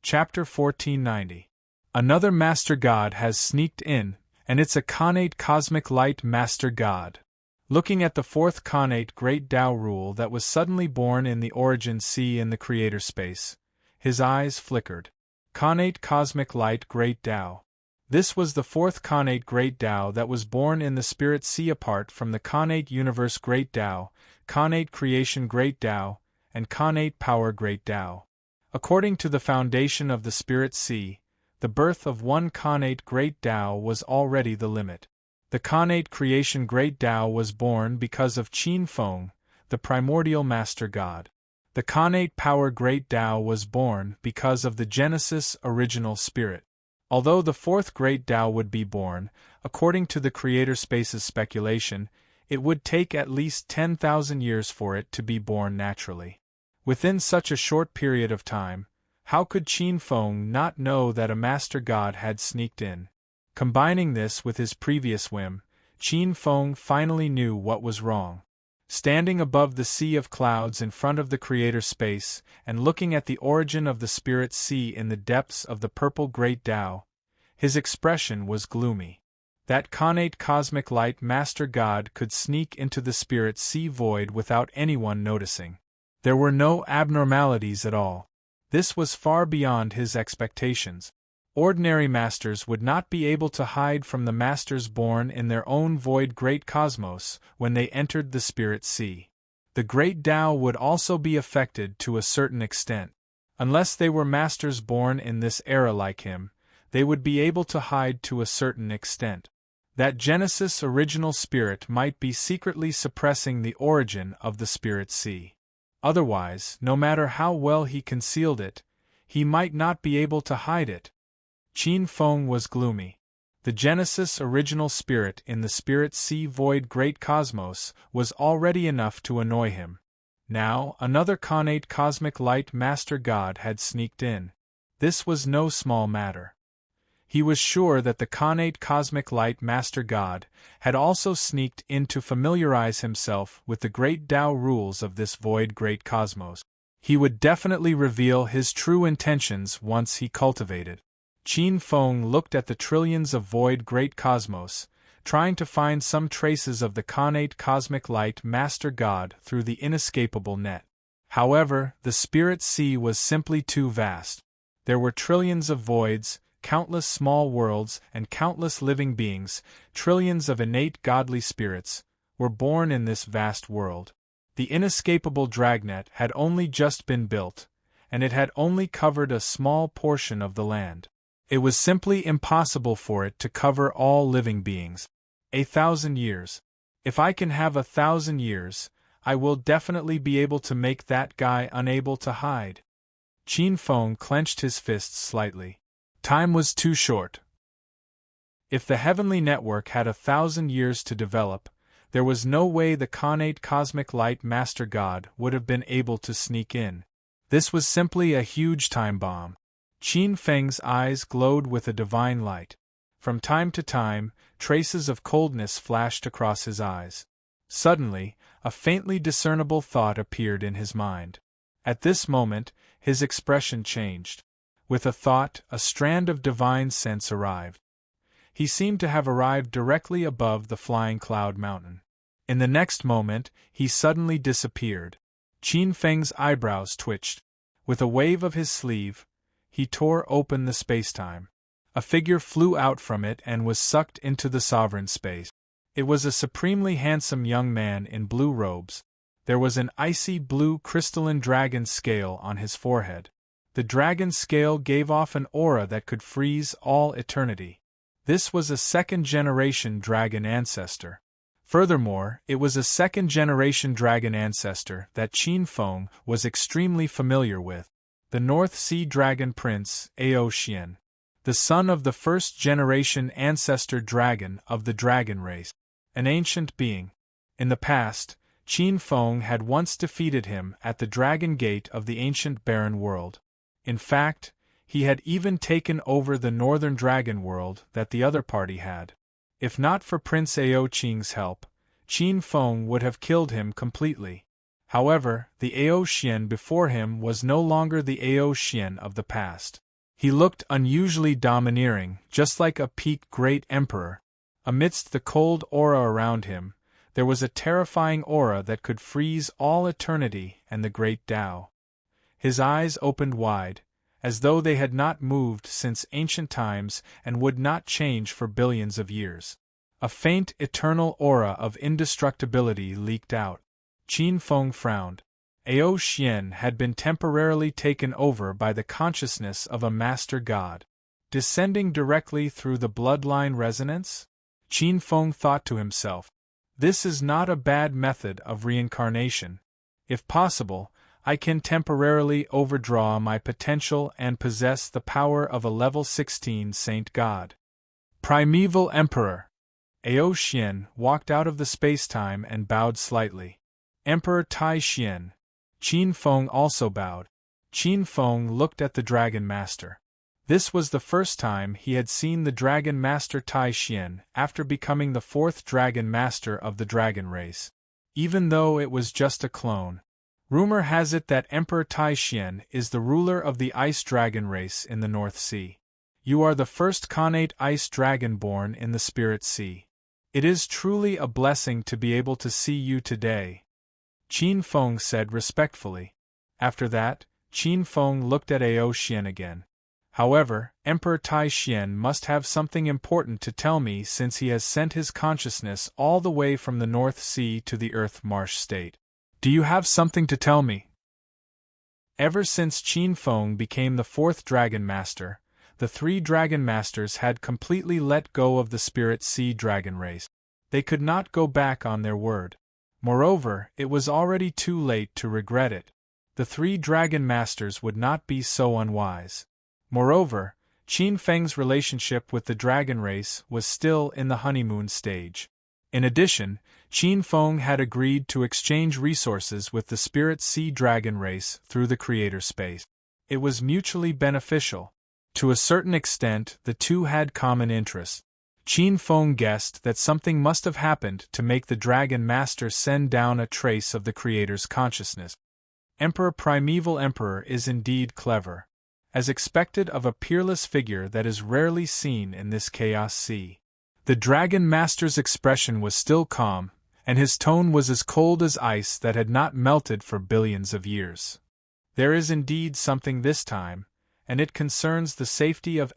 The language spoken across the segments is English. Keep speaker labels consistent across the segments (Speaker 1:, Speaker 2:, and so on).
Speaker 1: Chapter 1490. Another Master God has sneaked in, and it's a Khanate Cosmic Light Master God. Looking at the fourth Khanate Great Tao rule that was suddenly born in the origin sea in the creator space, his eyes flickered. Khanate Cosmic Light Great Tao. This was the fourth Khanate Great Tao that was born in the Spirit Sea apart from the Khanate Universe Great Tao, Khanate Creation Great Tao, and Khanate Power Great Tao. According to the foundation of the Spirit Sea, the birth of one Khanate Great Tao was already the limit. The Khanate Creation Great Tao was born because of Qin Feng, the primordial Master God. The Khanate Power Great Tao was born because of the Genesis Original Spirit. Although the fourth Great Tao would be born, according to the Creator Space's speculation, it would take at least 10,000 years for it to be born naturally. Within such a short period of time, how could Qin Feng not know that a Master God had sneaked in? Combining this with his previous whim, Qin Feng finally knew what was wrong. Standing above the sea of clouds in front of the Creator Space, and looking at the origin of the Spirit Sea in the depths of the purple Great Tao, his expression was gloomy. That Khanate Cosmic Light Master God could sneak into the Spirit Sea void without anyone noticing. There were no abnormalities at all. This was far beyond his expectations. Ordinary masters would not be able to hide from the masters born in their own void great cosmos when they entered the Spirit Sea. The Great Tao would also be affected to a certain extent. Unless they were masters born in this era like him, they would be able to hide to a certain extent. That Genesis Original Spirit might be secretly suppressing the origin of the Spirit Sea. Otherwise, no matter how well he concealed it, he might not be able to hide it. Qin Feng was gloomy. The Genesis Original Spirit in the Spirit Sea Void Great Cosmos was already enough to annoy him. Now, another Khanate Cosmic Light Master God had sneaked in. This was no small matter. He was sure that the Khanate Cosmic Light Master God had also sneaked in to familiarize himself with the Great Tao rules of this void great cosmos. He would definitely reveal his true intentions once he cultivated. Qin Feng looked at the trillions of void great cosmos, trying to find some traces of the Khanate Cosmic Light Master God through the inescapable net. However, the Spirit Sea was simply too vast. There were trillions of voids, countless small worlds, and countless living beings, trillions of innate godly spirits, were born in this vast world. The inescapable dragnet had only just been built, and it had only covered a small portion of the land. It was simply impossible for it to cover all living beings. 1,000 years. If I can have 1,000 years, I will definitely be able to make that guy unable to hide. Qin Feng clenched his fists slightly. Time was too short. If the heavenly network had 1,000 years to develop, there was no way the Khanate Cosmic Light Master God would have been able to sneak in. This was simply a huge time bomb. Qin Feng's eyes glowed with a divine light. From time to time, traces of coldness flashed across his eyes. Suddenly, a faintly discernible thought appeared in his mind. At this moment, his expression changed. With a thought, a strand of divine sense arrived. He seemed to have arrived directly above the flying cloud mountain. In the next moment, he suddenly disappeared. Qin Feng's eyebrows twitched. With a wave of his sleeve, he tore open the spacetime. A figure flew out from it and was sucked into the sovereign space. It was a supremely handsome young man in blue robes. There was an icy blue crystalline dragon scale on his forehead. The dragon scale gave off an aura that could freeze all eternity. This was a second-generation dragon ancestor. Furthermore, it was a second-generation dragon ancestor that Qin Feng was extremely familiar with. The North Sea Dragon Prince, Ao Xian. The son of the first-generation ancestor dragon of the dragon race. An ancient being. In the past, Qin Feng had once defeated him at the Dragon Gate of the ancient barren world. In fact, he had even taken over the northern dragon world that the other party had. If not for Prince Ao Qing's help, Qin Feng would have killed him completely. However, the Ao Xian before him was no longer the Ao Xian of the past. He looked unusually domineering, just like a peaked great emperor. Amidst the cold aura around him, there was a terrifying aura that could freeze all eternity and the great Tao. His eyes opened wide, as though they had not moved since ancient times and would not change for billions of years. A faint, eternal aura of indestructibility leaked out. Qin Feng frowned. Ao Xian had been temporarily taken over by the consciousness of a master god. Descending directly through the bloodline resonance? Qin Feng thought to himself. This is not a bad method of reincarnation. If possible, I can temporarily overdraw my potential and possess the power of a level 16 saint god. Primeval Emperor! Ao Xian walked out of the spacetime and bowed slightly. Emperor Tai Xian. Qin Feng also bowed. Qin Feng looked at the Dragon Master. This was the first time he had seen the Dragon Master Tai Xian after becoming the fourth Dragon Master of the Dragon race. Even though it was just a clone. Rumor has it that Emperor Tai Xian is the ruler of the Ice Dragon race in the North Sea. You are the first Khanate Ice Dragon born in the Spirit Sea. It is truly a blessing to be able to see you today, Qin Feng said respectfully. After that, Qin Feng looked at Ao Xian again. However, Emperor Tai Xian must have something important to tell me since he has sent his consciousness all the way from the North Sea to the Earth Marsh State. Do you have something to tell me? Ever since Qin Feng became the fourth Dragon Master, the three Dragon Masters had completely let go of the Spirit Sea Dragon race. They could not go back on their word. Moreover, it was already too late to regret it. The three Dragon Masters would not be so unwise. Moreover, Qin Feng's relationship with the Dragon race was still in the honeymoon stage. In addition, Qin Feng had agreed to exchange resources with the Spirit Sea Dragon race through the Creator Space. It was mutually beneficial. To a certain extent, the two had common interests. Qin Feng guessed that something must have happened to make the Dragon Master send down a trace of the Creator's consciousness. Primeval Emperor is indeed clever. As expected of a peerless figure that is rarely seen in this chaos sea. The Dragon Master's expression was still calm, and his tone was as cold as ice that had not melted for billions of years. There is indeed something this time, and it concerns the safety of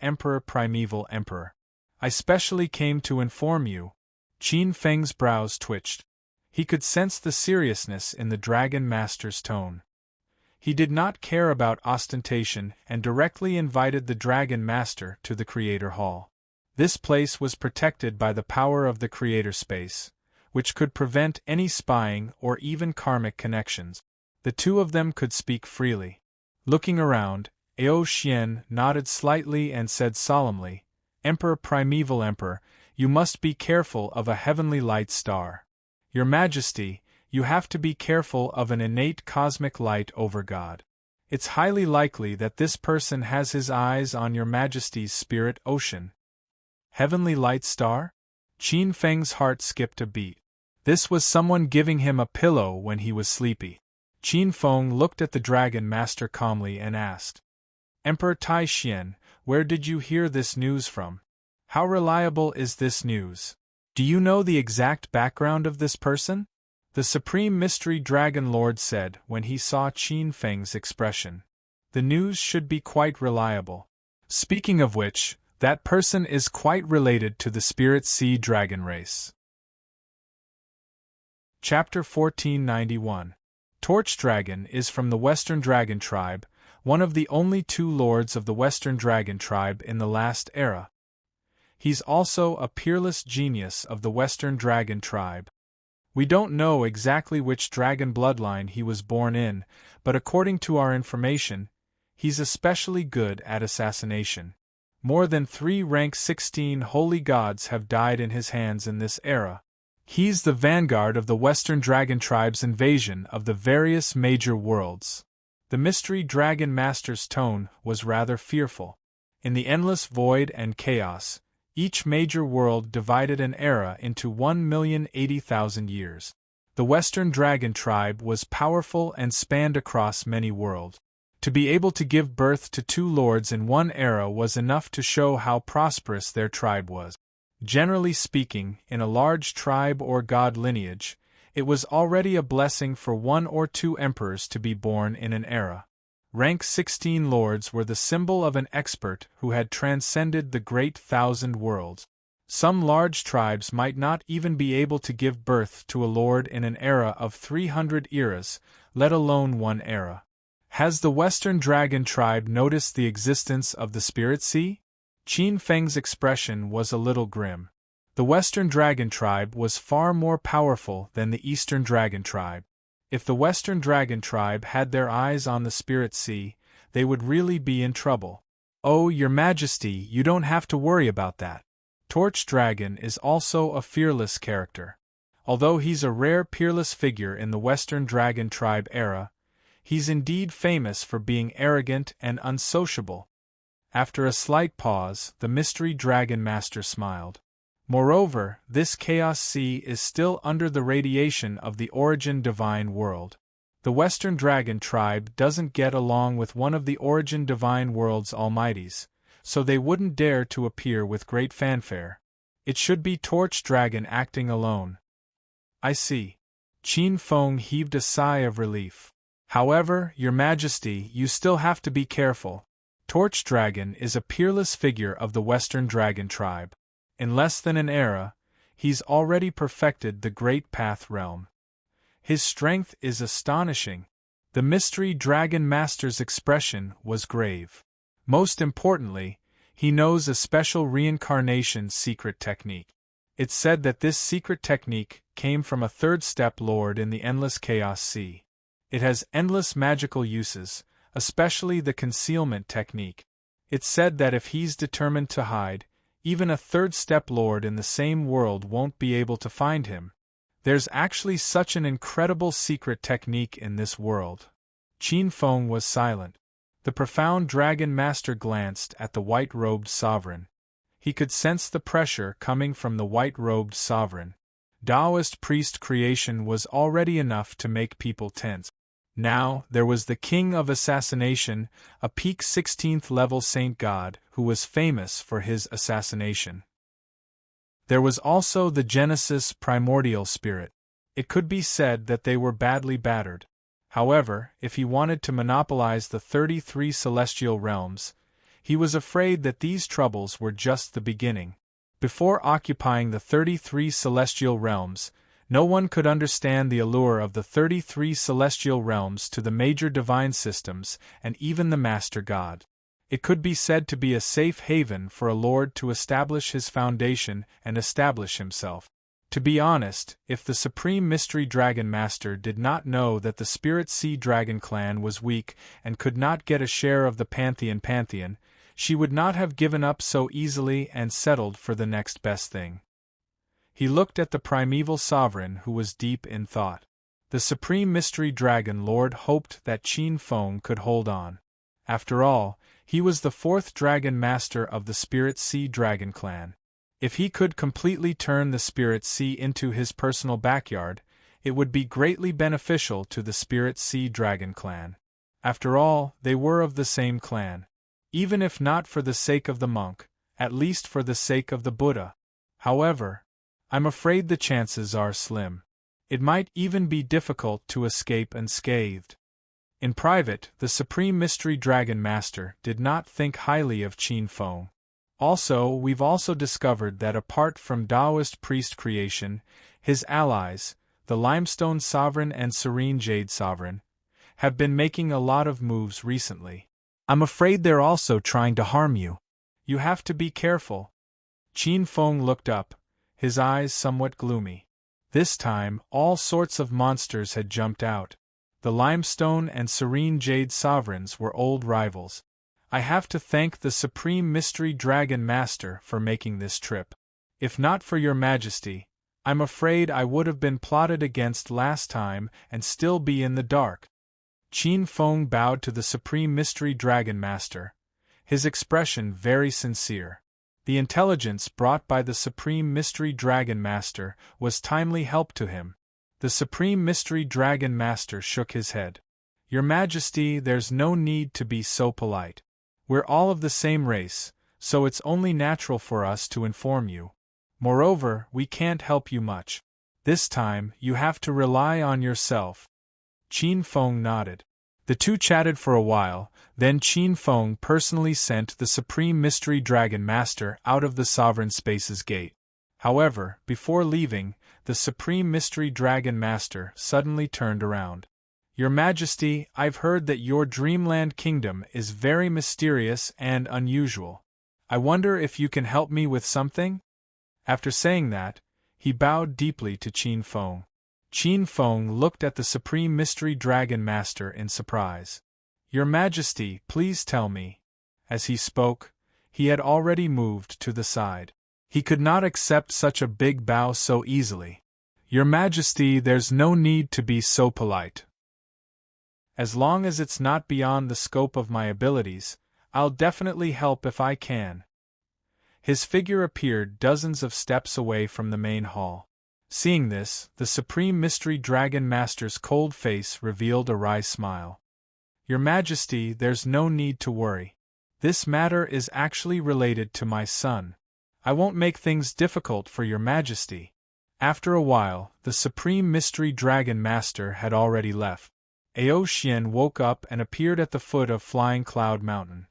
Speaker 1: Primeval Emperor. I specially came to inform you. Qin Feng's brows twitched. He could sense the seriousness in the Dragon Master's tone. He did not care about ostentation and directly invited the Dragon Master to the Creator Hall. This place was protected by the power of the Creator Space, which could prevent any spying or even karmic connections. The two of them could speak freely. Looking around, Ao Xian nodded slightly and said solemnly, Primeval Emperor, you must be careful of a heavenly light star. Your Majesty, you have to be careful of an innate cosmic light over God. It's highly likely that this person has his eyes on your Majesty's spirit ocean. Heavenly light star? Qin Feng's heart skipped a beat. This was someone giving him a pillow when he was sleepy. Qin Feng looked at the Dragon Master calmly and asked, Emperor Tai Xian, where did you hear this news from? How reliable is this news? Do you know the exact background of this person? The Supreme Mystery Dragon Lord said when he saw Qin Feng's expression. The news should be quite reliable. Speaking of which, that person is quite related to the Spirit Sea Dragon race. Chapter 1491. Torch Dragon is from the Western Dragon Tribe, one of the only two lords of the Western Dragon Tribe in the last era. He's also a peerless genius of the Western Dragon Tribe. We don't know exactly which dragon bloodline he was born in, but according to our information, he's especially good at assassination. More than 3 rank 16 holy gods have died in his hands in this era. He's the vanguard of the Western Dragon Tribe's invasion of the various major worlds. The Mystery Dragon Master's tone was rather fearful. In the endless void and chaos, each major world divided an era into 1,080,000 years. The Western Dragon Tribe was powerful and spanned across many worlds. To be able to give birth to 2 lords in one era was enough to show how prosperous their tribe was. Generally speaking, in a large tribe or god lineage, it was already a blessing for 1 or 2 emperors to be born in an era. Rank 16 lords were the symbol of an expert who had transcended the great 1,000 worlds. Some large tribes might not even be able to give birth to a lord in an era of 300 eras, let alone 1 era. Has the Western Dragon tribe noticed the existence of the Spirit Sea? Qin Feng's expression was a little grim. The Western Dragon tribe was far more powerful than the Eastern Dragon tribe. If the Western Dragon tribe had their eyes on the Spirit Sea, they would really be in trouble. Oh, Your Majesty, you don't have to worry about that. Torch Dragon is also a fearless character. Although he's a rare peerless figure in the Western Dragon tribe era, he's indeed famous for being arrogant and unsociable. After a slight pause, the Mystery Dragon Master smiled. Moreover, this Chaos Sea is still under the radiation of the Origin Divine World. The Western Dragon tribe doesn't get along with one of the Origin Divine World's almighties, so they wouldn't dare to appear with great fanfare. It should be Torch Dragon acting alone. I see. Qin Feng heaved a sigh of relief. However, Your Majesty, you still have to be careful. Torch Dragon is a peerless figure of the Western Dragon tribe. In less than an era, he's already perfected the Great Path realm. His strength is astonishing. The Mystery Dragon Master's expression was grave. Most importantly, he knows a special reincarnation secret technique. It's said that this secret technique came from a 3rd-step lord in the Endless Chaos Sea. It has endless magical uses, especially the concealment technique. It's said that if he's determined to hide, even a 3rd-step lord in the same world won't be able to find him. There's actually such an incredible secret technique in this world. Qin Feng was silent. The profound Dragon Master glanced at the white-robed sovereign. He could sense the pressure coming from the white-robed sovereign. Taoist priest creation was already enough to make people tense. Now, there was the King of Assassination, a peak 16th level saint god who was famous for his assassination. There was also the Genesis primordial spirit. It could be said that they were badly battered. However, if he wanted to monopolize the 33 celestial realms, he was afraid that these troubles were just the beginning. Before occupying the 33 celestial realms, no one could understand the allure of the 33 celestial realms to the major divine systems and even the Master God. It could be said to be a safe haven for a lord to establish his foundation and establish himself. To be honest, if the Supreme Mystery Dragon Master did not know that the Spirit Sea Dragon clan was weak and could not get a share of the Pantheon, she would not have given up so easily and settled for the next best thing. He looked at the primeval sovereign who was deep in thought. The Supreme Mystery Dragon Lord hoped that Qin Feng could hold on. After all, he was the 4th Dragon Master of the Spirit Sea Dragon clan. If he could completely turn the Spirit Sea into his personal backyard, it would be greatly beneficial to the Spirit Sea Dragon clan. After all, they were of the same clan. Even if not for the sake of the monk, at least for the sake of the Buddha. However, I'm afraid the chances are slim. It might even be difficult to escape unscathed. In private, the Supreme Mystery Dragon Master did not think highly of Qin Feng. Also, we've also discovered that apart from Taoist priest creation, his allies, the Limestone Sovereign and Serene Jade Sovereign, have been making a lot of moves recently. I'm afraid they're also trying to harm you. You have to be careful. Qin Feng looked up, his eyes somewhat gloomy. This time, all sorts of monsters had jumped out. The Limestone and Serene Jade Sovereigns were old rivals. I have to thank the Supreme Mystery Dragon Master for making this trip. If not for Your Majesty, I'm afraid I would have been plotted against last time and still be in the dark. Qin Feng bowed to the Supreme Mystery Dragon Master, his expression very sincere. The intelligence brought by the Supreme Mystery Dragon Master was timely help to him. The Supreme Mystery Dragon Master shook his head. Your Majesty, there's no need to be so polite. We're all of the same race, so it's only natural for us to inform you. Moreover, we can't help you much. This time, you have to rely on yourself. Qin Feng nodded. The two chatted for a while, then Qin Feng personally sent the Supreme Mystery Dragon Master out of the Sovereign Space's gate. However, before leaving, the Supreme Mystery Dragon Master suddenly turned around. Your Majesty, I've heard that your Dreamland Kingdom is very mysterious and unusual. I wonder if you can help me with something? After saying that, he bowed deeply to Qin Feng. Qin Feng looked at the Supreme Mystery Dragon Master in surprise. Your Majesty, please tell me. As he spoke, he had already moved to the side. He could not accept such a big bow so easily. Your Majesty, there's no need to be so polite. As long as it's not beyond the scope of my abilities, I'll definitely help if I can. His figure appeared dozens of steps away from the main hall. Seeing this, the Supreme Mystery Dragon Master's cold face revealed a wry smile. Your Majesty, there's no need to worry. This matter is actually related to my son. I won't make things difficult for your Majesty. After a while, the Supreme Mystery Dragon Master had already left. Ao Xian woke up and appeared at the foot of Flying Cloud Mountain.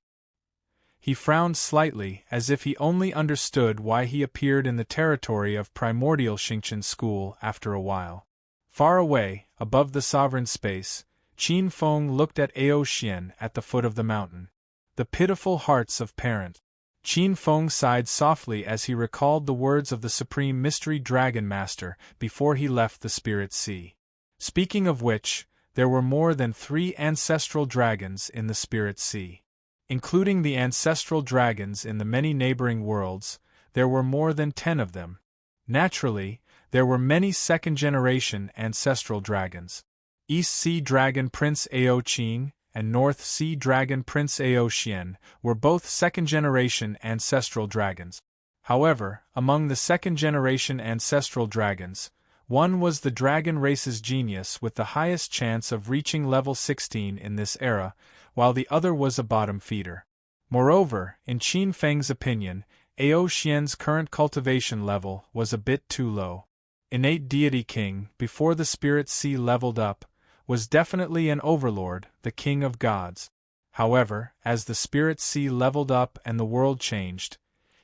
Speaker 1: He frowned slightly, as if he only understood why he appeared in the territory of Primordial Xingqian School after a while. Far away, above the sovereign space, Qin Feng looked at Ao Xian at the foot of the mountain. The pitiful hearts of parents. Qin Feng sighed softly as he recalled the words of the Supreme Mystery Dragon Master before he left the Spirit Sea. Speaking of which, there were more than 3 ancestral dragons in the Spirit Sea. Including the ancestral dragons in the many neighboring worlds, there were more than 10 of them. Naturally, there were many second-generation ancestral dragons. East Sea Dragon Prince Ao Qin and North Sea Dragon Prince Ao Xian were both second-generation ancestral dragons. However, among the second-generation ancestral dragons, one was the dragon race's genius with the highest chance of reaching level 16 in this era, while the other was a bottom feeder. Moreover, in Qin Feng's opinion, Ao Xian's current cultivation level was a bit too low. Innate Deity King, before the Spirit Sea leveled up, was definitely an overlord, the king of gods. However, as the Spirit Sea leveled up and the world changed,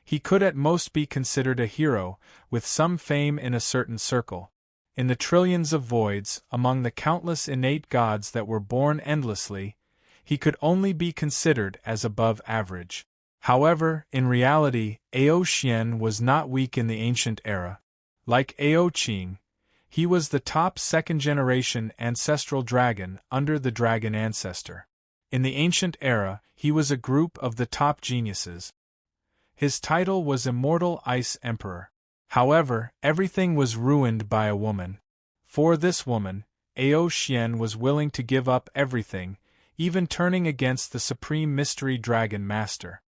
Speaker 1: he could at most be considered a hero, with some fame in a certain circle. In the trillions of voids, among the countless innate gods that were born endlessly, he could only be considered as above average. However, in reality, Ao Xian was not weak in the ancient era. Like Ao Qin, he was the top second-generation ancestral dragon under the Dragon Ancestor. In the ancient era, he was a group of the top geniuses. His title was Immortal Ice Emperor. However, everything was ruined by a woman. For this woman, Ao Xian was willing to give up everything, even turning against the Supreme Mystery Dragon Master.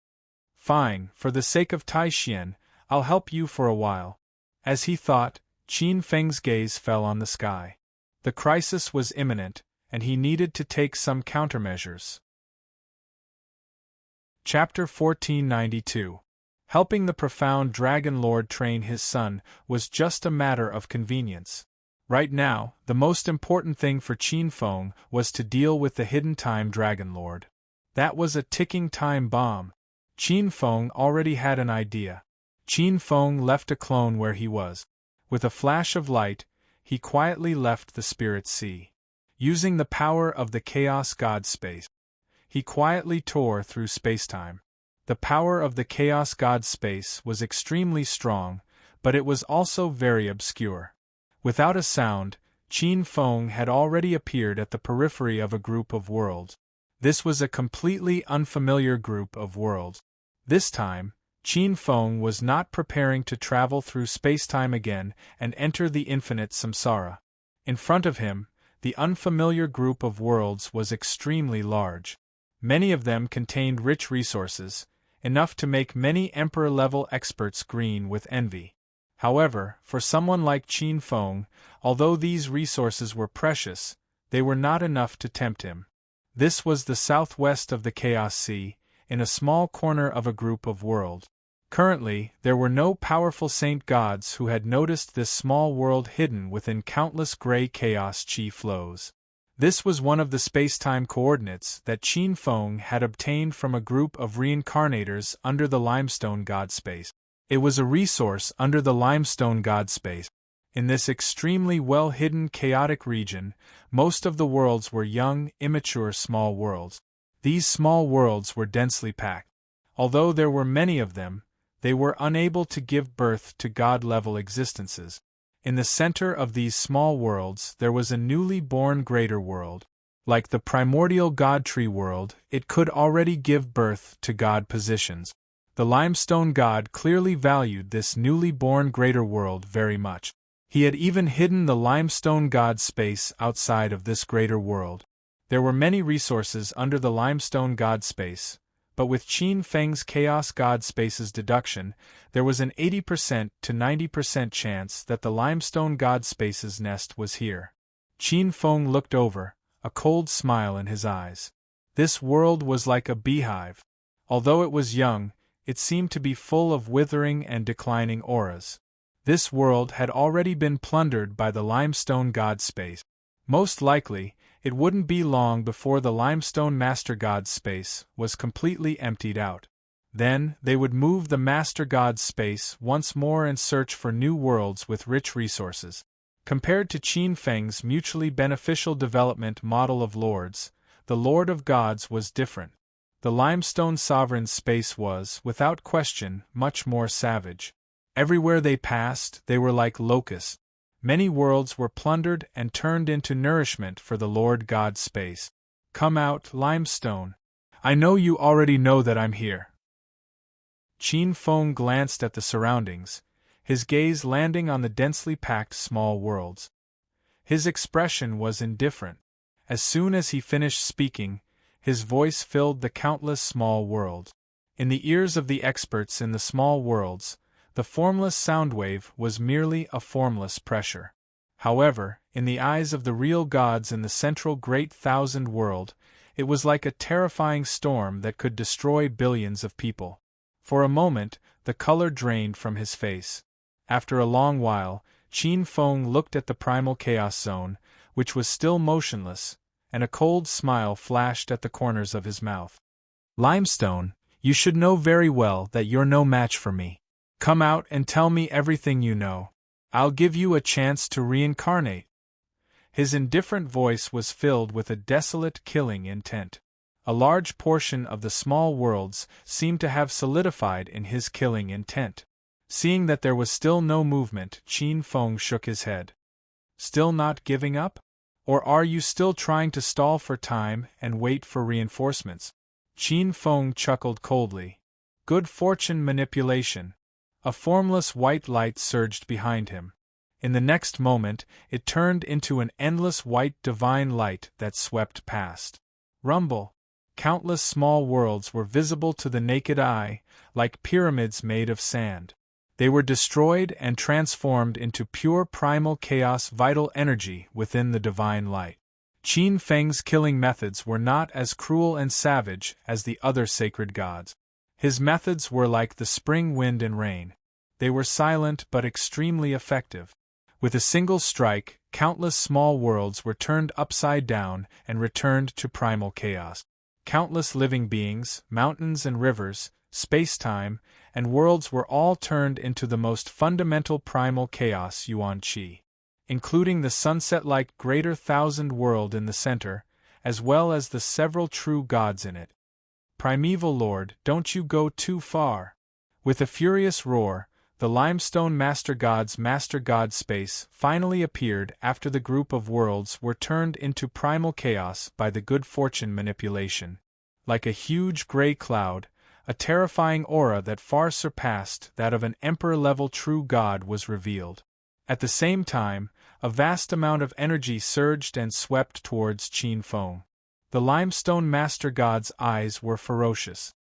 Speaker 1: Fine, for the sake of Tai Xian, I'll help you for a while. As he thought, Qin Feng's gaze fell on the sky. The crisis was imminent, and he needed to take some countermeasures. Chapter 1492. Helping the profound Dragon Lord train his son was just a matter of convenience. Right now, the most important thing for Qin Feng was to deal with the hidden time Dragon Lord. That was a ticking time bomb. Qin Feng already had an idea. Qin Feng left a clone where he was. With a flash of light, he quietly left the Spirit Sea. Using the power of the Chaos God Space, he quietly tore through spacetime. The power of the Chaos God Space was extremely strong, but it was also very obscure. Without a sound, Qin Feng had already appeared at the periphery of a group of worlds. This was a completely unfamiliar group of worlds. This time, Qin Feng was not preparing to travel through spacetime again and enter the infinite samsara. In front of him, the unfamiliar group of worlds was extremely large. Many of them contained rich resources, enough to make many emperor-level experts green with envy. However, for someone like Qin Feng, although these resources were precious, they were not enough to tempt him. This was the southwest of the Chaos Sea, in a small corner of a group of worlds. Currently, there were no powerful saint gods who had noticed this small world hidden within countless gray chaos chi flows. This was one of the space-time coordinates that Qin Feng had obtained from a group of reincarnators under the limestone god space. It was a resource under the limestone god space. In this extremely well-hidden chaotic region, most of the worlds were young, immature small worlds. These small worlds were densely packed. Although there were many of them, they were unable to give birth to god-level existences. In the center of these small worlds there was a newly born greater world. Like the primordial god tree world, it could already give birth to god positions. The limestone god clearly valued this newly born greater world very much. He had even hidden the limestone god space outside of this greater world. There were many resources under the limestone god space, but with Qin Feng's chaos god space's deduction, there was an 80% to 90% chance that the limestone god space's nest was here. Qin Feng looked over, a cold smile in his eyes. This world was like a beehive. Although it was young, it seemed to be full of withering and declining auras. This world had already been plundered by the limestone god space. Most likely, it wouldn't be long before the limestone master god space was completely emptied out. Then, they would move the master god space once more and search for new worlds with rich resources. Compared to Qin Feng's mutually beneficial development model of lords, the Lord of Gods was different. The limestone sovereign's space was, without question, much more savage. Everywhere they passed, they were like locusts. Many worlds were plundered and turned into nourishment for the Lord God's space. Come out, limestone. I know you already know that I'm here. Qin Feng glanced at the surroundings, his gaze landing on the densely packed small worlds. His expression was indifferent. As soon as he finished speaking, his voice filled the countless small worlds. In the ears of the experts in the small worlds, the formless sound wave was merely a formless pressure. However, in the eyes of the real gods in the central Great Thousand World, it was like a terrifying storm that could destroy billions of people. For a moment, the color drained from his face. After a long while, Qin Feng looked at the primal chaos zone, which was still motionless, and a cold smile flashed at the corners of his mouth. Limestone, you should know very well that you're no match for me. Come out and tell me everything you know. I'll give you a chance to reincarnate. His indifferent voice was filled with a desolate, killing intent. A large portion of the small worlds seemed to have solidified in his killing intent. Seeing that there was still no movement, Qin Feng shook his head. Still not giving up? Or are you still trying to stall for time and wait for reinforcements? Qin Feng chuckled coldly. Good fortune manipulation. A formless white light surged behind him. In the next moment, it turned into an endless white divine light that swept past. Rumble! Countless small worlds were visible to the naked eye, like pyramids made of sand. They were destroyed and transformed into pure primal chaos vital energy within the divine light. Qin Feng's killing methods were not as cruel and savage as the other sacred gods. His methods were like the spring wind and rain. They were silent but extremely effective. With a single strike, countless small worlds were turned upside down and returned to primal chaos. Countless living beings, mountains and rivers, space-time, and worlds were all turned into the most fundamental primal chaos Yuan Qi, including the sunset-like Greater Thousand World in the center, as well as the several true gods in it. Primeval Lord, don't you go too far. With a furious roar, the limestone master god space finally appeared after the group of worlds were turned into primal chaos by the good fortune manipulation. Like a huge gray cloud, a terrifying aura that far surpassed that of an emperor-level true god was revealed. At the same time, a vast amount of energy surged and swept towards Qin Feng. The limestone master god's eyes were ferocious.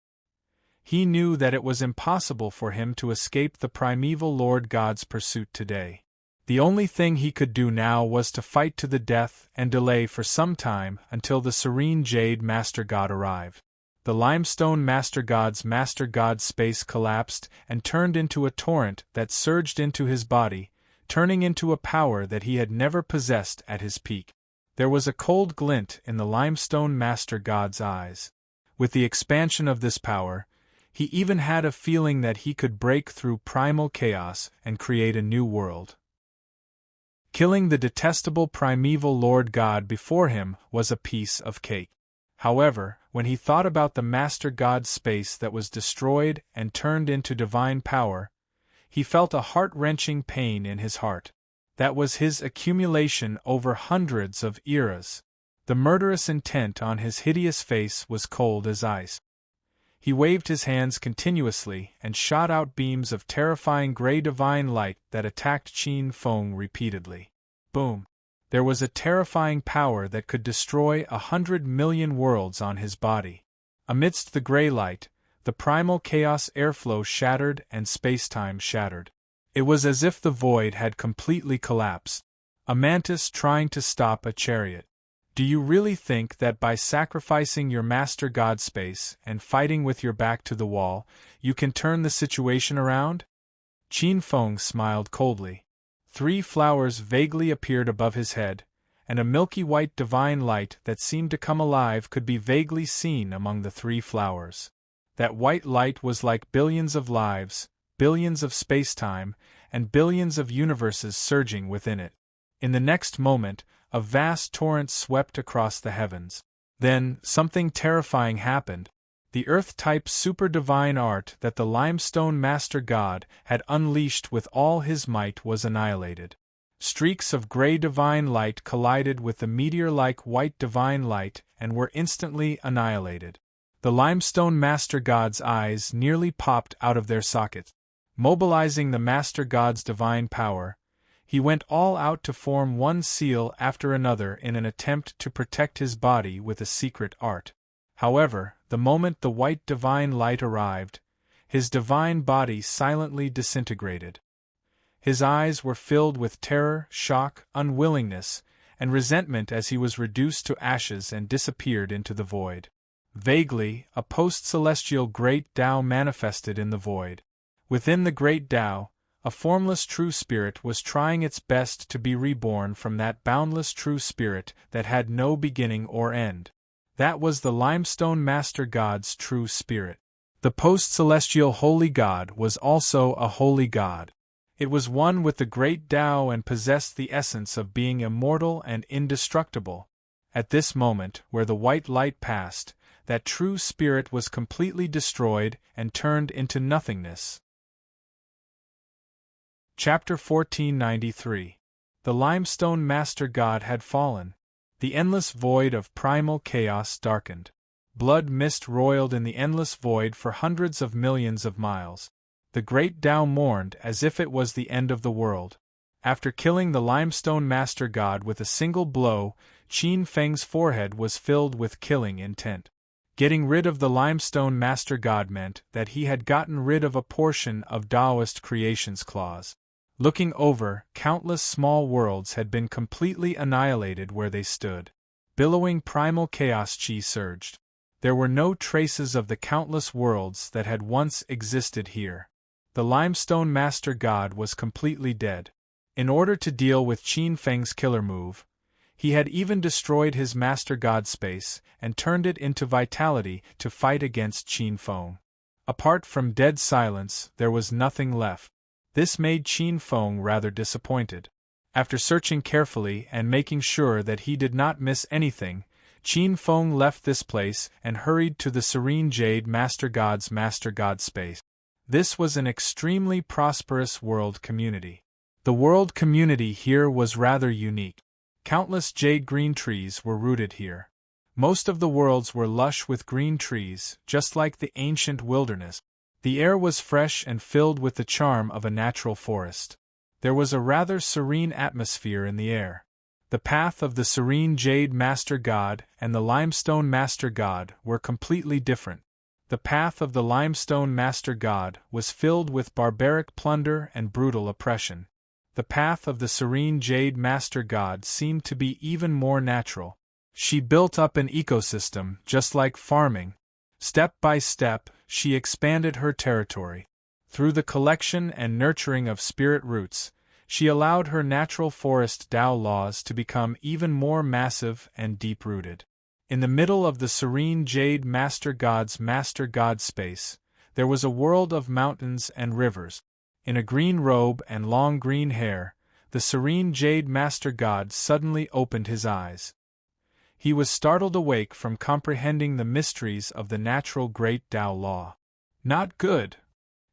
Speaker 1: He knew that it was impossible for him to escape the primeval Lord God's pursuit today. The only thing he could do now was to fight to the death and delay for some time until the serene jade Master God arrived. The limestone Master God's space collapsed and turned into a torrent that surged into his body, turning into a power that he had never possessed at his peak. There was a cold glint in the limestone Master God's eyes. With the expansion of this power, he even had a feeling that he could break through primal chaos and create a new world. Killing the detestable primeval Lord God before him was a piece of cake. However, when he thought about the Master God's space that was destroyed and turned into divine power, he felt a heart-wrenching pain in his heart. That was his accumulation over hundreds of eras. The murderous intent on his hideous face was cold as ice. He waved his hands continuously and shot out beams of terrifying gray divine light that attacked Qin Feng repeatedly. Boom! There was a terrifying power that could destroy 100 million worlds on his body. Amidst the gray light, the primal chaos airflow shattered and space-time shattered. It was as if the void had completely collapsed. A mantis trying to stop a chariot. Do you really think that by sacrificing your Master God space and fighting with your back to the wall, you can turn the situation around? Qin Feng smiled coldly. 3 flowers vaguely appeared above his head, and a milky white divine light that seemed to come alive could be vaguely seen among the 3 flowers. That white light was like billions of lives, billions of space-time, and billions of universes surging within it. In the next moment, a vast torrent swept across the heavens. Then, something terrifying happened. The Earth-type super-divine art that the limestone Master God had unleashed with all his might was annihilated. Streaks of gray divine light collided with the meteor-like white divine light and were instantly annihilated. The limestone Master God's eyes nearly popped out of their sockets. Mobilizing the Master God's divine power, he went all out to form one seal after another in an attempt to protect his body with a secret art. However, the moment the white divine light arrived, his divine body silently disintegrated. His eyes were filled with terror, shock, unwillingness, and resentment as he was reduced to ashes and disappeared into the void. Vaguely, a post-celestial great Tao manifested in the void. Within the great Tao, a formless true spirit was trying its best to be reborn from that boundless true spirit that had no beginning or end. That was the limestone Master God's true spirit. The post-celestial holy God was also a holy God. It was one with the great Tao and possessed the essence of being immortal and indestructible. At this moment, where the white light passed, that true spirit was completely destroyed and turned into nothingness. Chapter 1493. The limestone Master God had fallen. The endless void of primal chaos darkened. Blood mist roiled in the endless void for hundreds of millions of miles. The great Tao mourned as if it was the end of the world. After killing the limestone Master God with a single blow, Qin Feng's forehead was filled with killing intent. Getting rid of the limestone Master God meant that he had gotten rid of a portion of Taoist creation's clause. Looking over, countless small worlds had been completely annihilated where they stood. Billowing primal chaos chi surged. There were no traces of the countless worlds that had once existed here. The limestone Master God was completely dead. In order to deal with Qin Feng's killer move, he had even destroyed his Master God space and turned it into vitality to fight against Qin Feng. Apart from dead silence, there was nothing left. This made Qin Feng rather disappointed. After searching carefully and making sure that he did not miss anything, Qin Feng left this place and hurried to the serene jade Master God space. This was an extremely prosperous world community. The world community here was rather unique. Countless jade-green trees were rooted here. Most of the worlds were lush with green trees, just like the ancient wilderness. The air was fresh and filled with the charm of a natural forest. There was a rather serene atmosphere in the air. The path of the serene jade Master God and the limestone Master God were completely different. The path of the limestone Master God was filled with barbaric plunder and brutal oppression. The path of the serene Jade Master God seemed to be even more natural. She built up an ecosystem, just like farming. Step by step, she expanded her territory. Through the collection and nurturing of spirit roots, she allowed her natural forest Tao laws to become even more massive and deep-rooted. In the middle of the serene Jade Master God space, there was a world of mountains and rivers. In a green robe and long green hair, the serene Jade Master God suddenly opened his eyes. He was startled awake from comprehending the mysteries of the natural great Tao law. Not good.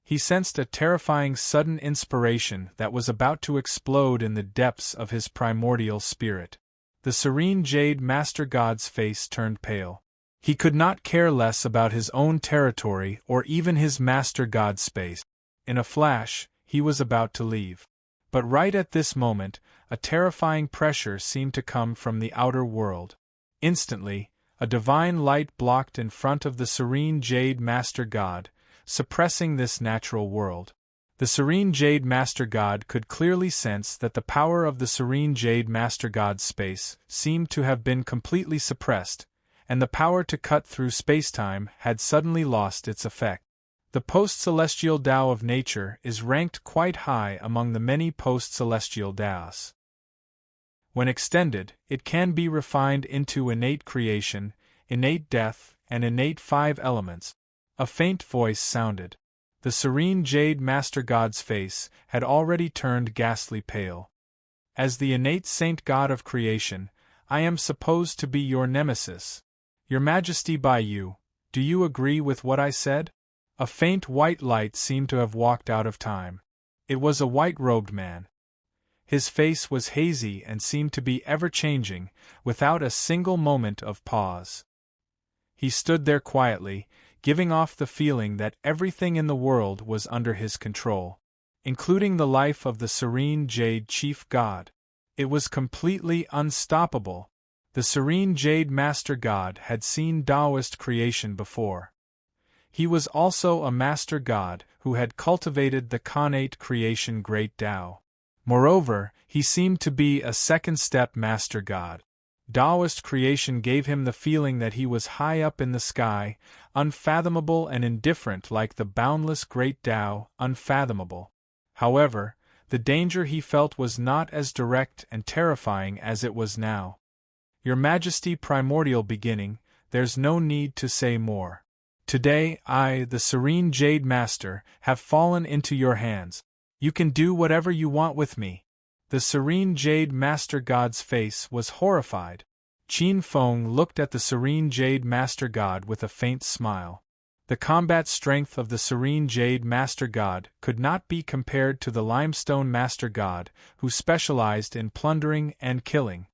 Speaker 1: He sensed a terrifying sudden inspiration that was about to explode in the depths of his primordial spirit. The serene Jade Master God's face turned pale. He could not care less about his own territory or even his Master God space. In a flash, he was about to leave. But right at this moment, a terrifying pressure seemed to come from the outer world. Instantly, a divine light blocked in front of the serene Jade Master God, suppressing this natural world. The serene Jade Master God could clearly sense that the power of the serene Jade Master God's space seemed to have been completely suppressed, and the power to cut through spacetime had suddenly lost its effect. The post-celestial Tao of nature is ranked quite high among the many post-celestial Taos. When extended, it can be refined into innate creation, innate death, and innate five elements. A faint voice sounded. The serene Jade Master God's face had already turned ghastly pale. As the innate saint god of creation, I am supposed to be your nemesis. Your Majesty, by you, do you agree with what I said? A faint white light seemed to have walked out of time. It was a white-robed man. His face was hazy and seemed to be ever-changing, without a single moment of pause. He stood there quietly, giving off the feeling that everything in the world was under his control, including the life of the serene Jade Chief God. It was completely unstoppable. The serene Jade Master God had seen Taoist creation before. He was also a Master God who had cultivated the connate creation Great Tao. Moreover, he seemed to be a second-step Master God. Taoist creation gave him the feeling that he was high up in the sky, unfathomable and indifferent like the boundless Great Tao, unfathomable. However, the danger he felt was not as direct and terrifying as it was now. Your Majesty, primordial beginning, there's no need to say more. Today I, the serene Jade Master, have fallen into your hands. You can do whatever you want with me. The serene Jade Master God's face was horrified. Qin Feng looked at the serene Jade Master God with a faint smile. The combat strength of the serene Jade Master God could not be compared to the limestone Master God, who specialized in plundering and killing.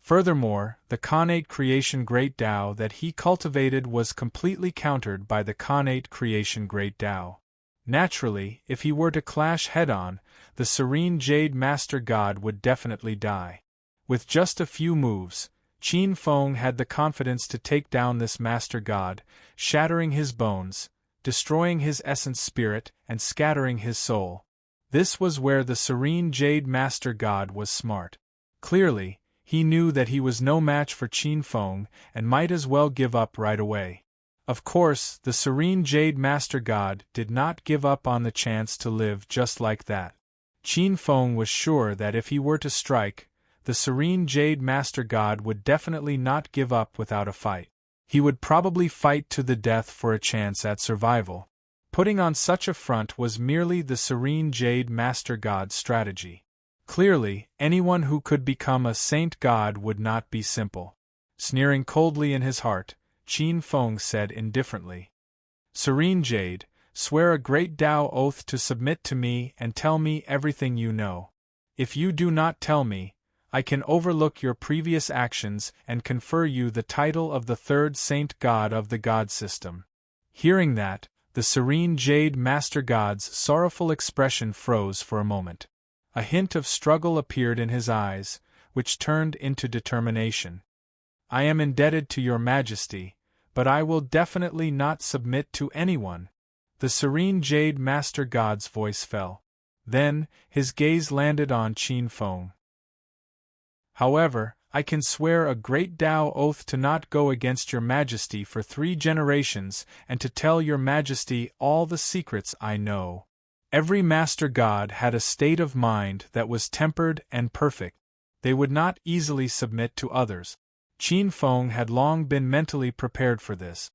Speaker 1: Furthermore, the connate creation Great Tao that he cultivated was completely countered by the connate creation Great Tao. Naturally, if he were to clash head-on, the serene Jade Master God would definitely die. With just a few moves, Qin Feng had the confidence to take down this Master God, shattering his bones, destroying his essence spirit, and scattering his soul. This was where the serene Jade Master God was smart. Clearly, he knew that he was no match for Qin Feng and might as well give up right away. Of course, the serene Jade Master God did not give up on the chance to live just like that. Qin Feng was sure that if he were to strike, the serene Jade Master God would definitely not give up without a fight. He would probably fight to the death for a chance at survival. Putting on such a front was merely the serene Jade Master God's strategy. Clearly, anyone who could become a saint god would not be simple. Sneering coldly in his heart, Qin Feng said indifferently, "Serene Jade, swear a great Tao oath to submit to me and tell me everything you know. If you do not tell me, I can overlook your previous actions and confer you the title of the third saint god of the god system." Hearing that, the serene Jade Master God's sorrowful expression froze for a moment. A hint of struggle appeared in his eyes, which turned into determination. "I am indebted to your Majesty, but I will definitely not submit to anyone." The serene Jade Master God's voice fell. Then, his gaze landed on Qin Feng. "However, I can swear a great Tao oath to not go against your majesty for 3 generations and to tell your majesty all the secrets I know." Every master god had a state of mind that was tempered and perfect. They would not easily submit to others. Qin Feng had long been mentally prepared for this.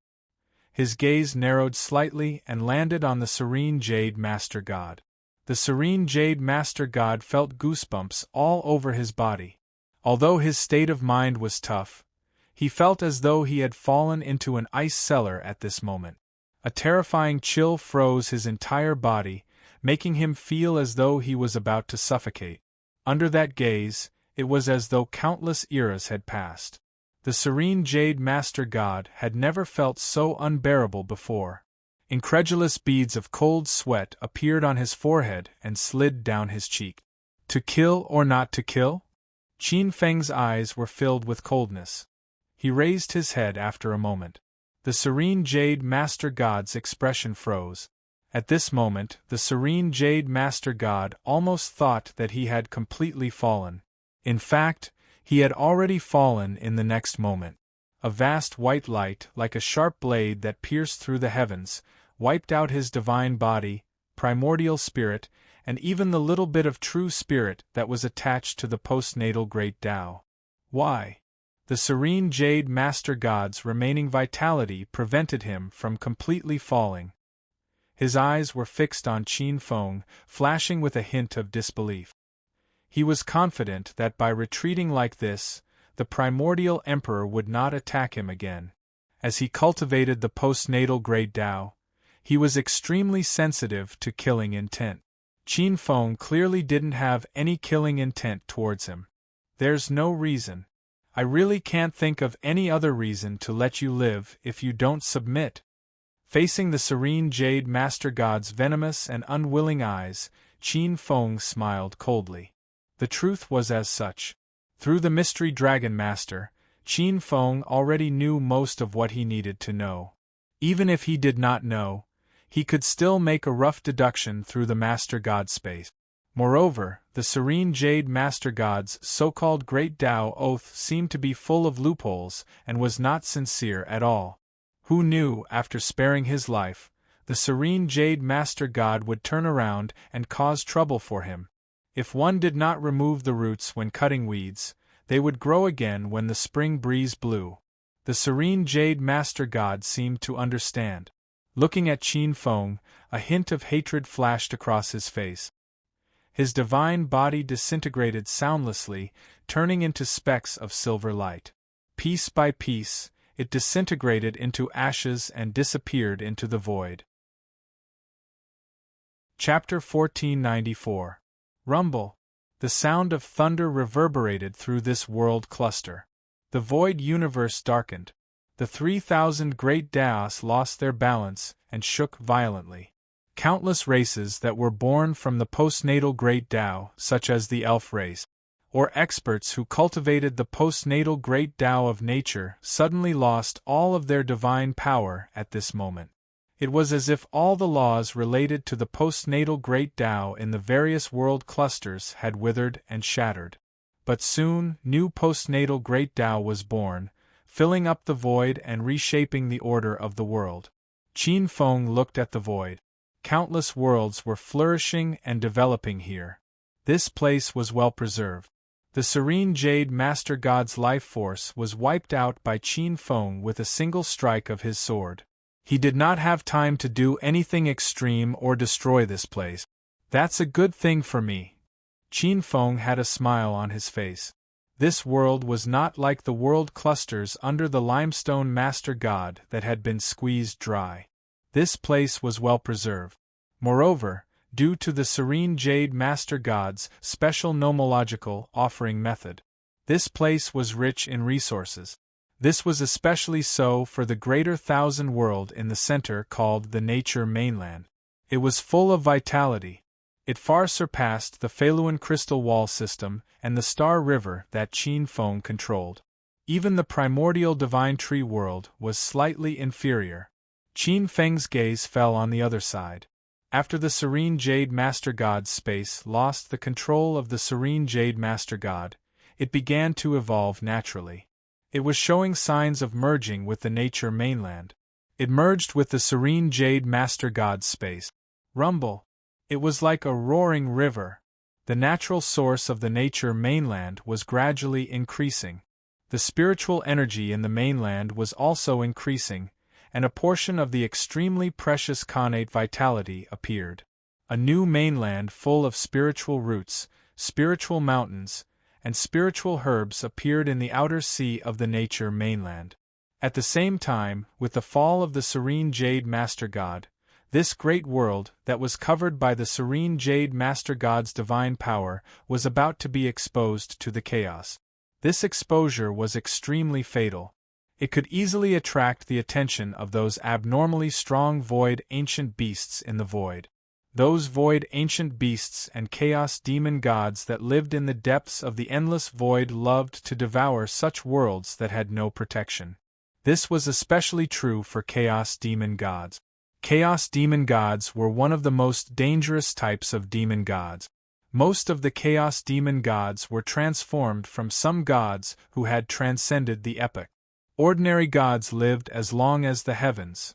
Speaker 1: His gaze narrowed slightly and landed on the serene Jade Master God. The serene Jade Master God felt goosebumps all over his body. Although his state of mind was tough, he felt as though he had fallen into an ice cellar at this moment. A terrifying chill froze his entire body, making him feel as though he was about to suffocate. Under that gaze, it was as though countless eras had passed. The serene Jade Master God had never felt so unbearable before. Incredulous beads of cold sweat appeared on his forehead and slid down his cheek. To kill or not to kill? Qin Feng's eyes were filled with coldness. He raised his head after a moment. The serene Jade Master God's expression froze. At this moment, the serene Jade Master God almost thought that he had completely fallen. In fact, he had already fallen in the next moment. A vast white light, like a sharp blade that pierced through the heavens, wiped out his divine body, primordial spirit, and even the little bit of true spirit that was attached to the postnatal Great Tao. Why? The serene Jade Master God's remaining vitality prevented him from completely falling. His eyes were fixed on Qin Feng, flashing with a hint of disbelief. He was confident that by retreating like this, the primordial emperor would not attack him again. As he cultivated the postnatal Great Tao, he was extremely sensitive to killing intent. Qin Feng clearly didn't have any killing intent towards him. "There's no reason. I really can't think of any other reason to let you live if you don't submit." Facing the serene Jade Master God's venomous and unwilling eyes, Qin Feng smiled coldly. The truth was as such. Through the Mystery Dragon Master, Qin Feng already knew most of what he needed to know. Even if he did not know, he could still make a rough deduction through the Master God space. Moreover, the serene Jade Master God's so-called Great Tao oath seemed to be full of loopholes and was not sincere at all. Who knew, after sparing his life, the serene Jade Master God would turn around and cause trouble for him? If one did not remove the roots when cutting weeds, they would grow again when the spring breeze blew. The serene Jade Master God seemed to understand. Looking at Qin Feng, a hint of hatred flashed across his face. His divine body disintegrated soundlessly, turning into specks of silver light. Piece by piece, it disintegrated into ashes and disappeared into the void. Chapter 1494. Rumble. The sound of thunder reverberated through this world cluster. The void universe darkened. The 3,000 great Taos lost their balance and shook violently. Countless races that were born from the postnatal Great Tao, such as the elf race, or experts who cultivated the postnatal Great Tao of nature, suddenly lost all of their divine power at this moment. It was as if all the laws related to the postnatal Great Tao in the various world clusters had withered and shattered. But soon, new postnatal Great Tao was born, filling up the void and reshaping the order of the world. Qin Feng looked at the void. Countless worlds were flourishing and developing here. This place was well preserved. The serene Jade Master God's life force was wiped out by Qin Feng with a single strike of his sword. He did not have time to do anything extreme or destroy this place. "That's a good thing for me." Qin Feng had a smile on his face. This world was not like the world clusters under the limestone Master God that had been squeezed dry. This place was well preserved. Moreover, due to the serene Jade Master God's special nomological offering method, this place was rich in resources. This was especially so for the greater thousand world in the center called the Nature Mainland. It was full of vitality. It far surpassed the Feluan crystal wall system and the star river that Qin Feng controlled. Even the primordial divine tree world was slightly inferior. Qin Feng's gaze fell on the other side. After the Serene Jade Master God's space lost the control of the Serene Jade Master God, it began to evolve naturally. It was showing signs of merging with the nature mainland. It merged with the Serene Jade Master God's space. Rumble. It was like a roaring river. The natural source of the nature mainland was gradually increasing. The spiritual energy in the mainland was also increasing, and a portion of the extremely precious connate vitality appeared. A new mainland full of spiritual roots, spiritual mountains, and spiritual herbs appeared in the outer sea of the nature mainland. At the same time, with the fall of the Serene Jade Master God, this great world that was covered by the Serene Jade Master God's divine power was about to be exposed to the chaos. This exposure was extremely fatal. It could easily attract the attention of those abnormally strong void ancient beasts in the void. Those void ancient beasts and chaos demon gods that lived in the depths of the endless void loved to devour such worlds that had no protection. This was especially true for chaos demon gods. Chaos demon gods were one of the most dangerous types of demon gods. Most of the chaos demon gods were transformed from some gods who had transcended the epoch. Ordinary gods lived as long as the heavens.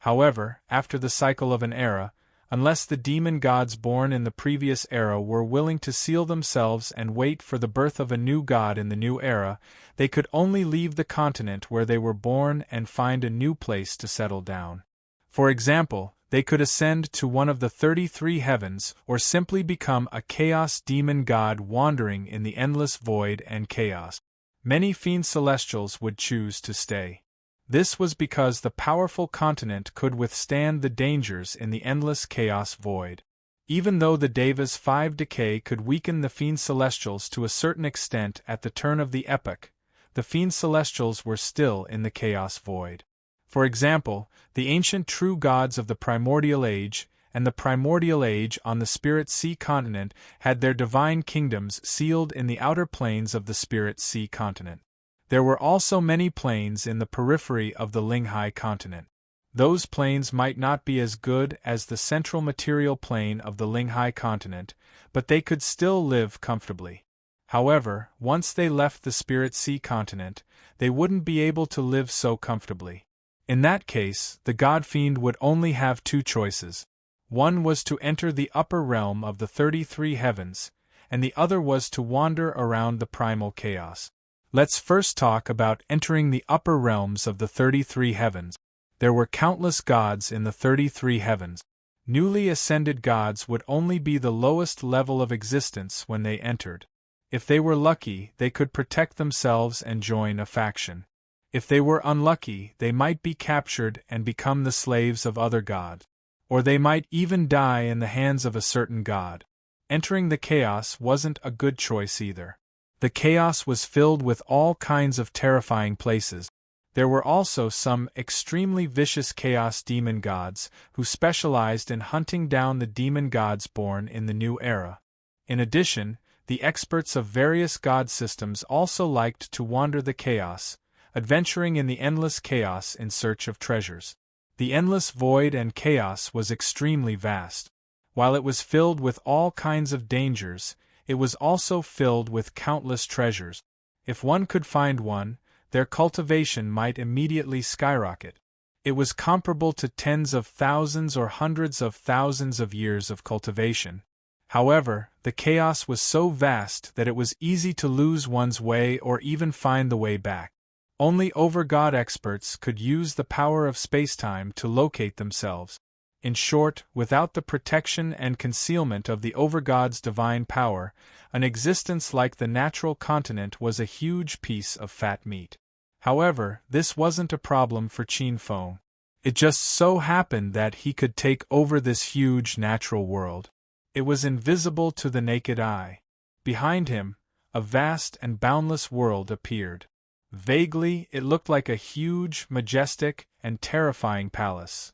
Speaker 1: However, after the cycle of an era, unless the demon gods born in the previous era were willing to seal themselves and wait for the birth of a new god in the new era, they could only leave the continent where they were born and find a new place to settle down. For example, they could ascend to one of the 33 heavens or simply become a chaos demon god wandering in the endless void and chaos. Many fiend celestials would choose to stay. This was because the powerful continent could withstand the dangers in the endless chaos void. Even though the Deva's 5 decay could weaken the fiend celestials to a certain extent at the turn of the epoch, the fiend celestials were still in the chaos void. For example, the ancient true gods of the primordial age and the primordial age on the Spirit Sea continent had their divine kingdoms sealed in the outer planes of the Spirit Sea continent. There were also many planes in the periphery of the Linghai continent. Those planes might not be as good as the central material plane of the Linghai continent, but they could still live comfortably. However, once they left the Spirit Sea continent, they wouldn't be able to live so comfortably. In that case, the God-fiend would only have 2 choices. One was to enter the upper realm of the 33 heavens, and the other was to wander around the primal chaos. Let's first talk about entering the upper realms of the 33 heavens. There were countless gods in the 33 heavens. Newly ascended gods would only be the lowest level of existence when they entered. If they were lucky, they could protect themselves and join a faction. If they were unlucky, they might be captured and become the slaves of other gods. Or they might even die in the hands of a certain god. Entering the chaos wasn't a good choice either. The chaos was filled with all kinds of terrifying places. There were also some extremely vicious chaos demon gods who specialized in hunting down the demon gods born in the new era. In addition, the experts of various god systems also liked to wander the chaos, adventuring in the endless chaos in search of treasures. The endless void and chaos was extremely vast. While it was filled with all kinds of dangers, it was also filled with countless treasures. If one could find one, their cultivation might immediately skyrocket. It was comparable to tens of thousands or hundreds of thousands of years of cultivation. However, the chaos was so vast that it was easy to lose one's way or even find the way back. Only over-God experts could use the power of spacetime to locate themselves. In short, without the protection and concealment of the over-God's divine power, an existence like the natural continent was a huge piece of fat meat. However, this wasn't a problem for Qin Feng. It just so happened that he could take over this huge natural world. It was invisible to the naked eye. Behind him, a vast and boundless world appeared. Vaguely, it looked like a huge, majestic, and terrifying palace.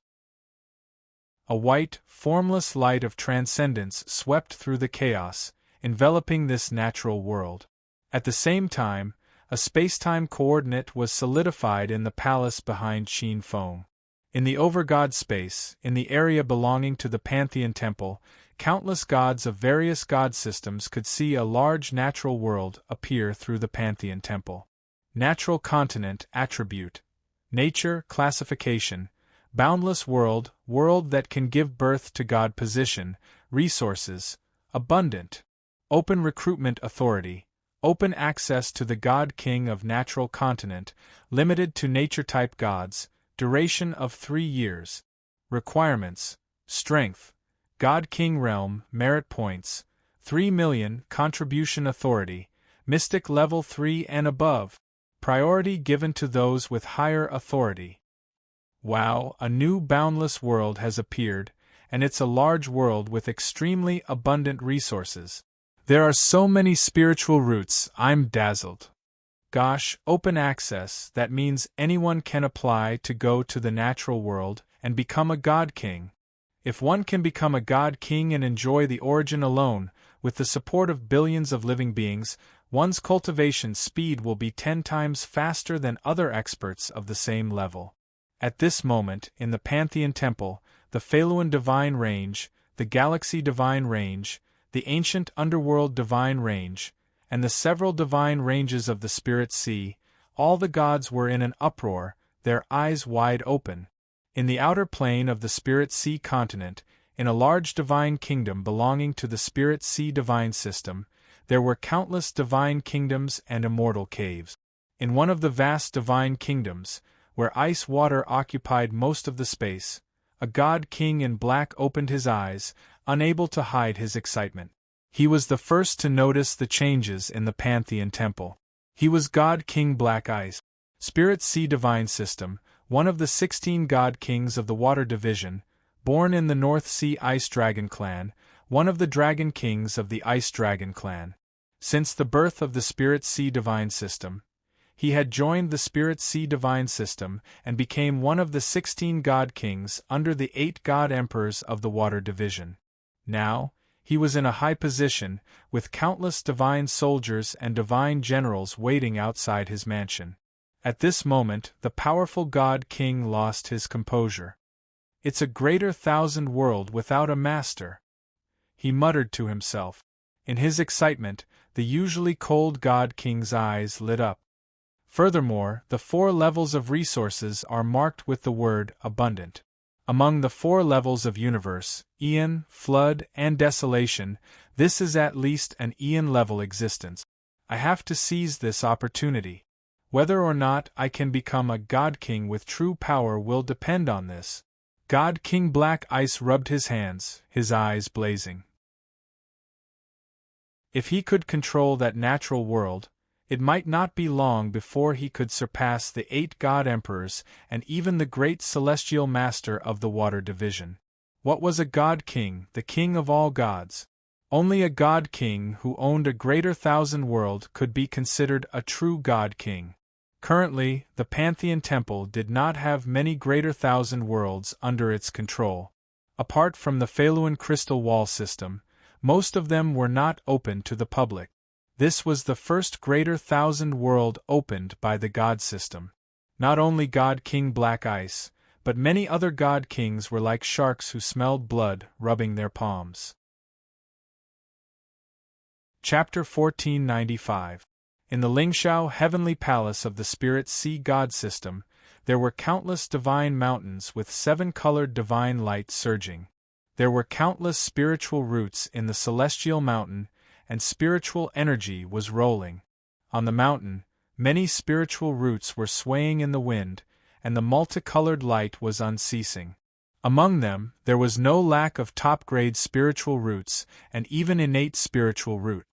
Speaker 1: A white, formless light of transcendence swept through the chaos, enveloping this natural world. At the same time, a spacetime coordinate was solidified in the palace behind Qin Feng. In the over-god space, in the area belonging to the Pantheon Temple, countless gods of various god systems could see a large natural world appear through the Pantheon Temple. Natural continent attribute. Nature classification. Boundless world, world that can give birth to God position, resources, abundant. Open recruitment authority. Open access to the God King of natural continent, limited to nature-type gods, duration of 3 years. Requirements. Strength. God King realm, merit points, 3 million, contribution authority, mystic level 3 and above. Priority given to those with higher authority. Wow, a new boundless world has appeared, and it's a large world with extremely abundant resources. There are so many spiritual routes, I'm dazzled. Gosh, open access, that means anyone can apply to go to the natural world and become a God King. If one can become a God King and enjoy the origin alone, with the support of billions of living beings, one's cultivation speed will be 10 times faster than other experts of the same level. At this moment, in the Pantheon Temple, the Phaluan Divine Range, the Galaxy Divine Range, the Ancient Underworld Divine Range, and the several divine ranges of the Spirit Sea, all the gods were in an uproar, their eyes wide open. In the outer plane of the Spirit Sea continent, in a large divine kingdom belonging to the Spirit Sea divine system, there were countless divine kingdoms and immortal caves. In one of the vast divine kingdoms, where ice water occupied most of the space, a God King in black opened his eyes, unable to hide his excitement. He was the first to notice the changes in the Pantheon Temple. He was God King Black Ice. Spirit Sea divine system, one of the 16 God Kings of the Water Division, born in the North Sea Ice Dragon Clan, one of the Dragon Kings of the Ice Dragon Clan. Since the birth of the Spirit Sea divine system, he had joined the Spirit Sea divine system and became one of the 16 God Kings under the 8 God Emperors of the Water Division. Now, he was in a high position, with countless divine soldiers and divine generals waiting outside his mansion. At this moment, the powerful God King lost his composure. "It's a greater thousand world without a master," he muttered to himself. In his excitement, the usually cold God King's eyes lit up. Furthermore, the 4 levels of resources are marked with the word abundant. Among the 4 levels of universe, Aeon, Flood, and Desolation, this is at least an Aeon-level existence. I have to seize this opportunity. Whether or not I can become a God King with true power will depend on this. God King Black Ice rubbed his hands, his eyes blazing. If he could control that natural world, it might not be long before he could surpass the 8 God Emperors and even the great Celestial Master of the Water Division. What was a God King, the King of all gods? Only a God King who owned a greater thousand world could be considered a true God King. Currently, the Pantheon Temple did not have many greater thousand worlds under its control. Apart from the Phaluan Crystal Wall system, most of them were not open to the public. This was the first greater thousand world opened by the God system. Not only God King Black Ice, but many other God Kings were like sharks who smelled blood, rubbing their palms. Chapter 1495. In the Lingshao Heavenly Palace of the Spirit Sea God system, there were countless divine mountains with 7-colored divine light surging. There were countless spiritual roots in the celestial mountain, and spiritual energy was rolling. On the mountain, many spiritual roots were swaying in the wind, and the multicolored light was unceasing. Among them, there was no lack of top-grade spiritual roots, and even innate spiritual root.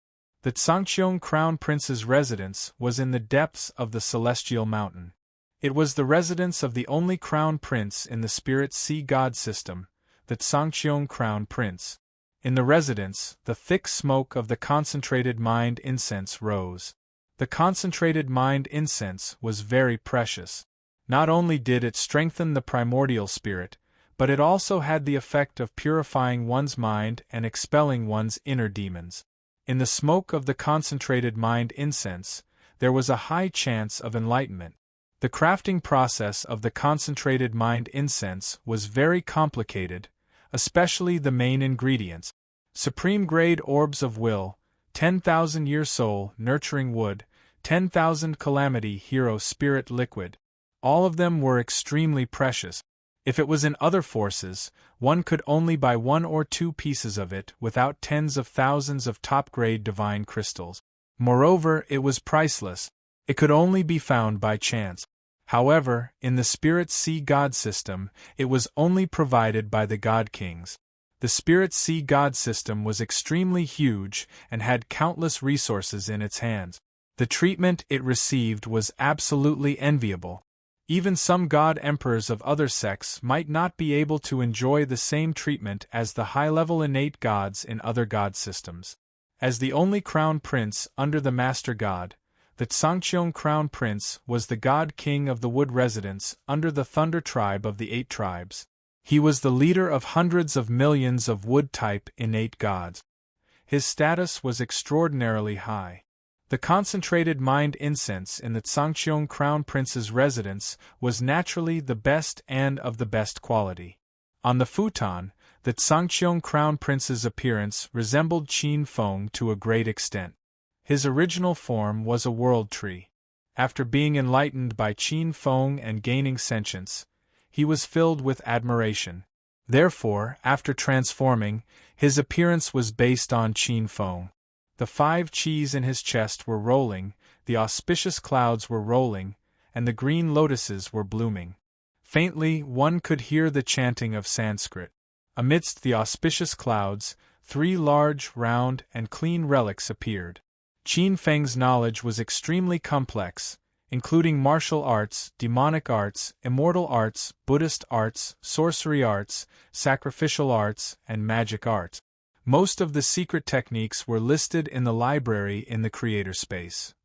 Speaker 1: The Tsangcheong Crown Prince's residence was in the depths of the celestial mountain. It was the residence of the only Crown Prince in the Spirit Sea God system, the Tsangcheong Crown Prince. In the residence, the thick smoke of the concentrated mind incense rose. The concentrated mind incense was very precious. Not only did it strengthen the primordial spirit, but it also had the effect of purifying one's mind and expelling one's inner demons. In the smoke of the concentrated mind incense, there was a high chance of enlightenment. The crafting process of the concentrated mind incense was very complicated, especially the main ingredients. Supreme-grade orbs of will, 10,000-year soul nurturing wood, 10,000 calamity hero spirit liquid. All of them were extremely precious. If it was in other forces, one could only buy 1 or 2 pieces of it without tens of thousands of top-grade divine crystals. Moreover, it was priceless. It could only be found by chance. However, in the Spirit Sea God system, it was only provided by the God Kings. The Spirit Sea God system was extremely huge and had countless resources in its hands. The treatment it received was absolutely enviable. Even some god emperors of other sects might not be able to enjoy the same treatment as the high-level innate gods in other god systems. As the only crown prince under the Master God, the Tsangcheon Crown Prince was the God King of the Wood Residents under the Thunder Tribe of the 8 tribes. He was the leader of hundreds of millions of Wood-type innate gods. His status was extraordinarily high. The concentrated mind incense in the Tsangcheon Crown Prince's residence was naturally the best and of the best quality. On the futon, the Tsangcheon Crown Prince's appearance resembled Qin Feng to a great extent. His original form was a world tree. After being enlightened by Qin Feng and gaining sentience, he was filled with admiration. Therefore, after transforming, his appearance was based on Qin Feng. The 5 qis in his chest were rolling, the auspicious clouds were rolling, and the green lotuses were blooming. Faintly, one could hear the chanting of Sanskrit. Amidst the auspicious clouds, 3 large, round, and clean relics appeared. Qin Feng's knowledge was extremely complex, including martial arts, demonic arts, immortal arts, Buddhist arts, sorcery arts, sacrificial arts, and magic arts. Most of the secret techniques were listed in the library in the creator space.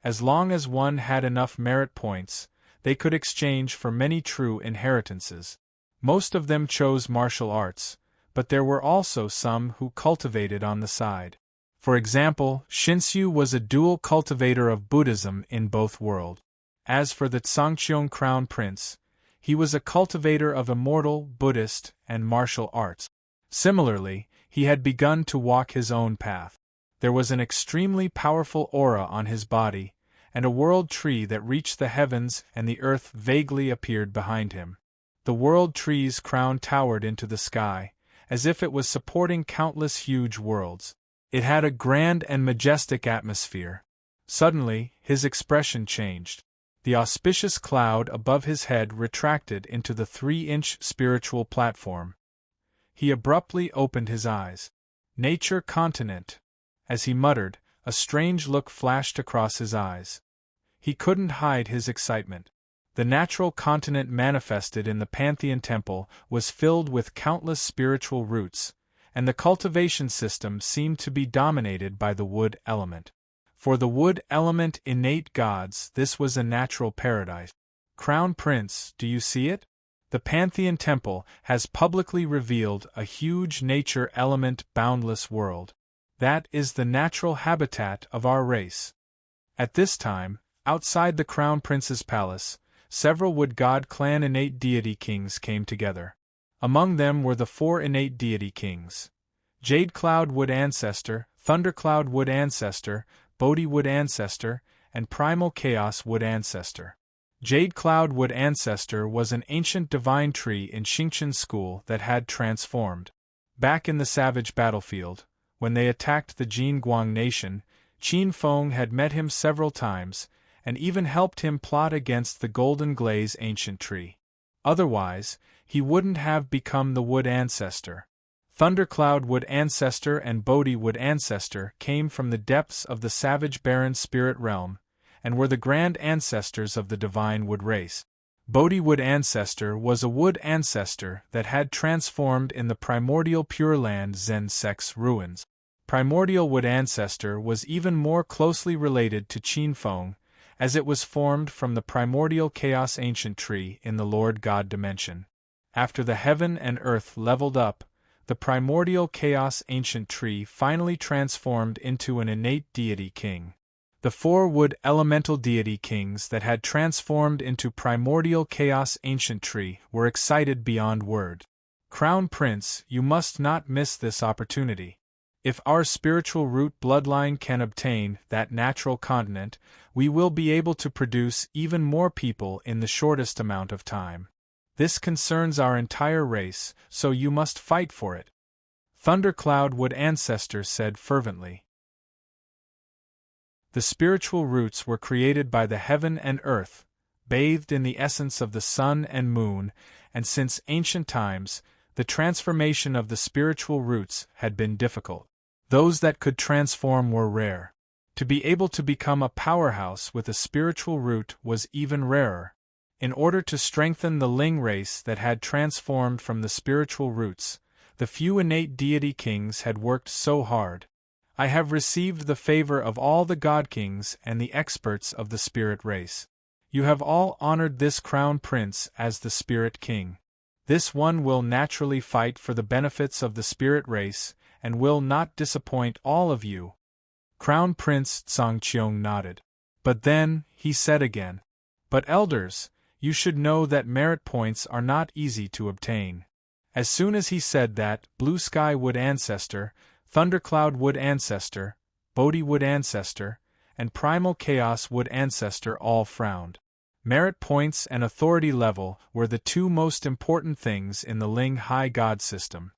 Speaker 1: As long as one had enough merit points, they could exchange for many true inheritances. Most of them chose martial arts, but there were also some who cultivated on the side. For example, Shinsu was a dual cultivator of Buddhism in both worlds. As for the Tsangcheon Crown Prince, he was a cultivator of immortal, Buddhist, and martial arts. Similarly, he had begun to walk his own path. There was an extremely powerful aura on his body, and a world tree that reached the heavens and the earth vaguely appeared behind him. The world tree's crown towered into the sky, as if it was supporting countless huge worlds. It had a grand and majestic atmosphere. Suddenly, his expression changed. The auspicious cloud above his head retracted into the 3-inch spiritual platform. He abruptly opened his eyes. Nature continent. As he muttered, a strange look flashed across his eyes. He couldn't hide his excitement. The natural continent manifested in the Pantheon Temple was filled with countless spiritual roots, and the cultivation system seemed to be dominated by the wood element. For the wood element innate gods, this was a natural paradise. Crown Prince, do you see it? The Pantheon Temple has publicly revealed a huge nature element boundless world. That is the natural habitat of our race. At this time, outside the Crown Prince's palace, several Wood God clan innate deity kings came together. Among them were the 4 innate deity kings: Jade Cloud Wood Ancestor, Thunder Cloud Wood Ancestor, Bodhi Wood Ancestor, and Primal Chaos Wood Ancestor. Jade Cloud Wood Ancestor was an ancient divine tree in Xingqian school that had transformed. Back in the savage battlefield, when they attacked the Jin Guang nation, Qin Feng had met him several times, and even helped him plot against the Golden Glaze ancient tree. Otherwise, he wouldn't have become the Wood Ancestor. Thundercloud Wood Ancestor and Bodhi Wood Ancestor came from the depths of the savage barren spirit realm, and were the grand ancestors of the divine wood race. Bodhi Wood Ancestor was a wood ancestor that had transformed in the primordial Pure Land Zen sect's ruins. Primordial Wood Ancestor was even more closely related to Qin Feng, as it was formed from the primordial chaos ancient tree in the Lord God dimension. After the heaven and earth leveled up, the primordial chaos ancient tree finally transformed into an innate deity king. The 4 wood elemental deity kings that had transformed into primordial chaos ancient tree were excited beyond word. Crown Prince, you must not miss this opportunity. If our spiritual root bloodline can obtain that natural continent, we will be able to produce even more people in the shortest amount of time. This concerns our entire race, so you must fight for it. Thundercloud Wood Ancestor said fervently. The spiritual roots were created by the heaven and earth, bathed in the essence of the sun and moon, and since ancient times, the transformation of the spiritual roots had been difficult. Those that could transform were rare. To be able to become a powerhouse with a spiritual root was even rarer. In order to strengthen the Ling race that had transformed from the spiritual roots, the few innate deity kings had worked so hard. I have received the favor of all the god kings and the experts of the spirit race. You have all honored this crown prince as the spirit king. This one will naturally fight for the benefits of the spirit race and will not disappoint all of you. Crown Prince Tsongqiong nodded. But then, he said again, but elders, you should know that merit points are not easy to obtain. As soon as he said that, Blue Sky Wood Ancestor, Thundercloud Wood Ancestor, Bodhi Wood Ancestor, and Primal Chaos Wood Ancestor all frowned. Merit points and authority level were the 2 most important things in the Ling High God system.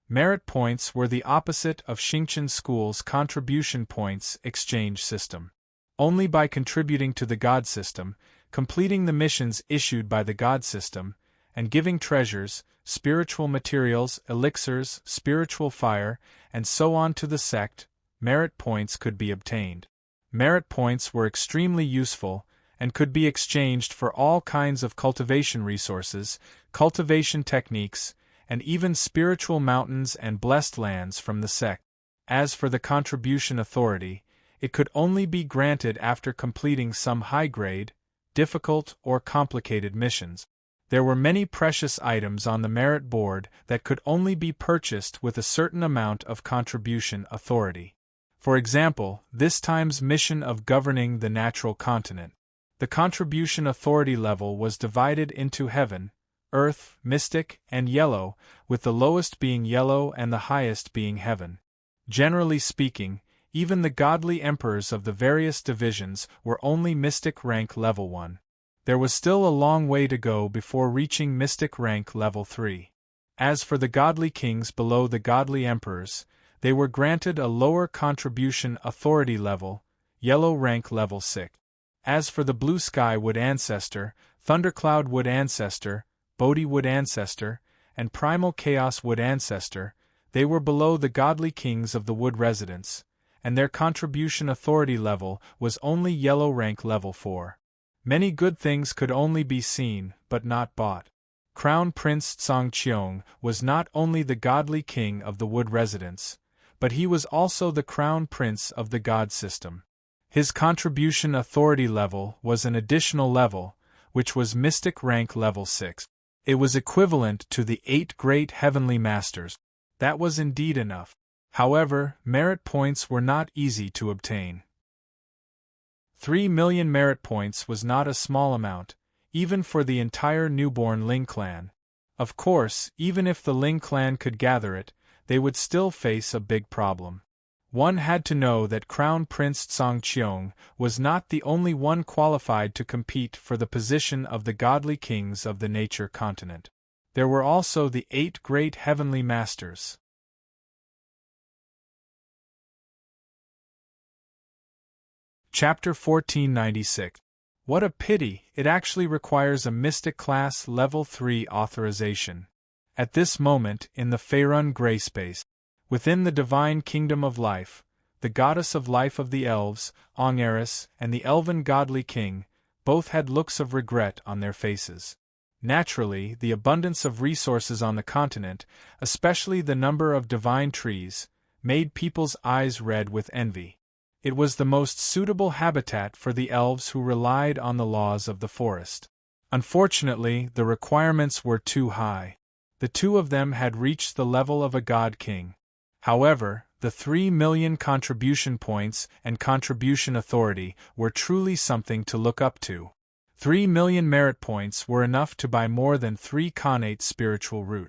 Speaker 1: Merit points were the opposite of Xingqian School's contribution points exchange system. Only by contributing to the God system, completing the missions issued by the God system, and giving treasures, spiritual materials, elixirs, spiritual fire, and so on to the sect, merit points could be obtained. Merit points were extremely useful, and could be exchanged for all kinds of cultivation resources, cultivation techniques, and even spiritual mountains and blessed lands from the sect. As for the contribution authority, it could only be granted after completing some high-grade, difficult or complicated missions. There were many precious items on the merit board that could only be purchased with a certain amount of contribution authority. For example, this time's mission of governing the natural continent. The contribution authority level was divided into heaven, earth, mystic, and yellow, with the lowest being yellow and the highest being heaven. Generally speaking, even the godly emperors of the various divisions were only mystic rank level 1. There was still a long way to go before reaching mystic rank level 3. As for the godly kings below the godly emperors, they were granted a lower contribution authority level, yellow rank level 6. As for the Blue Sky Wood Ancestor, Thundercloud Wood Ancestor, Bodhi Wood Ancestor, and Primal Chaos Wood Ancestor, they were below the godly kings of the Wood Residence, and their contribution authority level was only yellow rank level 4. Many good things could only be seen, but not bought. Crown Prince Tsongqiong was not only the godly king of the Wood Residence, but he was also the crown prince of the God system. His contribution authority level was an additional level, which was mystic rank level 6. It was equivalent to the 8 great heavenly masters. That was indeed enough. However, merit points were not easy to obtain. 3 million merit points was not a small amount, even for the entire newborn Ling clan. Of course, even if the Ling clan could gather it, they would still face a big problem. One had to know that Crown Prince Tsongqiong was not the only one qualified to compete for the position of the godly kings of the nature continent. There were also the 8 great heavenly masters. Chapter 1496. What a pity, it actually requires a Mystic Class Level 3 authorization. At this moment, in the Faerun Grey Space, within the divine kingdom of life, the goddess of life of the elves, Ongaris, and the elven godly king, both had looks of regret on their faces. Naturally, the abundance of resources on the continent, especially the number of divine trees, made people's eyes red with envy. It was the most suitable habitat for the elves who relied on the laws of the forest. Unfortunately, the requirements were too high. The 2 of them had reached the level of a god king. However, the 3 million contribution points and contribution authority were truly something to look up to. 3 million merit points were enough to buy more than 3 connate spiritual root.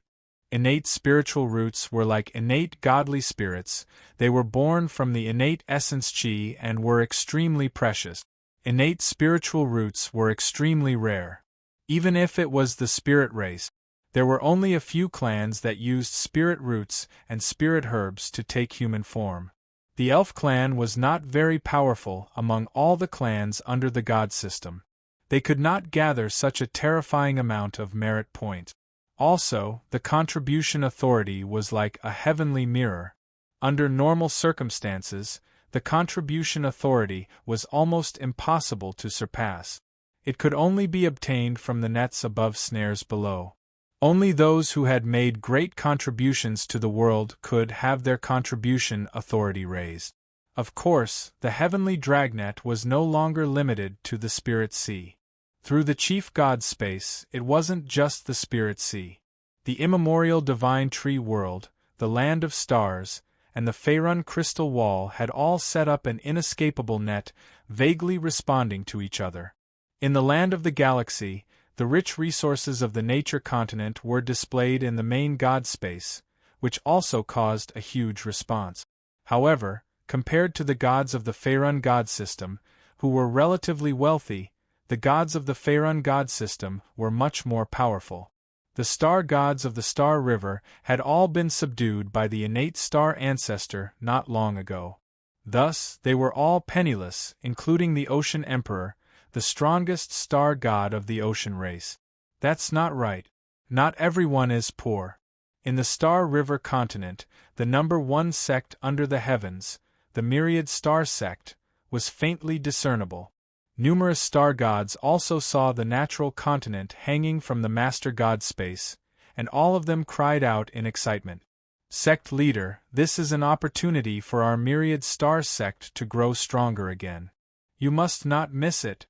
Speaker 1: Innate spiritual roots were like innate godly spirits, they were born from the innate essence chi and were extremely precious. Innate spiritual roots were extremely rare. Even if it was the spirit race, there were only a few clans that used spirit roots and spirit herbs to take human form. The elf clan was not very powerful among all the clans under the god system. They could not gather such a terrifying amount of merit points. Also, the contribution authority was like a heavenly mirror. Under normal circumstances, the contribution authority was almost impossible to surpass. It could only be obtained from the nets above, snares below. Only those who had made great contributions to the world could have their contribution authority raised. Of course, the heavenly dragnet was no longer limited to the spirit sea. Through the chief god space, it wasn't just the spirit sea. The immemorial divine tree world, the land of stars, and the Faerun crystal wall had all set up an inescapable net, vaguely responding to each other. In the land of the galaxy, the rich resources of the nature continent were displayed in the main god space, which also caused a huge response. However, compared to the gods of the Faerun god system, who were relatively wealthy, the gods of the Faerun god system were much more powerful. The star gods of the Star River had all been subdued by the innate star ancestor not long ago. Thus, they were all penniless, including the Ocean Emperor, the strongest star god of the ocean race. That's not right. Not everyone is poor. In the Star River continent, the number 1 sect under the heavens, the Myriad Star sect, was faintly discernible. Numerous star gods also saw the natural continent hanging from the master god space, and all of them cried out in excitement. Sect leader, this is an opportunity for our Myriad Star sect to grow stronger again. You must not miss it.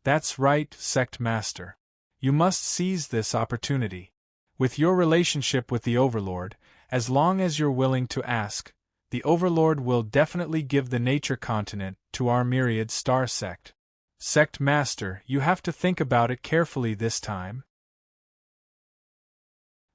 Speaker 1: That's right, sect master. You must seize this opportunity. With your relationship with the Overlord, as long as you're willing to ask, the Overlord will definitely give the nature continent to our Myriad Star sect. Sect Master, you have to think about it carefully this time.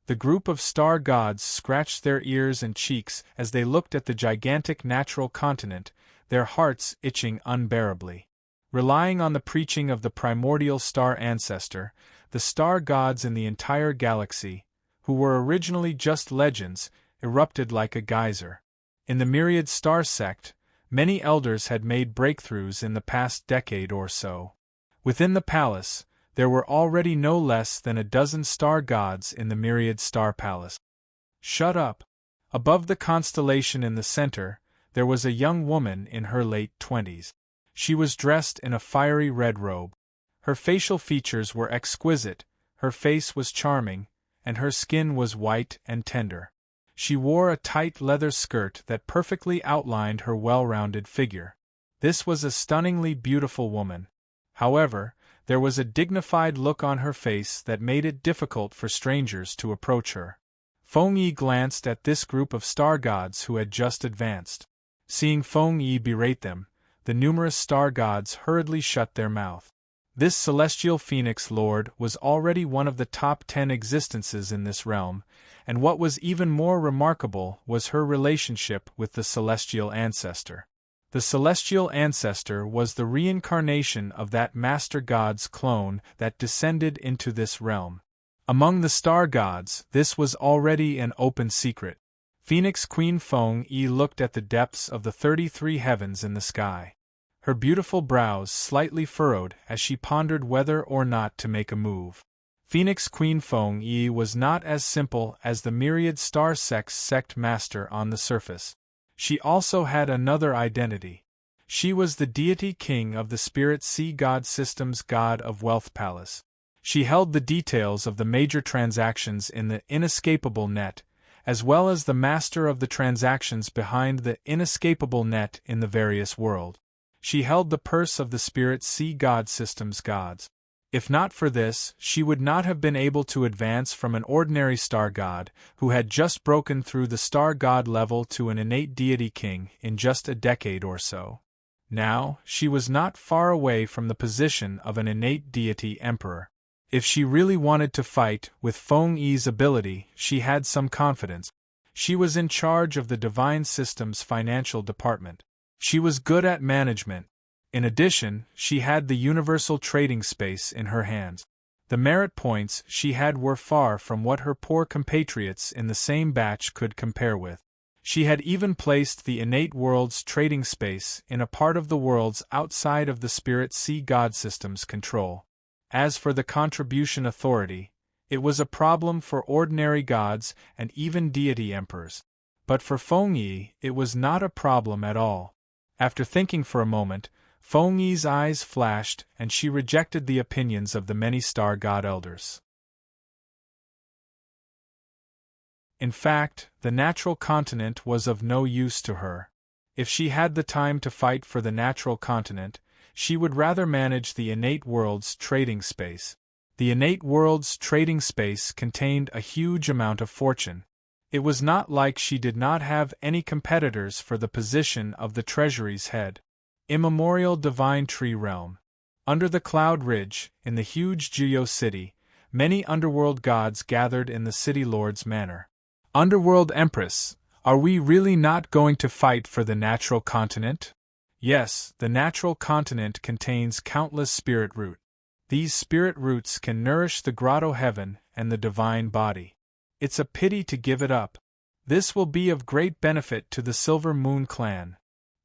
Speaker 1: The group of star gods scratched their ears and cheeks as they looked at the gigantic natural continent, their hearts itching unbearably. Relying on the preaching of the primordial star ancestor, the star gods in the entire galaxy, who were originally just legends, erupted like a geyser. In the Myriad Star sect, many elders had made breakthroughs in the past decade or so. Within the palace, there were already no less than a dozen star gods in the Myriad Star Palace. Shut up! Above the constellation in the center, there was a young woman in her late 20s. She was dressed in a fiery red robe. Her facial features were exquisite, her face was charming, and her skin was white and tender. She wore a tight leather skirt that perfectly outlined her well-rounded figure. This was a stunningly beautiful woman. However, there was a dignified look on her face that made it difficult for strangers to approach her. Feng Yi glanced at this group of star gods who had just advanced. Seeing Feng Yi berate them, the numerous star gods hurriedly shut their mouth. This celestial phoenix lord was already one of the top 10 existences in this realm, and what was even more remarkable was her relationship with the celestial ancestor. The celestial ancestor was the reincarnation of that master god's clone that descended into this realm. Among the star gods, this was already an open secret. Phoenix Queen Feng Yi looked at the depths of the 33 heavens in the sky. Her beautiful brows slightly furrowed as she pondered whether or not to make a move. Phoenix Queen Feng Yi was not as simple as the Myriad Star Sect's sect master on the surface. She also had another identity. She was the deity king of the Spirit Sea God System's God of Wealth Palace. She held the details of the major transactions in the inescapable net, as well as the master of the transactions behind the inescapable net in the various worlds. She held the purse of the Spirit Sea God System's gods. If not for this, she would not have been able to advance from an ordinary star god, who had just broken through the star god level to an innate deity king in just a decade or so. Now, she was not far away from the position of an innate deity emperor. If she really wanted to fight with Feng Yi's ability, she had some confidence. She was in charge of the divine system's financial department. She was good at management. In addition, she had the universal trading space in her hands. The merit points she had were far from what her poor compatriots in the same batch could compare with. She had even placed the innate world's trading space in a part of the worlds outside of the Spirit Sea God system's control. As for the contribution authority, it was a problem for ordinary gods and even deity emperors. But for Feng Yi, it was not a problem at all. After thinking for a moment, Feng Yi's eyes flashed and she rejected the opinions of the many star god elders. In fact, the natural continent was of no use to her. If she had the time to fight for the natural continent, she would rather manage the innate world's trading space. The innate world's trading space contained a huge amount of fortune. It was not like she did not have any competitors for the position of the treasury's head. Immemorial Divine Tree Realm. Under the Cloud Ridge, in the huge Geo City, many underworld gods gathered in the City Lord's manor. Underworld Empress, are we really not going to fight for the natural continent? Yes, the natural continent contains countless spirit roots. These spirit roots can nourish the grotto heaven and the divine body. It's a pity to give it up. This will be of great benefit to the Silver Moon clan.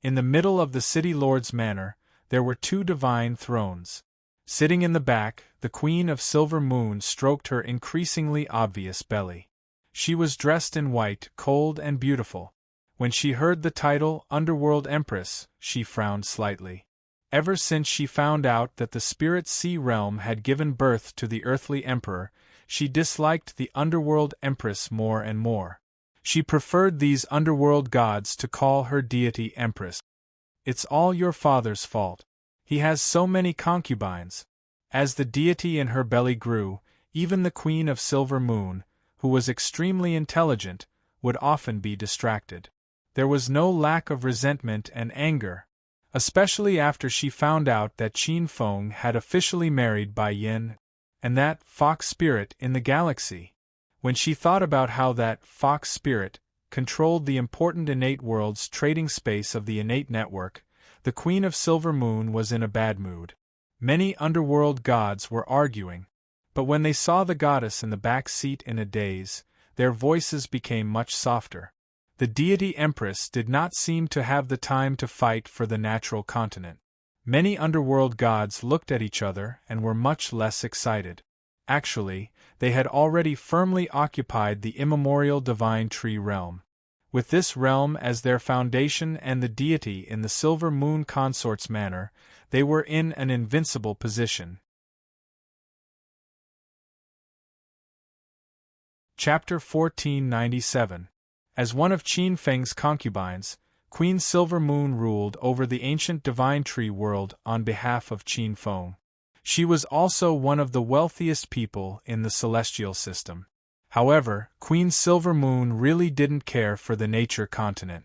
Speaker 1: In the middle of the City Lord's manor, there were 2 divine thrones. Sitting in the back, the Queen of Silver Moon stroked her increasingly obvious belly. She was dressed in white, cold and beautiful. When she heard the title Underworld Empress, she frowned slightly. Ever since she found out that the Spirit Sea realm had given birth to the earthly emperor, she disliked the Underworld Empress more and more. She preferred these underworld gods to call her deity Empress. It's all your father's fault. He has so many concubines. As the deity in her belly grew, even the Queen of Silver Moon, who was extremely intelligent, would often be distracted. There was no lack of resentment and anger, especially after she found out that Qin Feng had officially married Bai Yin, and that fox spirit in the galaxy. When she thought about how that fox spirit controlled the important innate world's trading space of the innate network, the Queen of Silver Moon was in a bad mood. Many underworld gods were arguing, but when they saw the goddess in the back seat in a daze, their voices became much softer. The deity Empress did not seem to have the time to fight for the natural continent. Many underworld gods looked at each other and were much less excited. Actually, they had already firmly occupied the immemorial Divine Tree realm. With this realm as their foundation and the deity in the Silver Moon Consort's manor, they were in an invincible position. Chapter 1497. As one of Qin Feng's concubines, Queen Silver Moon ruled over the ancient Divine Tree world on behalf of Qin Feng. She was also one of the wealthiest people in the celestial system. However, Queen Silver Moon really didn't care for the nature continent.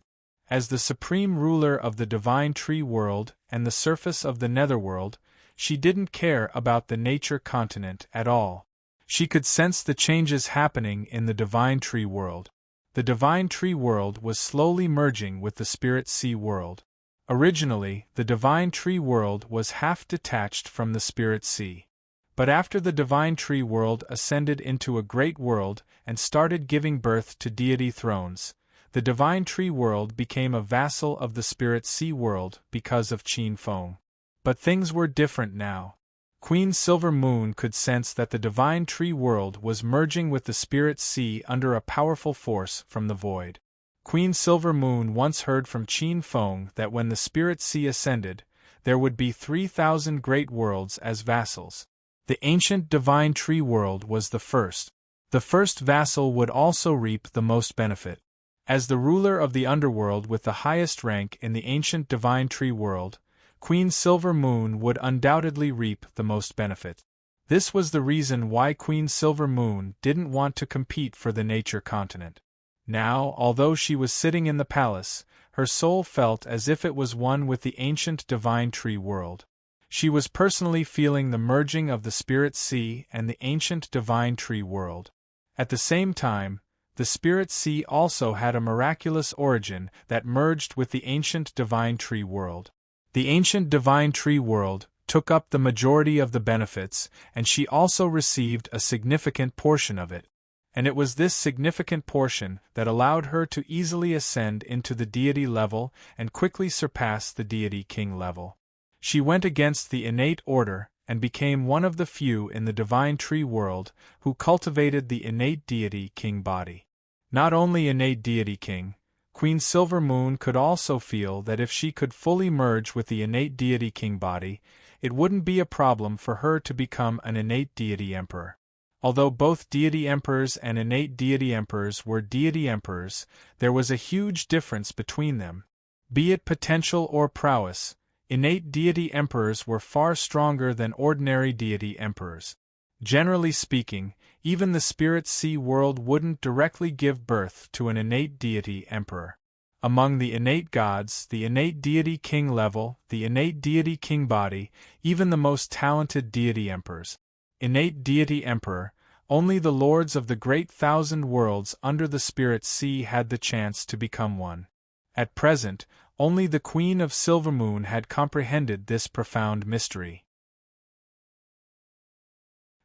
Speaker 1: As the supreme ruler of the Divine Tree world and the surface of the netherworld, she didn't care about the nature continent at all. She could sense the changes happening in the Divine Tree world. The Divine Tree world was slowly merging with the Spirit Sea world. Originally, the Divine Tree world was half detached from the Spirit Sea. But after the Divine Tree world ascended into a great world and started giving birth to deity thrones, the Divine Tree world became a vassal of the Spirit Sea world because of Qin Feng. But things were different now. Queen Silver Moon could sense that the Divine Tree world was merging with the Spirit Sea under a powerful force from the void. Queen Silver Moon once heard from Qin Feng that when the Spirit Sea ascended, there would be 3,000 great worlds as vassals. The ancient Divine Tree world was the first. The first vassal would also reap the most benefit. As the ruler of the underworld with the highest rank in the ancient Divine Tree world, Queen Silver Moon would undoubtedly reap the most benefit. This was the reason why Queen Silver Moon didn't want to compete for the nature continent. Now, although she was sitting in the palace, her soul felt as if it was one with the ancient divine tree world. She was personally feeling the merging of the spirit sea and the ancient divine tree world. At the same time, the spirit sea also had a miraculous origin that merged with the ancient divine tree world. The ancient divine tree world took up the majority of the benefits, and she also received a significant portion of it. And it was this significant portion that allowed her to easily ascend into the deity level and quickly surpass the deity king level. She went against the innate order and became one of the few in the divine tree world who cultivated the innate deity king body. Not only innate deity king, Queen Silver Moon could also feel that if she could fully merge with the innate deity king body, it wouldn't be a problem for her to become an innate deity emperor. Although both deity emperors and innate deity emperors were deity emperors, there was a huge difference between them. Be it potential or prowess, innate deity emperors were far stronger than ordinary deity emperors. Generally speaking, even the spirit sea world wouldn't directly give birth to an innate deity emperor. Among the innate gods, the innate deity king level, the innate deity king body, even the most talented deity emperors, innate deity emperor, only the lords of the great thousand worlds under the spirit sea had the chance to become one. At present, only the Queen of Silver Moon had comprehended this profound mystery.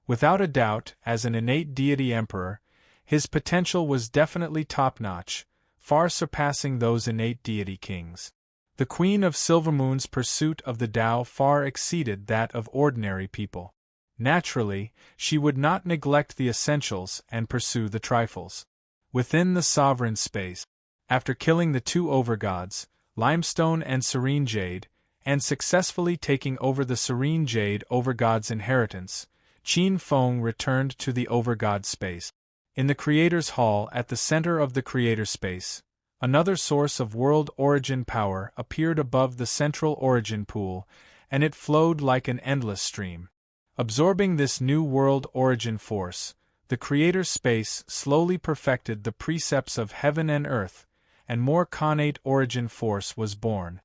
Speaker 1: Without a doubt, as an innate deity emperor, his potential was definitely top-notch, far surpassing those innate deity kings. The Queen of Silver Moon's pursuit of the Tao far exceeded that of ordinary people. Naturally, she would not neglect the essentials and pursue the trifles. Within the sovereign space, after killing the two overgods, Limestone and Serene Jade, and successfully taking over the Serene Jade overgod's inheritance, Qin Feng returned to the overgod space. In the Creator's Hall at the center of the Creator space, another source of world origin power appeared above the central origin pool, and it flowed like an endless stream. Absorbing this new world origin force, the Creator space slowly perfected the precepts of heaven and earth, and more connate origin force was born.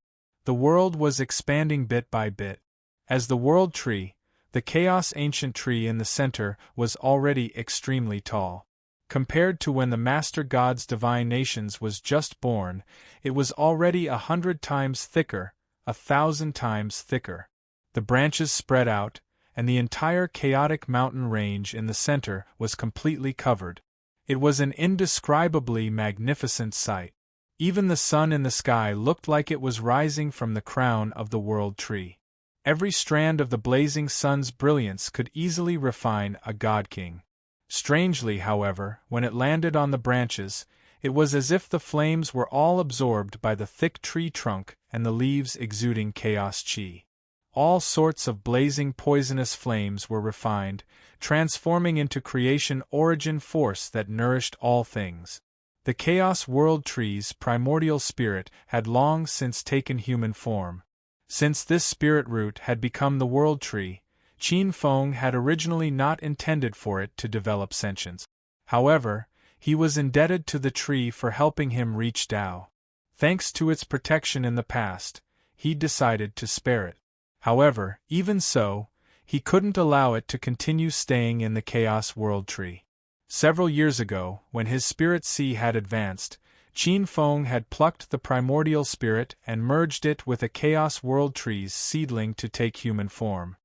Speaker 1: The world was expanding bit by bit. As the world tree, the chaos ancient tree in the center was already extremely tall. Compared to when the Master God's divine nations was just born, it was already 100 times thicker, 1,000 times thicker. The branches spread out, and the entire chaotic mountain range in the center was completely covered. It was an indescribably magnificent sight. Even the sun in the sky looked like it was rising from the crown of the world tree. Every strand of the blazing sun's brilliance could easily refine a god-king. Strangely, however, when it landed on the branches, it was as if the flames were all absorbed by the thick tree trunk and the leaves exuding chaos chi. All sorts of blazing poisonous flames were refined, transforming into creation origin force that nourished all things. The Chaos World Tree's primordial spirit had long since taken human form. Since this spirit root had become the World Tree, Qin Feng had originally not intended for it to develop sentience. However, he was indebted to the tree for helping him reach Tao. Thanks to its protection in the past, he decided to spare it. However, even so, he couldn't allow it to continue staying in the Chaos World Tree. Several years ago, when his spirit sea had advanced, Qin Feng had plucked the primordial spirit and merged it with a Chaos World Tree's seedling to take human form.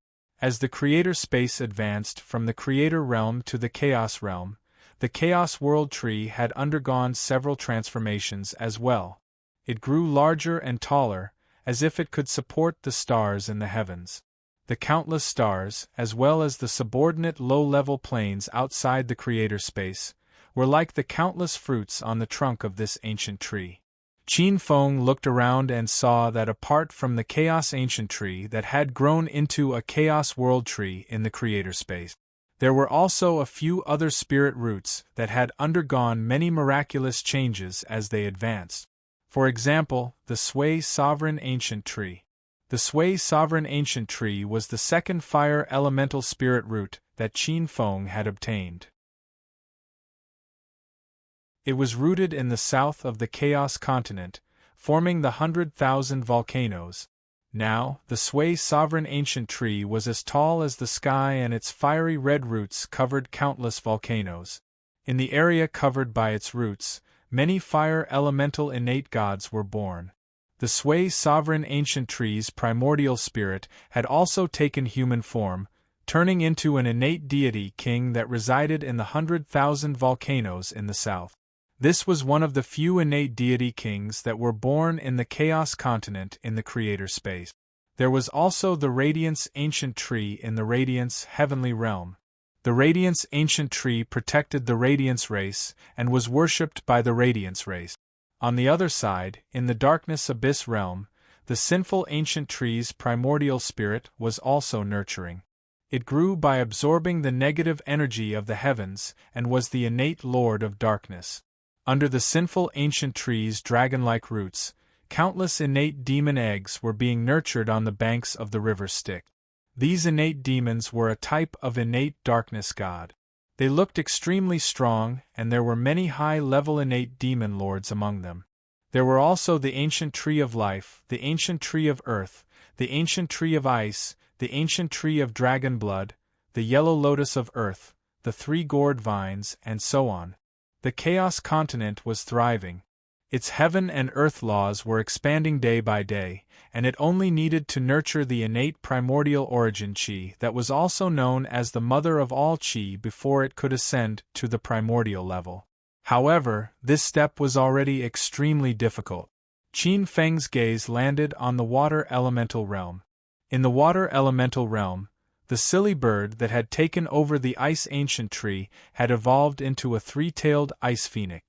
Speaker 1: As the Creator space advanced from the Creator realm to the Chaos realm, the Chaos World Tree had undergone several transformations as well. It grew larger and taller, as if it could support the stars in the heavens. The countless stars, as well as the subordinate low-level planes outside the Creator space, were like the countless fruits on the trunk of this ancient tree. Qin Feng looked around and saw that apart from the Chaos Ancient Tree that had grown into a Chaos World Tree in the Creator space, there were also a few other spirit roots that had undergone many miraculous changes as they advanced. For example, the Sui Sovereign Ancient Tree. The Sui sovereign ancient tree was the second fire elemental spirit root that Qin Feng had obtained. It was rooted in the south of the Chaos continent, forming the 100,000 volcanoes. Now, the Sui sovereign ancient tree was as tall as the sky, and its fiery red roots covered countless volcanoes. In the area covered by its roots, many fire elemental innate gods were born. The Sui sovereign ancient tree's primordial spirit had also taken human form, turning into an innate deity king that resided in the 100,000 volcanoes in the south. This was one of the few innate deity kings that were born in the Chaos continent in the creator space. There was also the Radiance ancient tree in the Radiance heavenly realm. The Radiance ancient tree protected the Radiance race and was worshipped by the Radiance race. On the other side, in the Darkness abyss realm, the sinful ancient tree's primordial spirit was also nurturing. It grew by absorbing the negative energy of the heavens and was the innate lord of darkness. Under the sinful ancient tree's dragon-like roots, countless innate demon eggs were being nurtured on the banks of the river Styx. These innate demons were a type of innate darkness god. They looked extremely strong, and there were many high-level innate demon lords among them. There were also the ancient tree of life, the ancient tree of earth, the ancient tree of ice, the ancient tree of dragon blood, the yellow lotus of earth, the three gourd vines, and so on. The Chaos continent was thriving. Its heaven and earth laws were expanding day by day, and it only needed to nurture the innate primordial origin Qi that was also known as the mother of all Qi before it could ascend to the primordial level. However, this step was already extremely difficult. Qin Feng's gaze landed on the water elemental realm. In the water elemental realm, the silly bird that had taken over the ice ancient tree had evolved into a three-tailed ice phoenix.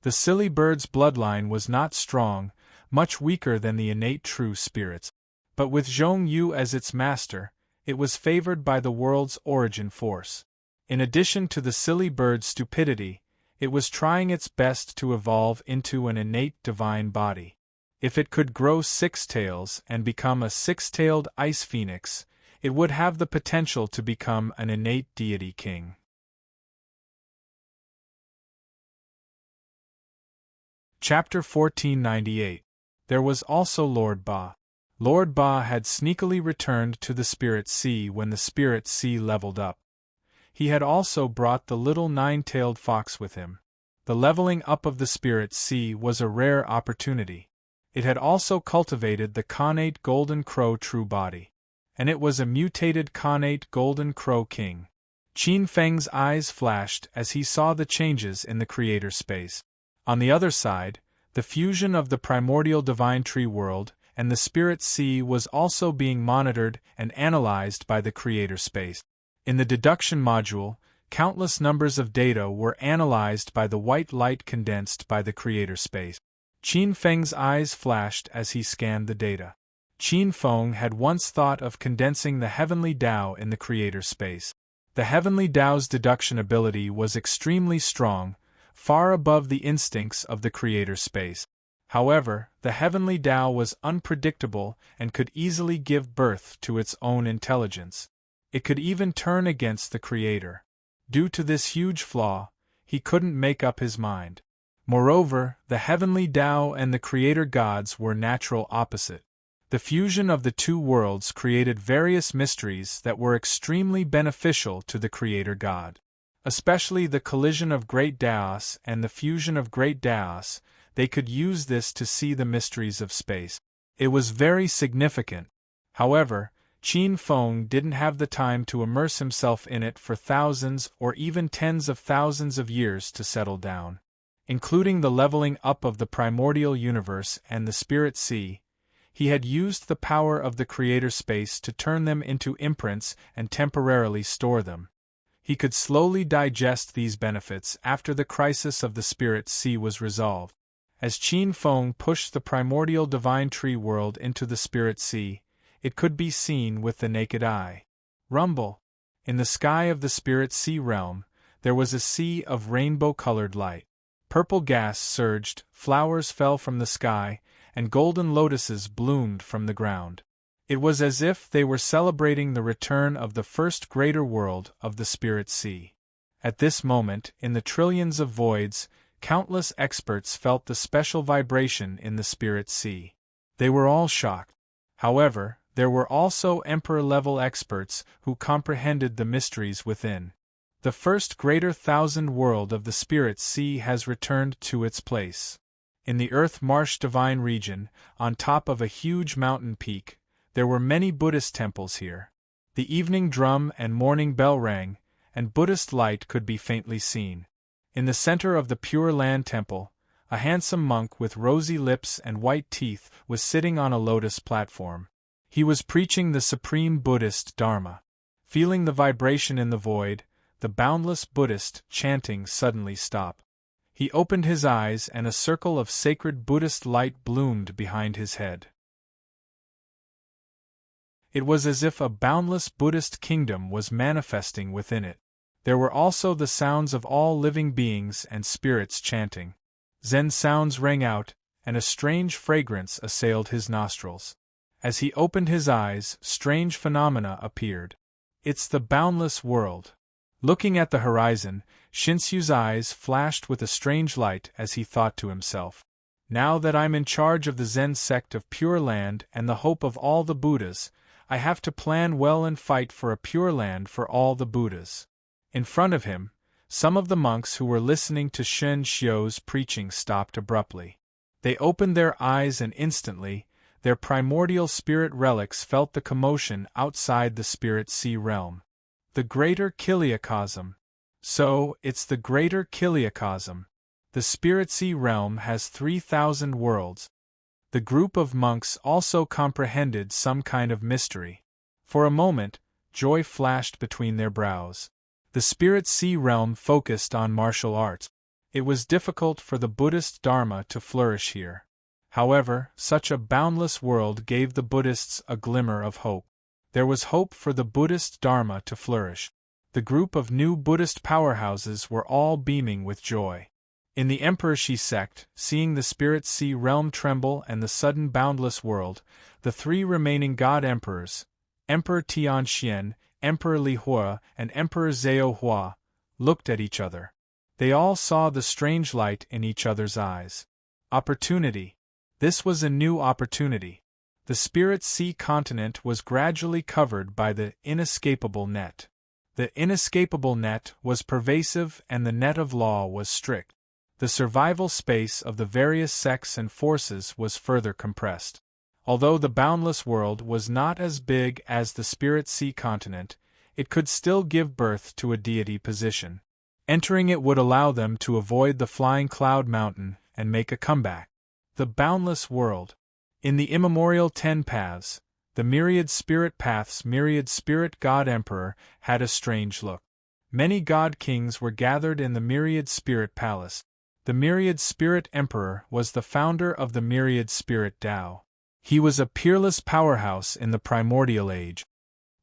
Speaker 1: The silly bird's bloodline was not strong, much weaker than the innate true spirits. But with Zhong Yu as its master, it was favored by the world's origin force. In addition to the silly bird's stupidity, it was trying its best to evolve into an innate divine body. If it could grow 6 tails and become a 6-tailed ice phoenix, it would have the potential to become an innate deity king. Chapter 1498. There was also Lord Ba. Lord Ba had sneakily returned to the Spirit Sea when the Spirit Sea leveled up. He had also brought the little 9-tailed fox with him. The leveling up of the Spirit Sea was a rare opportunity. It had also cultivated the Khanate Golden Crow true body. And it was a mutated Khanate Golden Crow king. Qin Feng's eyes flashed as he saw the changes in the creator space. On the other side, the fusion of the primordial divine tree world and the Spirit Sea was also being monitored and analyzed by the creator space. In the deduction module, countless numbers of data were analyzed by the white light condensed by the creator space. Qin Feng's eyes flashed as he scanned the data. Qin Feng had once thought of condensing the heavenly Tao in the creator space. The heavenly Tao's deduction ability was extremely strong, far above the instincts of the creator space. However, the heavenly Tao was unpredictable and could easily give birth to its own intelligence. It could even turn against the creator. Due to this huge flaw, he couldn't make up his mind. Moreover, the heavenly Tao and the creator gods were natural opposite. The fusion of the two worlds created various mysteries that were extremely beneficial to the creator god. Especially the collision of great Taos and the fusion of great Taos, they could use this to see the mysteries of space. It was very significant. However, Qin Feng didn't have the time to immerse himself in it for thousands or even tens of thousands of years to settle down. Including the leveling up of the primordial universe and the Spirit Sea, he had used the power of the creator space to turn them into imprints and temporarily store them. He could slowly digest these benefits after the crisis of the Spirit Sea was resolved. As Qin Feng pushed the primordial divine tree world into the Spirit Sea, it could be seen with the naked eye. Rumble! In the sky of the Spirit Sea realm, there was a sea of rainbow-colored light. Purple gas surged, flowers fell from the sky, and golden lotuses bloomed from the ground. It was as if they were celebrating the return of the first greater world of the Spirit Sea. At this moment, in the trillions of voids, countless experts felt the special vibration in the Spirit Sea. They were all shocked. However, there were also Emperor-level experts who comprehended the mysteries within. The first greater thousand world of the Spirit Sea has returned to its place. In the Earth Marsh Divine region, on top of a huge mountain peak, there were many Buddhist temples here. The evening drum and morning bell rang, and Buddhist light could be faintly seen. In the center of the Pure Land Temple, a handsome monk with rosy lips and white teeth was sitting on a lotus platform. He was preaching the supreme Buddhist Dharma. Feeling the vibration in the void, the boundless Buddhist chanting suddenly stopped. He opened his eyes and a circle of sacred Buddhist light bloomed behind his head. It was as if a boundless Buddhist kingdom was manifesting within it. There were also the sounds of all living beings and spirits chanting. Zen sounds rang out, and a strange fragrance assailed his nostrils. As he opened his eyes, strange phenomena appeared. It's the boundless world. Looking at the horizon, Shinsu's eyes flashed with a strange light as he thought to himself, "Now that I'm in charge of the Zen sect of Pure Land and the hope of all the Buddhas, I have to plan well and fight for a Pure Land for all the Buddhas." In front of him, some of the monks who were listening to Shen Xiu's preaching stopped abruptly. They opened their eyes and instantly, their primordial spirit relics felt the commotion outside the Spirit Sea realm. The Greater Kiliacosm. So, it's the Greater Kiliacosm. The Spirit Sea realm has 3,000 worlds. The group of monks also comprehended some kind of mystery. For a moment, joy flashed between their brows. The Spirit Sea realm focused on martial arts. It was difficult for the Buddhist Dharma to flourish here. However, such a boundless world gave the Buddhists a glimmer of hope. There was hope for the Buddhist Dharma to flourish. The group of new Buddhist powerhouses were all beaming with joy. In the Emperor Shi sect, seeing the Spirit Sea realm tremble and the sudden boundless world, the three remaining God Emperors, Emperor Tianxian, Emperor Li Hua, and Emperor Zhao Hua, looked at each other. They all saw the strange light in each other's eyes. Opportunity. This was a new opportunity. The Spirit Sea continent was gradually covered by the inescapable net. The inescapable net was pervasive and the net of law was strict. The survival space of the various sects and forces was further compressed. Although the boundless world was not as big as the Spirit Sea continent, it could still give birth to a deity position. Entering it would allow them to avoid the flying cloud mountain and make a comeback. The boundless world. In the immemorial 10 paths, the myriad spirit paths, myriad spirit God Emperor had a strange look. Many God Kings were gathered in the myriad spirit palace. The myriad spirit Emperor was the founder of the myriad spirit Tao. He was a peerless powerhouse in the primordial age.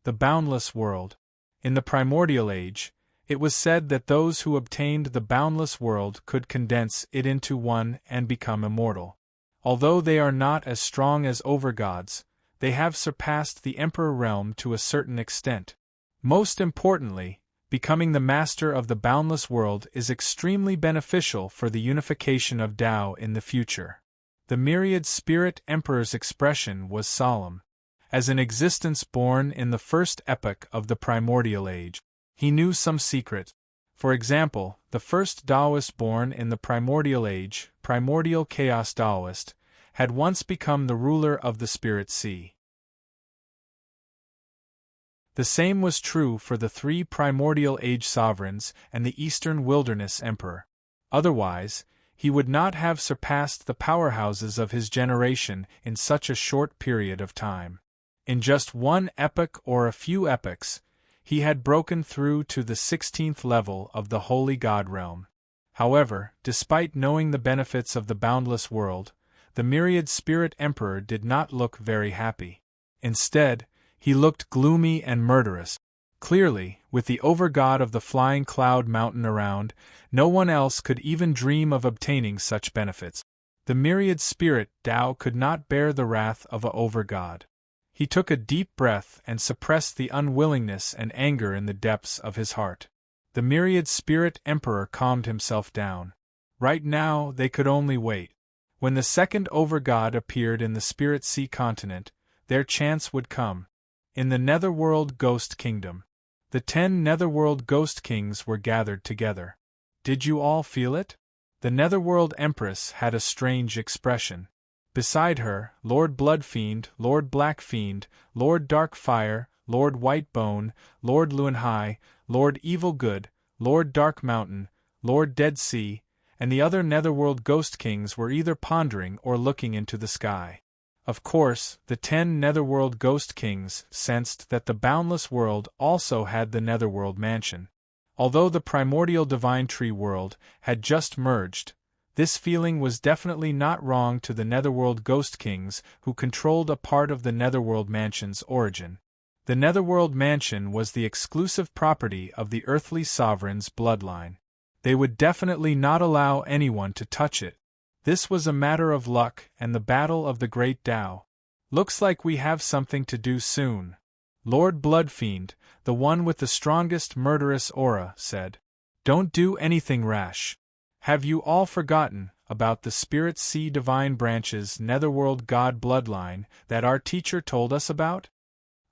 Speaker 1: The boundless world. In the primordial age, it was said that those who obtained the boundless world could condense it into one and become immortal. Although they are not as strong as overgods, they have surpassed the Emperor realm to a certain extent. Most importantly, becoming the master of the boundless world is extremely beneficial for the unification of Tao in the future. The myriad spirit Emperor's expression was solemn. As an existence born in the first epoch of the primordial age, he knew some secret. For example, the first Taoist born in the primordial age, primordial chaos Taoist, had once become the ruler of the Spirit Sea. The same was true for the 3 primordial age sovereigns and the Eastern Wilderness Emperor. Otherwise, he would not have surpassed the powerhouses of his generation in such a short period of time. In just one epoch or a few epochs, he had broken through to the 16th level of the Holy God realm. However, despite knowing the benefits of the boundless world, the myriad spirit Emperor did not look very happy. Instead, he looked gloomy and murderous. Clearly, with the overgod of the flying cloud mountain around, no one else could even dream of obtaining such benefits. The myriad spirit Tao could not bear the wrath of a overgod. He took a deep breath and suppressed the unwillingness and anger in the depths of his heart. The myriad spirit emperor calmed himself down. Right now, they could only wait. When the second overgod appeared in the Spirit Sea continent, their chance would come. In the Netherworld Ghost Kingdom, the 10 Netherworld Ghost Kings were gathered together. Did you all feel it? The Netherworld Empress had a strange expression. Beside her, Lord Bloodfiend, Lord Blackfiend, Lord Darkfire, Lord Whitebone, Lord Luanhai, Lord Evilgood, Lord Dark Mountain, Lord Dead Sea, and the other Netherworld Ghost Kings were either pondering or looking into the sky. Of course, the 10 Netherworld Ghost Kings sensed that the boundless world also had the Netherworld Mansion. Although the primordial Divine Tree world had just merged, this feeling was definitely not wrong to the Netherworld Ghost Kings who controlled a part of the Netherworld Mansion's origin. The Netherworld Mansion was the exclusive property of the earthly sovereign's bloodline. They would definitely not allow anyone to touch it. This was a matter of luck and the battle of the Great Tao. Looks like we have something to do soon. Lord Bloodfiend, the one with the strongest murderous aura, said. Don't do anything rash. Have you all forgotten about the Spirit Sea Divine Branch's Netherworld God bloodline that our teacher told us about?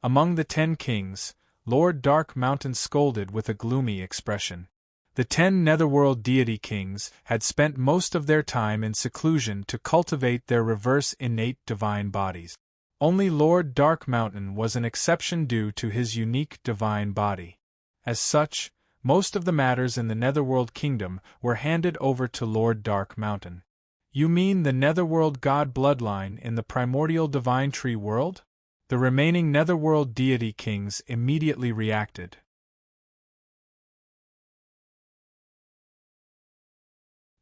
Speaker 1: Among the 10 kings, Lord Dark Mountain scolded with a gloomy expression. The 10 Netherworld deity kings had spent most of their time in seclusion to cultivate their reverse innate divine bodies. Only Lord Dark Mountain was an exception due to his unique divine body. As such, most of the matters in the Netherworld Kingdom were handed over to Lord Dark Mountain. You mean the Netherworld God bloodline in the primordial Divine Tree world? The remaining Netherworld deity kings immediately reacted.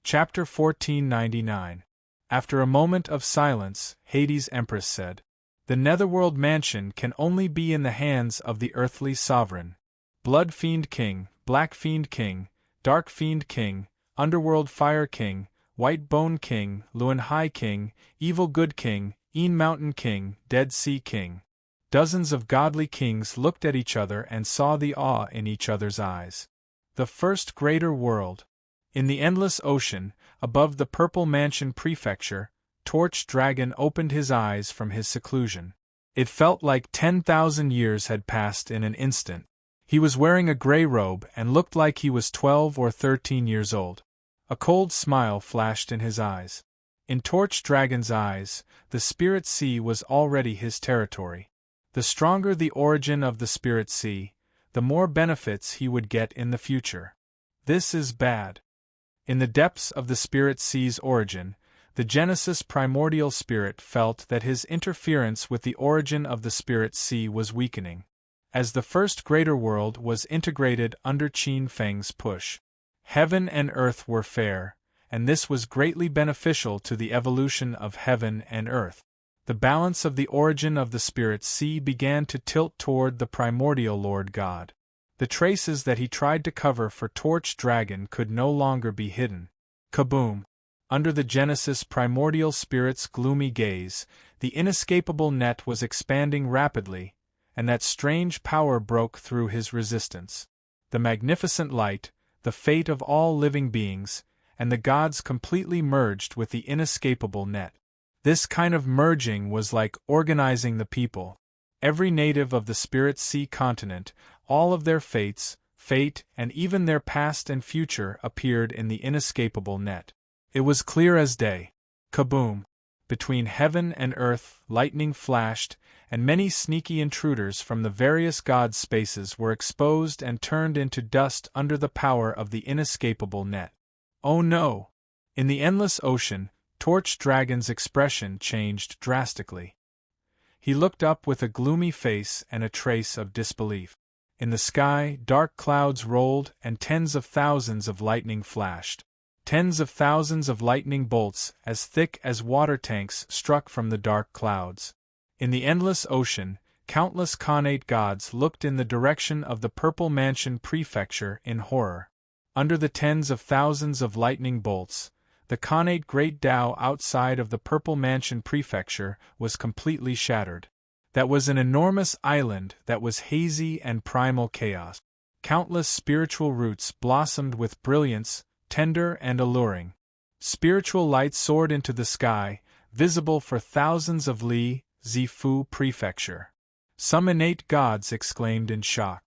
Speaker 1: Chapter 1499. After a moment of silence, Hades' Empress said, The Netherworld Mansion can only be in the hands of the earthly sovereign. Blood Fiend King, Black Fiend King, Dark Fiend King, Underworld Fire King, White Bone King, Luanhai King, Evil Good King, Een Mountain King, Dead Sea King. Dozens of godly kings looked at each other and saw the awe in each other's eyes. The first greater world. In the endless ocean, above the Purple Mansion Prefecture, Torch Dragon opened his eyes from his seclusion. It felt like 10,000 years had passed in an instant. He was wearing a gray robe and looked like he was 12 or 13 years old. A cold smile flashed in his eyes. In Torch Dragon's eyes, the Spirit Sea was already his territory. The stronger the origin of the Spirit Sea, the more benefits he would get in the future. This is bad. In the depths of the Spirit Sea's origin, the Genesis primordial spirit felt that his interference with the origin of the Spirit Sea was weakening. As the first greater world was integrated under Qin Feng's push, heaven and earth were fair, and this was greatly beneficial to the evolution of heaven and earth. The balance of the origin of the Spirit Sea began to tilt toward the primordial Lord God. The traces that he tried to cover for Torch Dragon could no longer be hidden. Kaboom! Under the Genesis primordial spirit's gloomy gaze, the inescapable net was expanding rapidly, and that strange power broke through his resistance. The magnificent light, the fate of all living beings, and the gods completely merged with the inescapable net. This kind of merging was like organizing the people. Every native of the Spirit Sea continent, all of their fate, and even their past and future appeared in the inescapable net. It was clear as day. Kaboom! Between heaven and earth, lightning flashed, and many sneaky intruders from the various god spaces were exposed and turned into dust under the power of the inescapable net. Oh no! In the endless ocean, Torch Dragon's expression changed drastically. He looked up with a gloomy face and a trace of disbelief. In the sky, dark clouds rolled and tens of thousands of lightning flashed. Tens of thousands of lightning bolts, as thick as water tanks, struck from the dark clouds. In the endless ocean, countless Khanate gods looked in the direction of the Purple Mansion Prefecture in horror. Under the tens of thousands of lightning bolts, the Khanate Great Tao outside of the Purple Mansion Prefecture was completely shattered. That was an enormous island that was hazy and primal chaos. Countless spiritual roots blossomed with brilliance, tender and alluring. Spiritual light soared into the sky, visible for thousands of li, Zifu Prefecture. Some innate gods exclaimed in shock.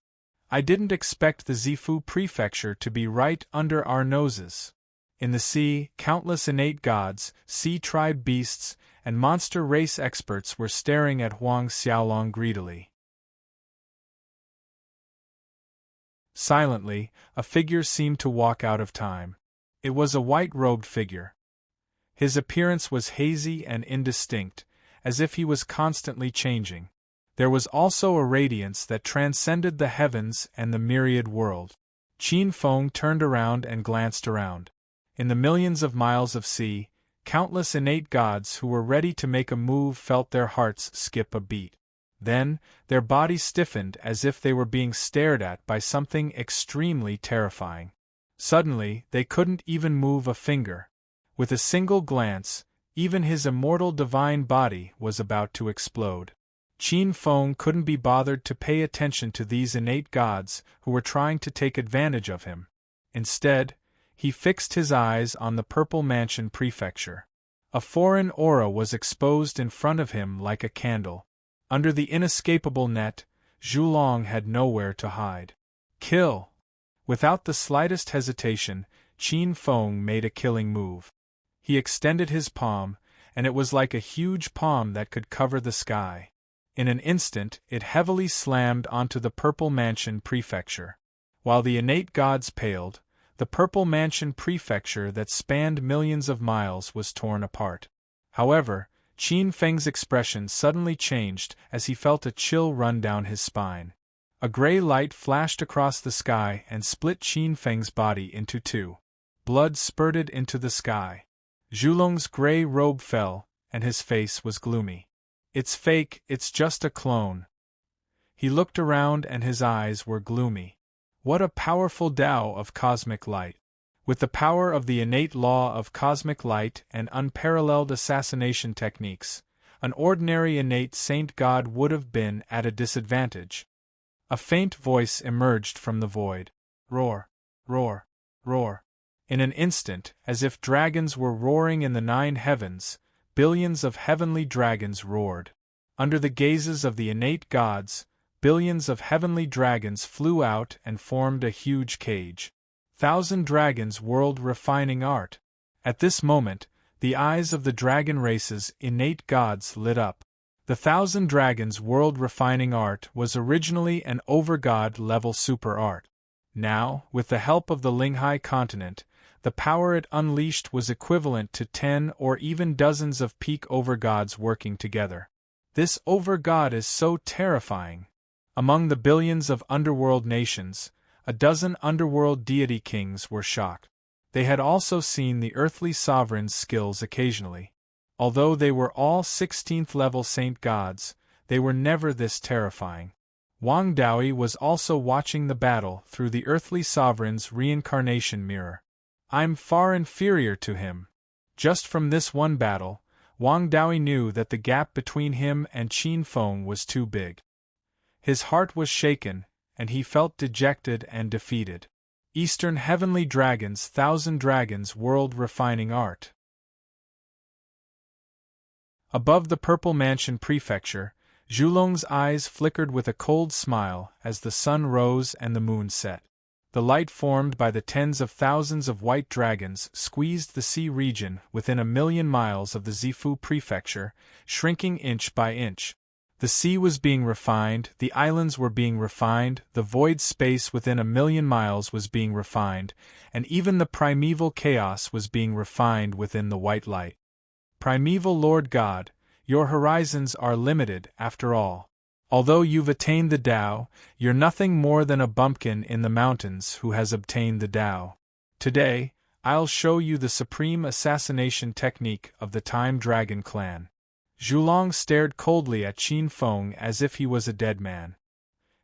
Speaker 1: I didn't expect the Zifu Prefecture to be right under our noses. In the sea, countless innate gods, sea tribe beasts, and monster race experts were staring at Huang Xiaolong greedily. Silently, a figure seemed to walk out of time. It was a white-robed figure. His appearance was hazy and indistinct, as if he was constantly changing. There was also a radiance that transcended the heavens and the myriad world. Qin Feng turned around and glanced around. In the millions of miles of sea, countless innate gods who were ready to make a move felt their hearts skip a beat. Then, their bodies stiffened as if they were being stared at by something extremely terrifying. Suddenly, they couldn't even move a finger. With a single glance, even his immortal divine body was about to explode. Qin Feng couldn't be bothered to pay attention to these innate gods who were trying to take advantage of him. Instead, he fixed his eyes on the Purple Mansion Prefecture. A foreign aura was exposed in front of him like a candle. Under the inescapable net, Zhulong had nowhere to hide. Kill! Without the slightest hesitation, Qin Feng made a killing move. He extended his palm, and it was like a huge palm that could cover the sky. In an instant, it heavily slammed onto the Purple Mansion Prefecture. While the innate gods paled, the Purple Mansion Prefecture that spanned millions of miles was torn apart. However, Qin Feng's expression suddenly changed as he felt a chill run down his spine. A gray light flashed across the sky and split Qin Feng's body into two. Blood spurted into the sky. Zhulong's gray robe fell, and his face was gloomy. It's fake, it's just a clone. He looked around and his eyes were gloomy. What a powerful Tao of cosmic light. With the power of the innate law of cosmic light and unparalleled assassination techniques, an ordinary innate saint god would have been at a disadvantage. A faint voice emerged from the void. Roar, roar, roar. In an instant, as if dragons were roaring in the 9 heavens, billions of heavenly dragons roared. Under the gazes of the innate gods, billions of heavenly dragons flew out and formed a huge cage. 1,000 dragons whirled refining art. At this moment, the eyes of the dragon race's innate gods lit up. The 1,000 dragons whirled refining art was originally an overgod level super art. Now, with the help of the Linghai continent, the power it unleashed was equivalent to 10 or even dozens of peak overgods working together. This overgod is so terrifying. Among the billions of underworld nations, a dozen underworld deity kings were shocked. They had also seen the earthly sovereign's skills occasionally. Although they were all 16th level saint gods, they were never this terrifying. Wang Daoi was also watching the battle through the earthly sovereign's reincarnation mirror. I'm far inferior to him. Just from this one battle, Wang Daoi knew that the gap between him and Qin Feng was too big. His heart was shaken, and he felt dejected and defeated. Eastern heavenly dragons, 1,000 dragons whirled refining art. Above the Purple Mansion Prefecture, Zhulong's eyes flickered with a cold smile as the sun rose and the moon set. The light formed by the tens of thousands of white dragons squeezed the sea region within 1,000,000 miles of the Zifu Prefecture, shrinking inch by inch. The sea was being refined, the islands were being refined, the void space within 1,000,000 miles was being refined, and even the primeval chaos was being refined within the white light. Primeval Lord God, your horizons are limited after all. Although you've attained the Tao, you're nothing more than a bumpkin in the mountains who has obtained the Tao. Today, I'll show you the supreme assassination technique of the Time Dragon clan. Zhulong stared coldly at Qin Feng as if he was a dead man.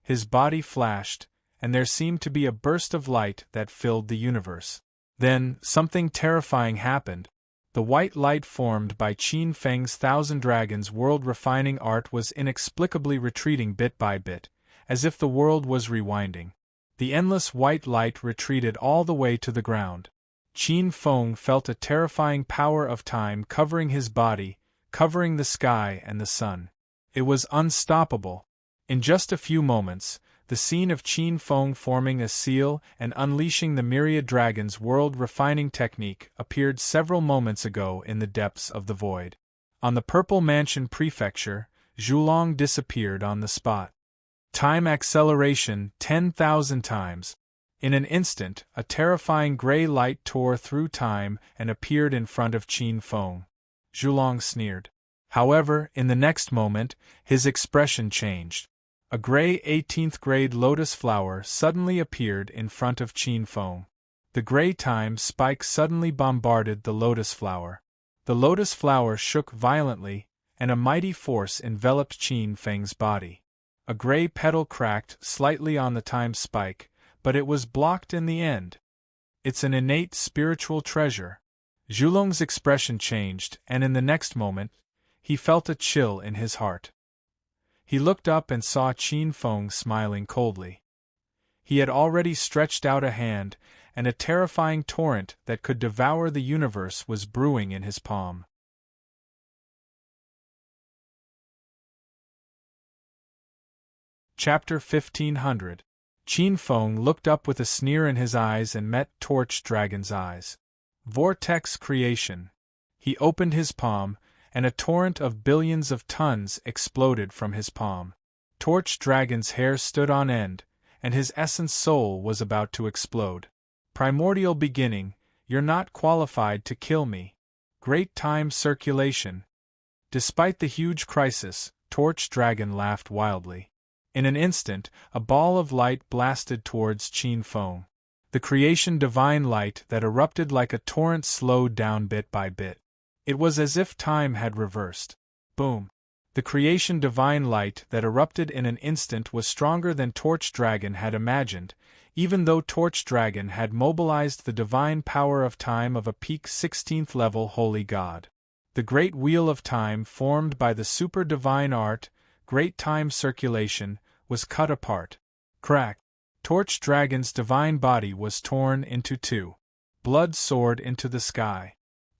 Speaker 1: His body flashed, and there seemed to be a burst of light that filled the universe. Then, something terrifying happened. The white light formed by Qin Feng's Thousand Dragons world-refining art was inexplicably retreating bit by bit, as if the world was rewinding. The endless white light retreated all the way to the ground. Qin Feng felt a terrifying power of time covering his body, covering the sky and the sun. It was unstoppable. In just a few moments, the scene of Qin Feng forming a seal and unleashing the myriad dragons world-refining technique appeared several moments ago in the depths of the void. On the Purple Mansion Prefecture, Zhulong disappeared on the spot. Time acceleration 10,000 times. In an instant, a terrifying gray light tore through time and appeared in front of Qin Feng. Zhulong sneered. However, in the next moment, his expression changed. A gray 18th grade lotus flower suddenly appeared in front of Qin Feng. The gray time spike suddenly bombarded the lotus flower. The lotus flower shook violently, and a mighty force enveloped Qin Feng's body. A gray petal cracked slightly on the time spike, but it was blocked in the end. It's an innate spiritual treasure. Zhulong's expression changed, and in the next moment, he felt a chill in his heart. He looked up and saw Qin Feng smiling coldly. He had already stretched out a hand, and a terrifying torrent that could devour the universe was brewing in his palm. Chapter 1500. Qin Feng looked up with a sneer in his eyes and met Torch Dragon's eyes. Vortex creation. He opened his palm, and a torrent of billions of tons exploded from his palm. Torch Dragon's hair stood on end, and his essence soul was about to explode. Primordial beginning, you're not qualified to kill me. Great time circulation. Despite the huge crisis, Torch Dragon laughed wildly. In an instant, a ball of light blasted towards Qin Feng. The creation divine light that erupted like a torrent slowed down bit by bit. It was as if time had reversed. Boom! The creation divine light that erupted in an instant was stronger than Torch Dragon had imagined, even though Torch Dragon had mobilized the divine power of time of a peak 16th level holy god. The great wheel of time formed by the super divine art, great time circulation, was cut apart. Crack! Torch Dragon's divine body was torn into two. Blood soared into the sky.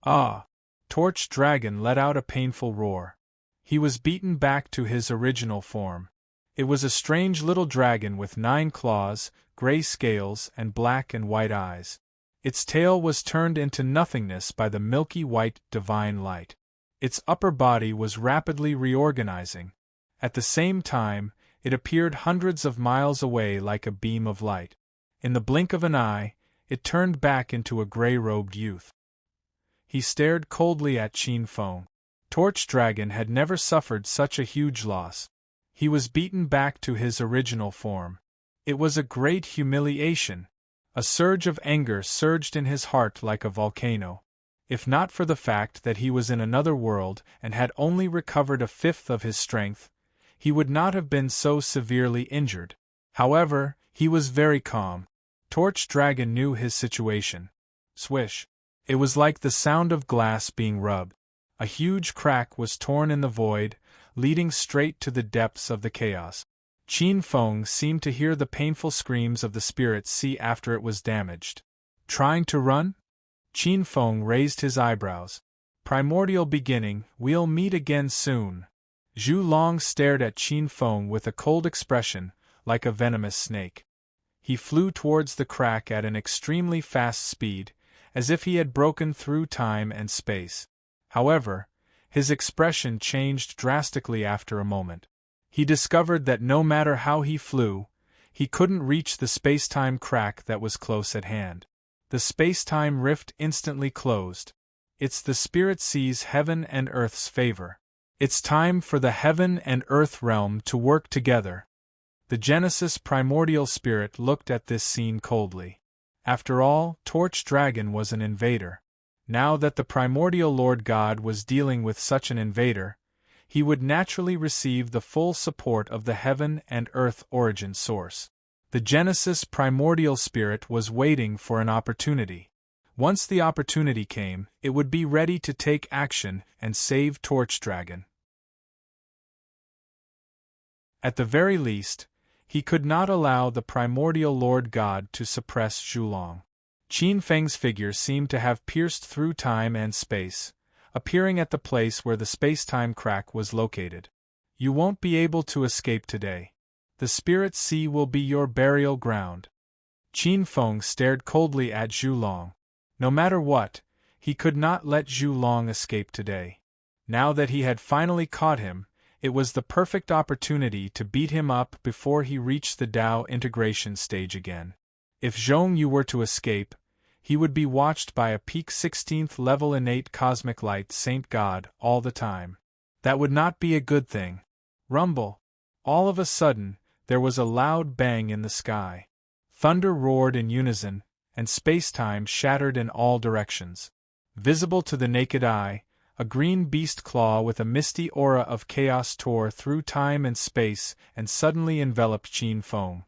Speaker 1: Ah! Torch Dragon let out a painful roar. He was beaten back to his original form. It was a strange little dragon with 9 claws, gray scales, and black and white eyes. Its tail was turned into nothingness by the milky white divine light. Its upper body was rapidly reorganizing. At the same time, it appeared hundreds of miles away like a beam of light. In the blink of an eye, it turned back into a gray-robed youth. He stared coldly at Qin Feng. Torch Dragon had never suffered such a huge loss. He was beaten back to his original form. It was a great humiliation. A surge of anger surged in his heart like a volcano. If not for the fact that he was in another world and had only recovered a fifth of his strength, he would not have been so severely injured. However, he was very calm. Torch Dragon knew his situation. Swish! It was like the sound of glass being rubbed. A huge crack was torn in the void, leading straight to the depths of the chaos. Qin Feng seemed to hear the painful screams of the spirit sea after it was damaged. Trying to run? Qin Feng raised his eyebrows. Primordial beginning, we'll meet again soon. Zhu Long stared at Qin Feng with a cold expression, like a venomous snake. He flew towards the crack at an extremely fast speed, as if he had broken through time and space. However, his expression changed drastically after a moment. He discovered that no matter how he flew, he couldn't reach the space-time crack that was close at hand. The space-time rift instantly closed. It's the spirit sea's heaven and earth's favor. It's time for the heaven and earth realm to work together. The Genesis primordial spirit looked at this scene coldly. After all, Torch Dragon was an invader. Now that the primordial Lord God was dealing with such an invader, he would naturally receive the full support of the heaven and earth origin source. The Genesis primordial spirit was waiting for an opportunity. Once the opportunity came, it would be ready to take action and save Torch Dragon. At the very least, he could not allow the primordial Lord God to suppress Zhulong. Qin Feng's figure seemed to have pierced through time and space, appearing at the place where the space-time crack was located. You won't be able to escape today. The Spirit Sea will be your burial ground. Qin Feng stared coldly at Zhulong. No matter what, he could not let Zhulong escape today. Now that he had finally caught him, it was the perfect opportunity to beat him up before he reached the Dao integration stage again. If Zhong Yu were to escape, he would be watched by a peak 16th level innate cosmic light saint god all the time. That would not be a good thing. Rumble. All of a sudden, there was a loud bang in the sky. Thunder roared in unison, and space-time shattered in all directions. Visible to the naked eye, a green beast claw with a misty aura of chaos tore through time and space and suddenly enveloped Qin Feng.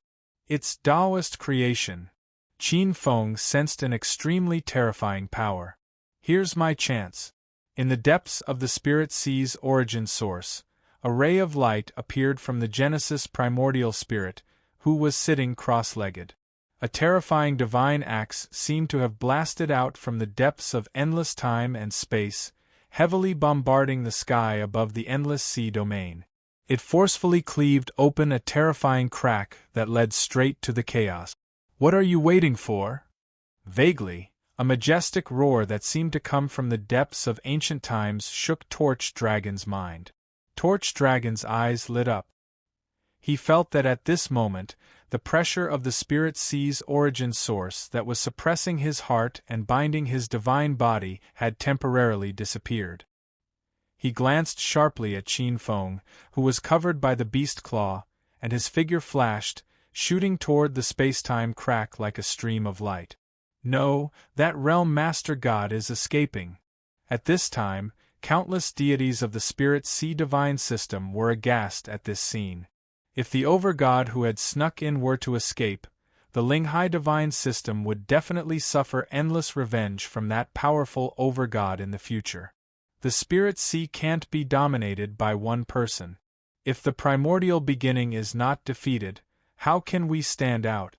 Speaker 1: Its Taoist creation. Qin Feng sensed an extremely terrifying power. Here's my chance. In the depths of the Spirit Sea's origin source, a ray of light appeared from the Genesis primordial spirit, who was sitting cross-legged. A terrifying divine axe seemed to have blasted out from the depths of endless time and space, heavily bombarding the sky above the endless sea domain. It forcefully cleaved open a terrifying crack that led straight to the chaos. What are you waiting for? Vaguely, a majestic roar that seemed to come from the depths of ancient times shook Torch Dragon's mind. Torch Dragon's eyes lit up. He felt that at this moment, the pressure of the Spirit Sea's origin source that was suppressing his heart and binding his divine body had temporarily disappeared. He glanced sharply at Qin Feng, who was covered by the beast claw, and his figure flashed, shooting toward the space-time crack like a stream of light. No, that realm master god is escaping. At this time, countless deities of the Spirit Sea divine system were aghast at this scene. If the overgod who had snuck in were to escape, the Linghai divine system would definitely suffer endless revenge from that powerful overgod in the future. The Spirit Sea can't be dominated by one person. If the primordial beginning is not defeated, how can we stand out?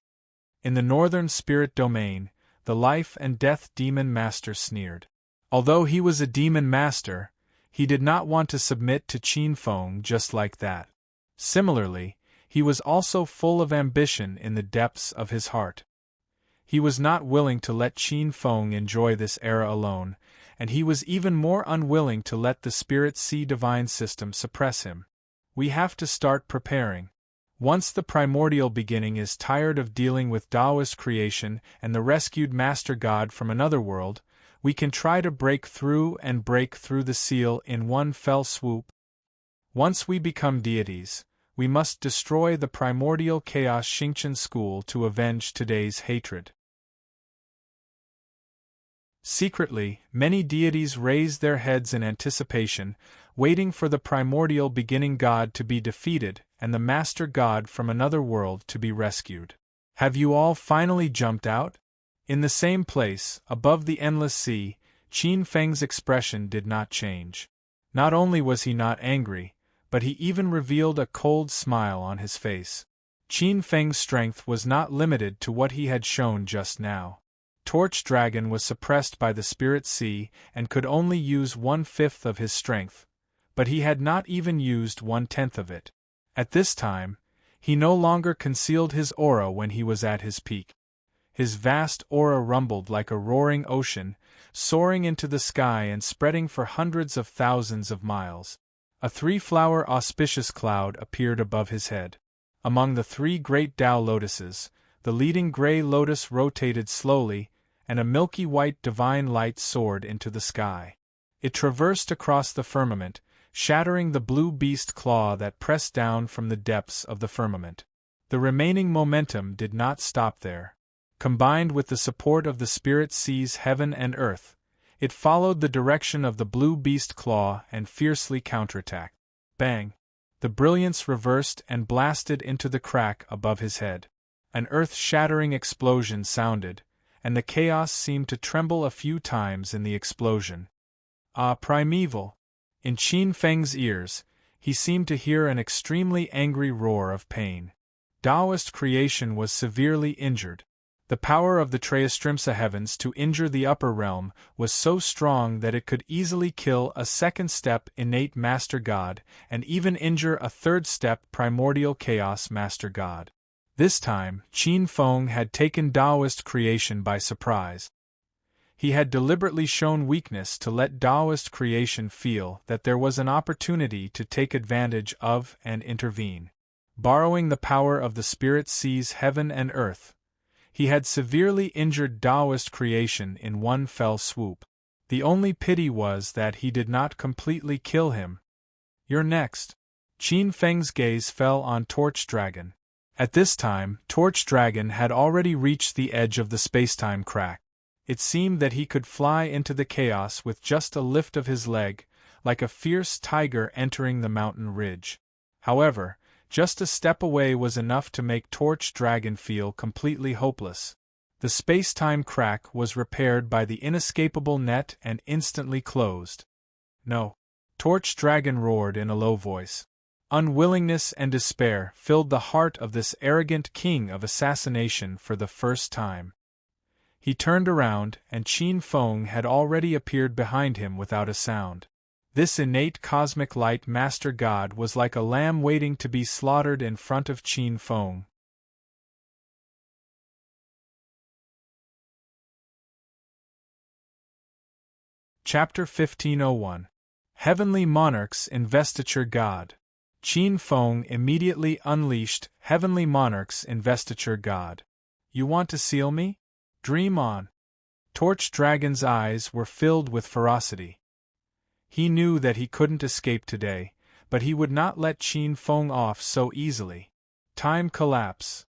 Speaker 1: In the northern spirit domain, the life and death demon master sneered. Although he was a demon master, he did not want to submit to Qin Feng just like that. Similarly, he was also full of ambition in the depths of his heart. He was not willing to let Qin Feng enjoy this era alone, and he was even more unwilling to let the Spirit Sea divine system suppress him. We have to start preparing. Once the primordial beginning is tired of dealing with Taoist creation and the rescued master god from another world, we can try to break through the seal in one fell swoop. Once we become deities, we must destroy the primordial chaos Xingqian school to avenge today's hatred. Secretly, many deities raised their heads in anticipation, waiting for the primordial beginning god to be defeated and the master god from another world to be rescued. Have you all finally jumped out? In the same place, above the endless sea, Qin Feng's expression did not change. Not only was he not angry, but he even revealed a cold smile on his face. Qin Feng's strength was not limited to what he had shown just now. Torch Dragon was suppressed by the Spirit Sea and could only use 1/5 of his strength, but he had not even used 1/10 of it. At this time, he no longer concealed his aura when he was at his peak. His vast aura rumbled like a roaring ocean, soaring into the sky and spreading for hundreds of thousands of miles. A 3-flower auspicious cloud appeared above his head. Among the 3 great Tao lotuses, the leading gray lotus rotated slowly, and a milky white divine light soared into the sky. It traversed across the firmament, shattering the blue beast claw that pressed down from the depths of the firmament. The remaining momentum did not stop there. Combined with the support of the Spirit Sea's heaven and earth, it followed the direction of the blue beast claw and fiercely counterattacked. Bang! The brilliance reversed and blasted into the crack above his head. An earth-shattering explosion sounded, and the chaos seemed to tremble a few times in the explosion. Ah, primeval! In Qin Feng's ears, he seemed to hear an extremely angry roar of pain. Taoist creation was severely injured. The power of the Triastrimsa heavens to injure the upper realm was so strong that it could easily kill a second-step innate Master God and even injure a third-step primordial chaos Master God. This time, Qin Feng had taken Taoist creation by surprise. He had deliberately shown weakness to let Taoist creation feel that there was an opportunity to take advantage of and intervene. Borrowing the power of the spirit seas heaven and earth, he had severely injured Taoist creation in one fell swoop. The only pity was that he did not completely kill him. "You're next." Qin Feng's gaze fell on Torch Dragon. At this time, Torch Dragon had already reached the edge of the spacetime crack. It seemed that he could fly into the chaos with just a lift of his leg, like a fierce tiger entering the mountain ridge. However, just a step away was enough to make Torch Dragon feel completely hopeless. The space-time crack was repaired by the inescapable net and instantly closed. "No!" Torch Dragon roared in a low voice. Unwillingness and despair filled the heart of this arrogant king of assassination for the first time. He turned around, and Qin Feng had already appeared behind him without a sound. This innate cosmic light Master God was like a lamb waiting to be slaughtered in front of Qin Feng. Chapter 1501. Heavenly Monarch's Investiture God. Qin Feng immediately unleashed Heavenly Monarch's Investiture God. "You want to seal me? Dream on." Torch Dragon's eyes were filled with ferocity. He knew that he couldn't escape today, but he would not let Qin Feng off so easily. Time collapse.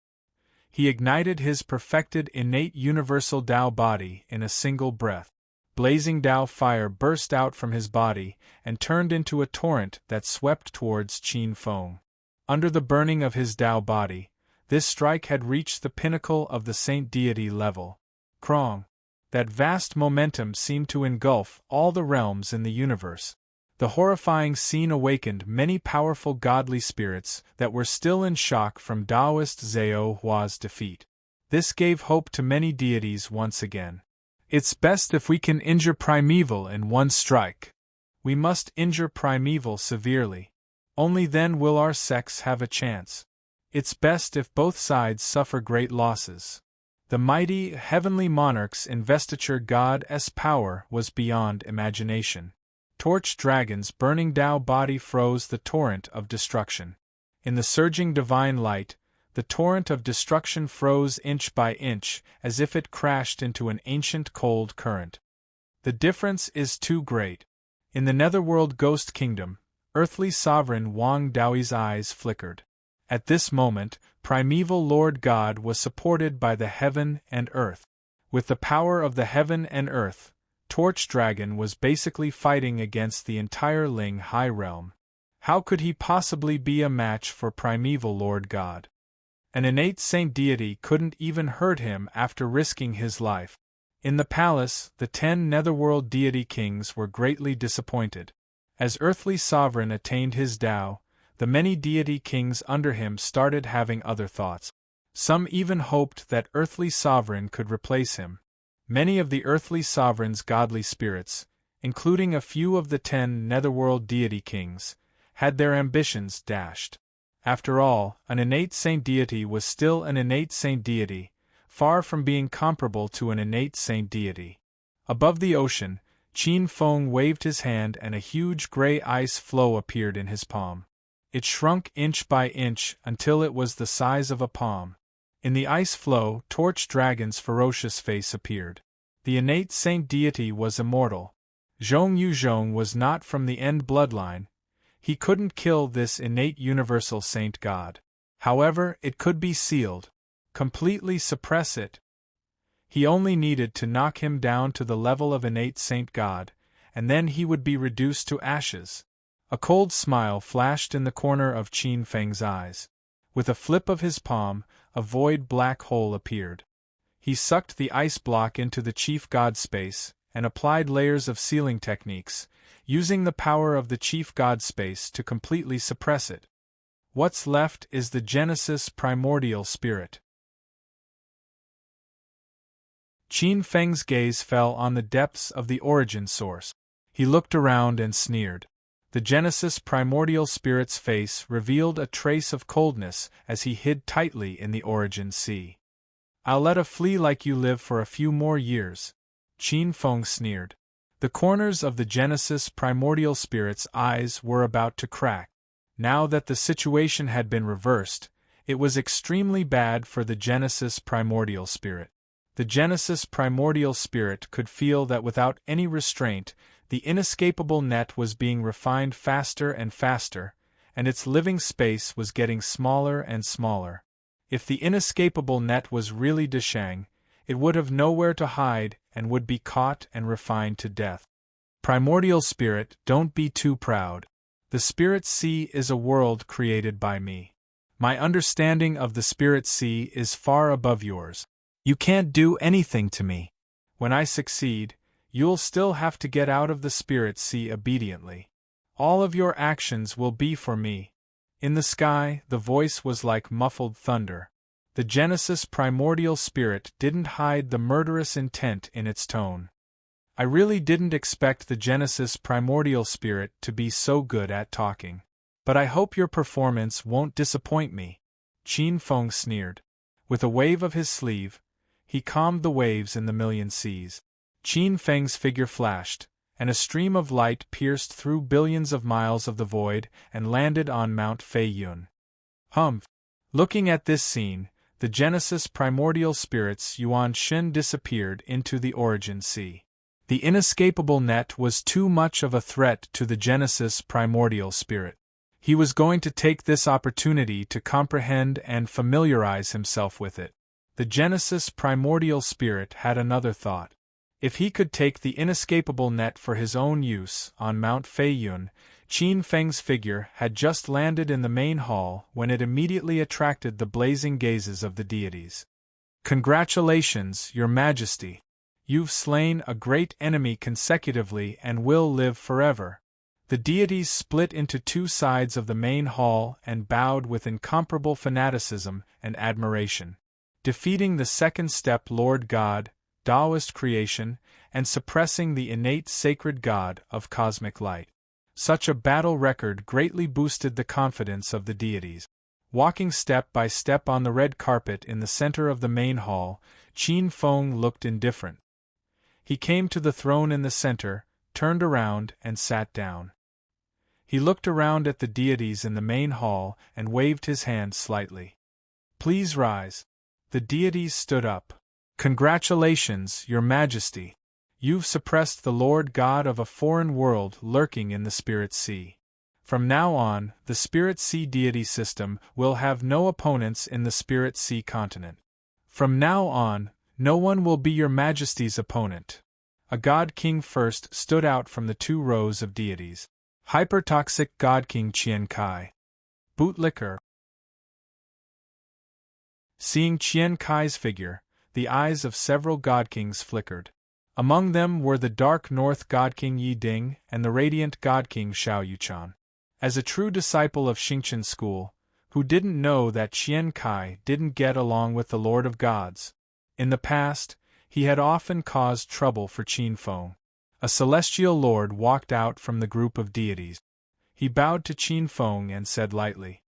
Speaker 1: He ignited his perfected innate universal Tao body in a single breath. Blazing Tao fire burst out from his body and turned into a torrent that swept towards Qin Feng. Under the burning of his Tao body, this strike had reached the pinnacle of the saint deity level. Krong. That vast momentum seemed to engulf all the realms in the universe. The horrifying scene awakened many powerful godly spirits that were still in shock from Taoist Zhao Hua's defeat. This gave hope to many deities once again. "It's best if we can injure Primeval in one strike. We must injure Primeval severely. Only then will our sex have a chance. It's best if both sides suffer great losses." The mighty Heavenly Monarch's Investiture God's power was beyond imagination. Torch Dragon's burning Tao body froze the torrent of destruction. In the surging divine light, the torrent of destruction froze inch by inch as if it crashed into an ancient cold current. The difference is too great. In the Netherworld Ghost Kingdom, earthly sovereign Wang Daoi's eyes flickered. At this moment, Primeval Lord God was supported by the heaven and earth. With the power of the heaven and earth, Torch Dragon was basically fighting against the entire Ling High Realm. How could he possibly be a match for Primeval Lord God? An innate saint deity couldn't even hurt him after risking his life. In the palace, the 10 Netherworld deity kings were greatly disappointed. As earthly sovereign attained his Tao, the many deity kings under him started having other thoughts. Some even hoped that earthly sovereign could replace him. Many of the earthly sovereign's godly spirits, including a few of the 10 Netherworld deity kings, had their ambitions dashed. After all, an innate saint deity was still an innate saint deity, far from being comparable to an innate saint deity. Above the ocean, Qin Feng waved his hand and a huge gray ice floe appeared in his palm. It shrunk inch by inch until it was the size of a palm. In the ice floe, Torch Dragon's ferocious face appeared. The innate saint deity was immortal. Zhong Yuzhong was not from the End bloodline. He couldn't kill this innate universal saint god. However, it could be sealed. Completely suppress it. He only needed to knock him down to the level of innate saint god, and then he would be reduced to ashes. A cold smile flashed in the corner of Qin Feng's eyes. With a flip of his palm, a void black hole appeared. He sucked the ice block into the chief god space, and applied layers of sealing techniques, using the power of the chief god space to completely suppress it. What's left is the Genesis primordial spirit. Qin Feng's gaze fell on the depths of the origin source. He looked around and sneered. The Genesis primordial spirit's face revealed a trace of coldness as he hid tightly in the origin sea. "I'll let a flea like you live for a few more years," Qin Feng sneered. The corners of the Genesis primordial spirit's eyes were about to crack. Now that the situation had been reversed, it was extremely bad for the Genesis primordial spirit. The Genesis primordial spirit could feel that without any restraint, the inescapable net was being refined faster and faster, and its living space was getting smaller and smaller. If the inescapable net was really Deshang, it would have nowhere to hide and would be caught and refined to death. Primordial spirit, don't be too proud. The Spirit Sea is a world created by me. My understanding of the Spirit Sea is far above yours. You can't do anything to me. When I succeed, you'll still have to get out of the Spirit Sea obediently. All of your actions will be for me. In the sky, the voice was like muffled thunder. The Genesis primordial spirit didn't hide the murderous intent in its tone. I really didn't expect the Genesis primordial spirit to be so good at talking. But I hope your performance won't disappoint me, Qin Feng sneered. With a wave of his sleeve, he calmed the waves in the million seas. Qin Feng's figure flashed, and a stream of light pierced through billions of miles of the void and landed on Mount Fei Yun. Humph! Looking at this scene, the Genesis primordial spirit's Yuan Shin disappeared into the origin sea. The inescapable net was too much of a threat to the Genesis primordial spirit. He was going to take this opportunity to comprehend and familiarize himself with it. The Genesis primordial spirit had another thought. If he could take the inescapable net for his own use on Mount Fei Yun, Qin Feng's figure had just landed in the main hall when it immediately attracted the blazing gazes of the deities. "Congratulations, Your Majesty! You've slain a great enemy consecutively and will live forever." The deities split into two sides of the main hall and bowed with incomparable fanaticism and admiration. Defeating the second step Lord God, Taoist creation, and suppressing the innate sacred God of cosmic light. Such a battle record greatly boosted the confidence of the deities. Walking step by step on the red carpet in the center of the main hall, Qin Feng looked indifferent. He came to the throne in the center, turned around, and sat down. He looked around at the deities in the main hall and waved his hand slightly. "Please rise." The deities stood up. "Congratulations, Your Majesty! You've suppressed the Lord God of a foreign world lurking in the Spirit Sea. From now on, the Spirit Sea deity system will have no opponents in the Spirit Sea continent. From now on, no one will be Your Majesty's opponent." A God King first stood out from the two rows of deities. Hypertoxic God King Qian Kai. Bootlicker. Seeing Qian Kai's figure, the eyes of several God Kings flickered. Among them were the Dark North God King Yi Ding and the Radiant God King Xiao Yuchan. As a true disciple of Xingqian school, who didn't know that Qian Kai didn't get along with the Lord of Gods? In the past, he had often caused trouble for Qin Feng. A celestial lord walked out from the group of deities. He bowed to Qin Feng and said lightly,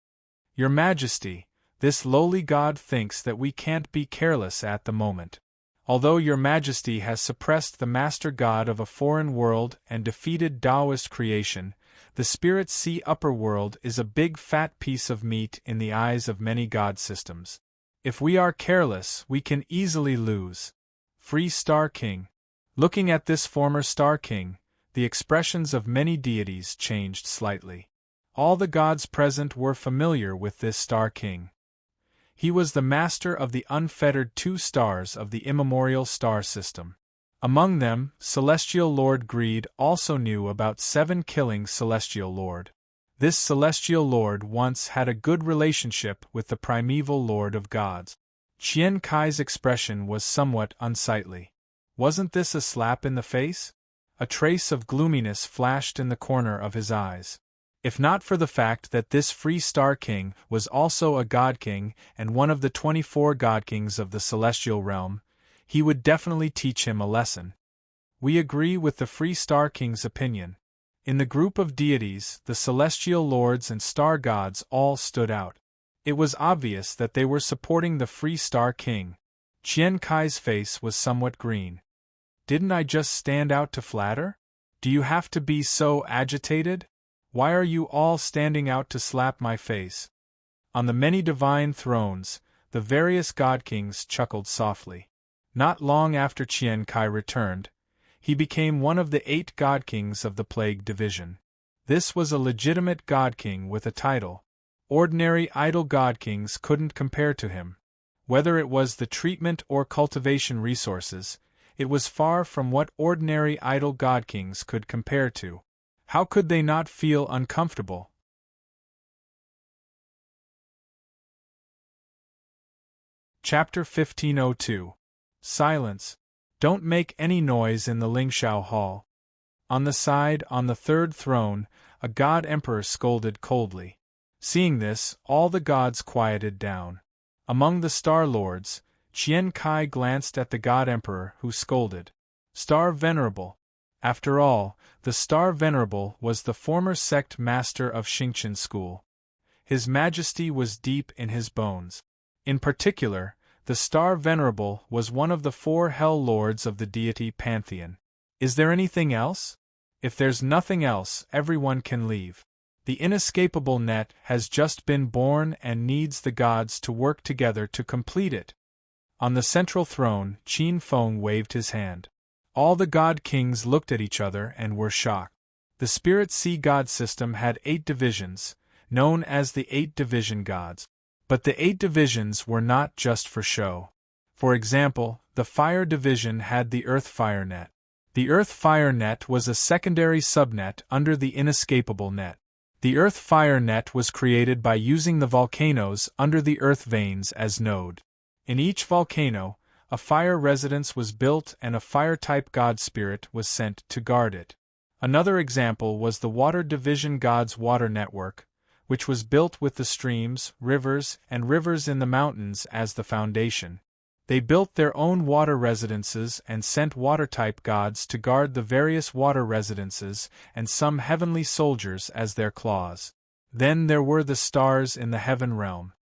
Speaker 1: "Your Majesty, this lowly god thinks that we can't be careless at the moment. Although Your Majesty has suppressed the master god of a foreign world and defeated Taoist creation, the Spirit Sea upper world is a big fat piece of meat in the eyes of many god systems. If we are careless, we can easily lose." Free Star King. Looking at this former Star King, the expressions of many deities changed slightly. All the gods present were familiar with this Star King. He was the master of the unfettered 2 stars of the immemorial star system. Among them, Celestial Lord Greed also knew about 7 killing Celestial Lord. This Celestial Lord once had a good relationship with the primeval Lord of Gods. Qian Kai's expression was somewhat unsightly. Wasn't this a slap in the face? A trace of gloominess flashed in the corner of his eyes. If not for the fact that this free star king was also a god king and one of the 24 god kings of the celestial realm, he would definitely teach him a lesson. We agree with the free star king's opinion. In the group of deities, the celestial lords and star gods all stood out. It was obvious that they were supporting the free star king. Qian Kai's face was somewhat green. Didn't I just stand out to flatter? Do you have to be so agitated? Why are you all standing out to slap my face? On the many divine thrones, the various god kings chuckled softly. Not long after Qian Kai returned, he became one of the 8 god kings of the Plague Division. This was a legitimate god king with a title. Ordinary idle god kings couldn't compare to him. Whether it was the treatment or cultivation resources, it was far from what ordinary idle god kings could compare to. How could they not feel uncomfortable? Chapter 1502. Silence. Don't make any noise in the Lingshao Hall. On the side, on the third throne, a god emperor scolded coldly. Seeing this, all the gods quieted down. Among the Star Lords, Qian Kai glanced at the god emperor who scolded. Star Venerable. After all, the Star Venerable was the former sect master of Xingqian school. His majesty was deep in his bones. In particular, the Star Venerable was one of the 4 hell lords of the deity pantheon. Is there anything else? If there's nothing else, everyone can leave. The inescapable net has just been born and needs the gods to work together to complete it. On the central throne, Qin Feng waved his hand. All the god kings looked at each other and were shocked. The Spirit Sea god system had 8 divisions, known as the 8 division gods. But the 8 divisions were not just for show. For example, the Fire division had the Earth Fire net. The Earth Fire net was a secondary subnet under the inescapable net. The Earth Fire net was created by using the volcanoes under the Earth veins as node. In each volcano, a fire residence was built and a fire-type god spirit was sent to guard it. Another example was the Water Division God's Water Network, which was built with the streams, rivers, and rivers in the mountains as the foundation. They built their own water residences and sent water-type gods to guard the various water residences and some heavenly soldiers as their claws. Then there were the stars in the heaven realm.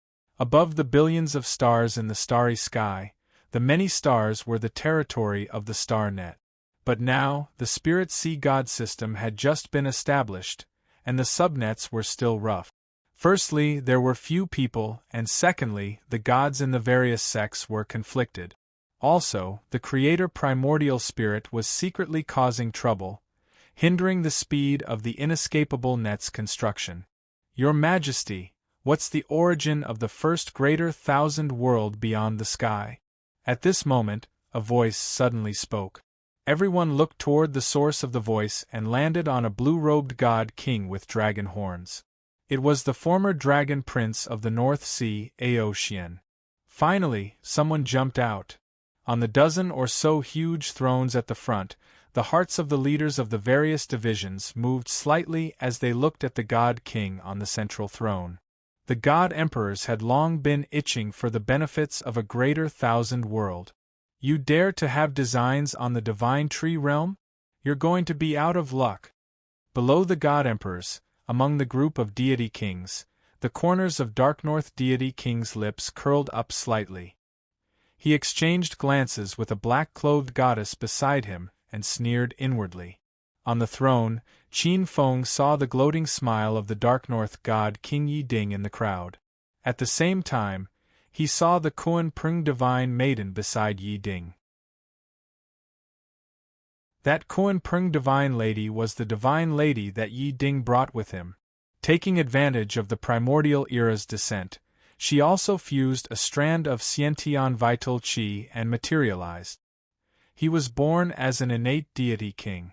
Speaker 1: Above the billions of stars in the starry sky, the many stars were the territory of the star net. But now, the Spirit Sea god system had just been established, and the subnets were still rough. Firstly, there were few people, and secondly, the gods in the various sects were conflicted. Also, the Creator Primordial Spirit was secretly causing trouble, hindering the speed of the inescapable net's construction. Your Majesty, what's the origin of the first greater 1,000 world beyond the sky? At this moment, a voice suddenly spoke. Everyone looked toward the source of the voice and landed on a blue-robed god king with dragon horns. It was the former dragon prince of the North Sea, Aoxian. Finally, someone jumped out. On the dozen or so huge thrones at the front, the hearts of the leaders of the various divisions moved slightly as they looked at the god king on the central throne. The god emperors had long been itching for the benefits of a greater 1,000 world. You dare to have designs on the divine tree realm? You're going to be out of luck. Below the god emperors, among the group of deity kings, the corners of Dark North deity king's lips curled up slightly. He exchanged glances with a black-clothed goddess beside him and sneered inwardly. On the throne, Qin Feng saw the gloating smile of the Dark North god King Yi Ding in the crowd. At the same time, he saw the Kuan Prung divine maiden beside Yi Ding. That Kuan Prung divine lady was the divine lady that Yi Ding brought with him. Taking advantage of the primordial era's descent, she also fused a strand of Xiantian vital qi and materialized. He was born as an innate deity king.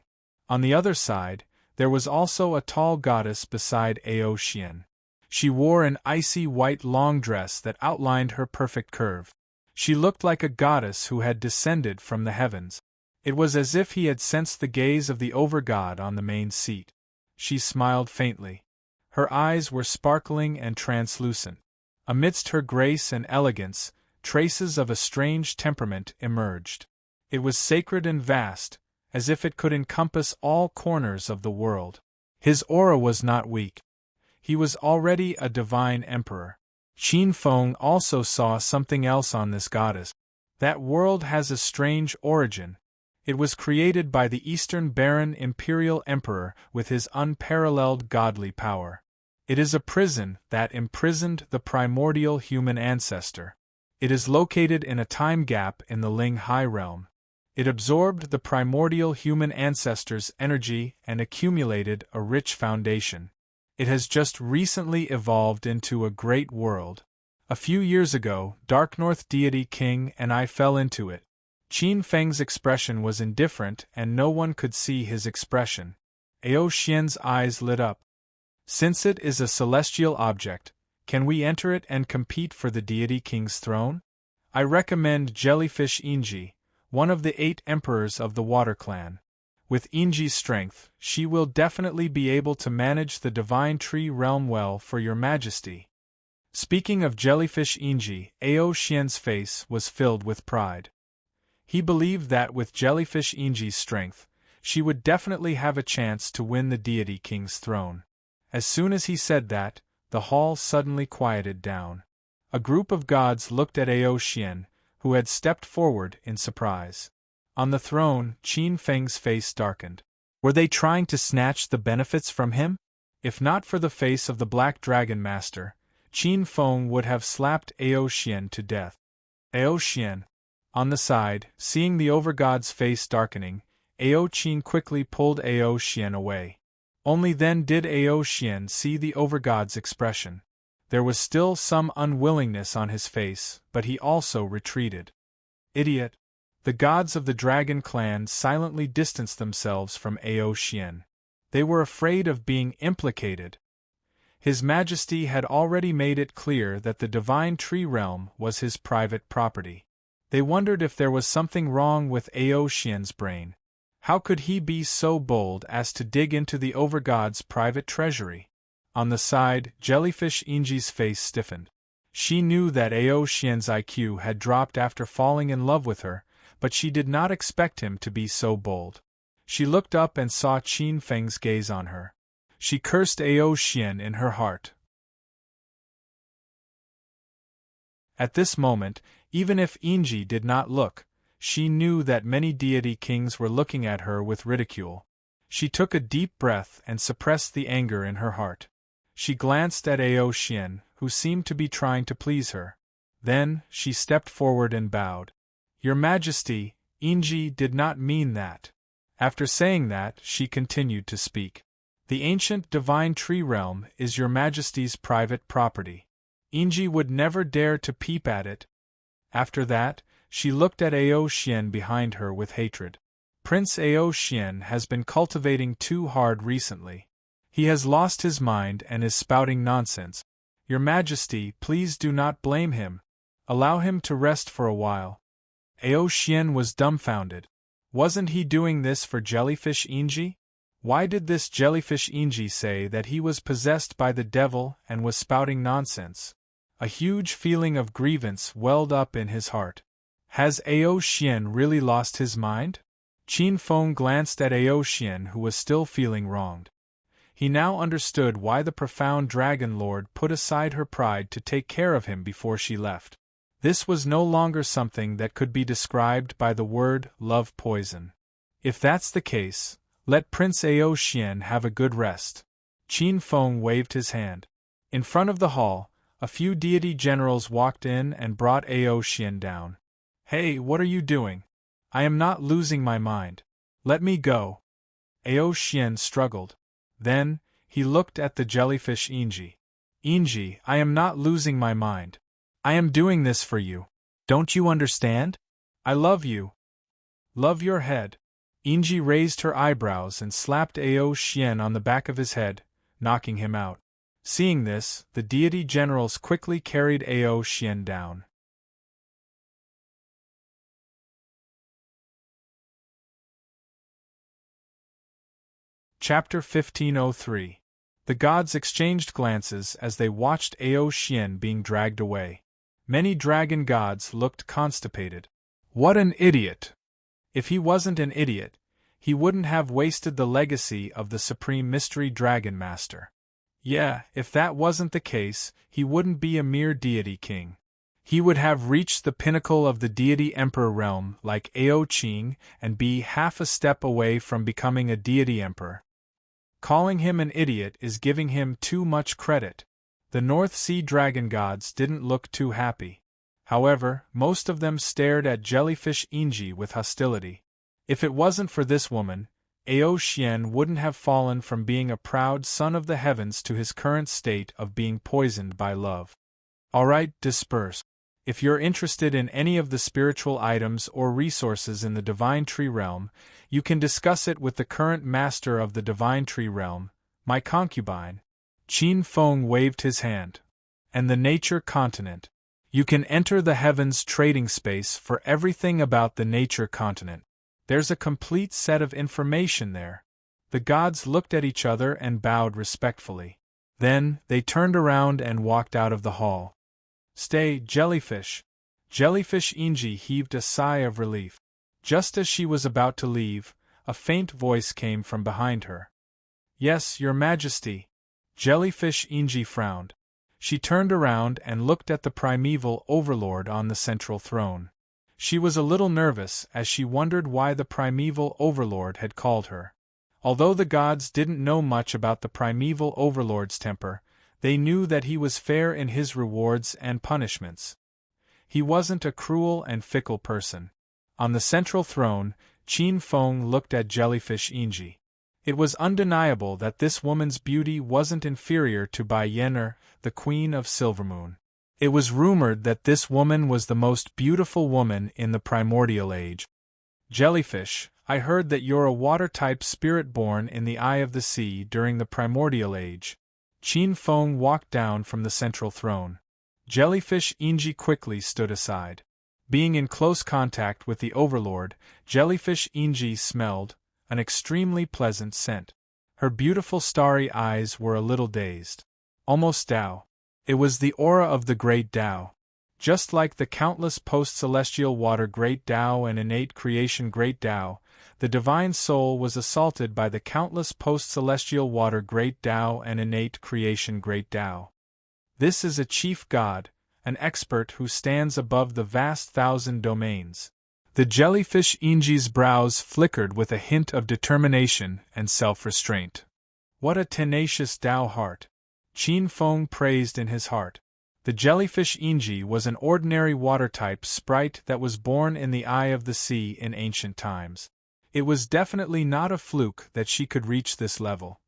Speaker 1: On the other side, there was also a tall goddess beside Aoxian. She wore an icy white long dress that outlined her perfect curve. She looked like a goddess who had descended from the heavens. It was as if he had sensed the gaze of the overgod on the main seat. She smiled faintly. Her eyes were sparkling and translucent. Amidst her grace and elegance, traces of a strange temperament emerged. It was sacred and vast, as if it could encompass all corners of the world. His aura was not weak. He was already a divine emperor. Qin Feng also saw something else on this goddess. That world has a strange origin. It was created by the Eastern Baron Imperial Emperor with his unparalleled godly power. It is a prison that imprisoned the primordial human ancestor. It is located in a time gap in the Ling Hai realm. It absorbed the primordial human ancestor's energy and accumulated a rich foundation. It has just recently evolved into a great world. A few years ago, Dark North deity King and I fell into it. Qin Feng's expression was indifferent and no one could see his expression. Ao Xian's eyes lit up. Since it is a celestial object, can we enter it and compete for the deity King's throne? I recommend Jellyfish Inji, one of the 8 emperors of the Water Clan. With Inji's strength, she will definitely be able to manage the Divine Tree Realm well for your majesty. Speaking of Jellyfish Inji, Ao Xian's face was filled with pride. He believed that with Jellyfish Inji's strength, she would definitely have a chance to win the deity King's throne. As soon as he said that, the hall suddenly quieted down. A group of gods looked at Ao Xian, who had stepped forward in surprise. On the throne, Qin Feng's face darkened. Were they trying to snatch the benefits from him? If not for the face of the Black Dragon Master, Qin Feng would have slapped Ao Xian to death. Ao Xian. On the side, seeing the overgod's face darkening, Ao Qin quickly pulled Ao Xian away. Only then did Ao Xian see the overgod's expression. There was still some unwillingness on his face, but he also retreated. Idiot! The gods of the Dragon Clan silently distanced themselves from Ao Xian. They were afraid of being implicated. His Majesty had already made it clear that the Divine Tree Realm was his private property. They wondered if there was something wrong with Ao Xian's brain. How could he be so bold as to dig into the overgod's private treasury? On the side, Jellyfish Inji's face stiffened. She knew that Ao Xian's IQ had dropped after falling in love with her, but she did not expect him to be so bold. She looked up and saw Qin Feng's gaze on her. She cursed Ao Xian in her heart. At this moment, even if Inji did not look, she knew that many deity kings were looking at her with ridicule. She took a deep breath and suppressed the anger in her heart. She glanced at Ao Xian, who seemed to be trying to please her. Then, she stepped forward and bowed. Your Majesty, Inji did not mean that. After saying that, she continued to speak. The ancient Divine Tree Realm is your Majesty's private property. Inji would never dare to peep at it. After that, she looked at Ao Xian behind her with hatred. Prince Ao Xian has been cultivating too hard recently. He has lost his mind and is spouting nonsense. Your Majesty, please do not blame him. Allow him to rest for a while. Ao Xian was dumbfounded. Wasn't he doing this for Jellyfish Inji? Why did this Jellyfish Inji say that he was possessed by the devil and was spouting nonsense? A huge feeling of grievance welled up in his heart. Has Ao Xian really lost his mind? Qin Feng glanced at Ao Xian, who was still feeling wronged. He now understood why the profound Dragon Lord put aside her pride to take care of him before she left. This was no longer something that could be described by the word love poison. If that's the case, let Prince Ao Xian have a good rest. Qin Feng waved his hand. In front of the hall, a few deity generals walked in and brought Ao Xian down. Hey, what are you doing? I am not losing my mind. Let me go. Ao Xian struggled. Then, he looked at the Jellyfish Inji. Inji, I am not losing my mind. I am doing this for you. Don't you understand? I love you. Love your head. Inji raised her eyebrows and slapped Ao Xian on the back of his head, knocking him out. Seeing this, the deity generals quickly carried Ao Xian down. Chapter 1503. The gods exchanged glances as they watched Ao Xian being dragged away. Many dragon gods looked constipated. What an idiot! If he wasn't an idiot, he wouldn't have wasted the legacy of the Supreme Mystery Dragon Master. Yeah, if that wasn't the case, he wouldn't be a mere deity king. He would have reached the pinnacle of the deity emperor realm like Ao Qing and be half a step away from becoming a deity emperor. Calling him an idiot is giving him too much credit. The North Sea dragon gods didn't look too happy. However, most of them stared at Jellyfish Inji with hostility. If it wasn't for this woman, Ao Xian wouldn't have fallen from being a proud son of the heavens to his current state of being poisoned by love. Alright, disperse. If you're interested in any of the spiritual items or resources in the Divine Tree Realm, you can discuss it with the current master of the Divine Tree Realm, my concubine. Qin Feng waved his hand. And the Nature Continent. You can enter the Heavens trading space for everything about the Nature Continent. There's a complete set of information there. The gods looked at each other and bowed respectfully. Then, they turned around and walked out of the hall. Stay, Jellyfish. Jellyfish Inji heaved a sigh of relief. Just as she was about to leave, a faint voice came from behind her. Yes, Your Majesty. Jellyfish Inji frowned. She turned around and looked at the primeval overlord on the central throne. She was a little nervous as she wondered why the primeval overlord had called her. Although the gods didn't know much about the primeval overlord's temper, they knew that he was fair in his rewards and punishments. He wasn't a cruel and fickle person. On the central throne, Qin Feng looked at Jellyfish Inji. It was undeniable that this woman's beauty wasn't inferior to Bai Yen'er, the Queen of Silvermoon. It was rumored that this woman was the most beautiful woman in the primordial age. Jellyfish, I heard that you're a water-type spirit born in the eye of the sea during the primordial age. Qin Feng walked down from the central throne. Jellyfish Inji quickly stood aside. Being in close contact with the overlord, Jellyfish Inji smelled an extremely pleasant scent. Her beautiful starry eyes were a little dazed. Almost Tao. It was the aura of the Great Tao. Just like the countless post-celestial water Great Tao and innate creation Great Tao, the divine soul was assaulted by the countless post-celestial water Great Tao and innate creation Great Tao. This is a chief god, an expert who stands above the vast thousand domains. The Jellyfish Inji's brows flickered with a hint of determination and self-restraint. What a tenacious Tao heart! Qin Feng praised in his heart. The Jellyfish Inji was an ordinary water-type sprite that was born in the eye of the sea in ancient times. It was definitely not a fluke that she could reach this level.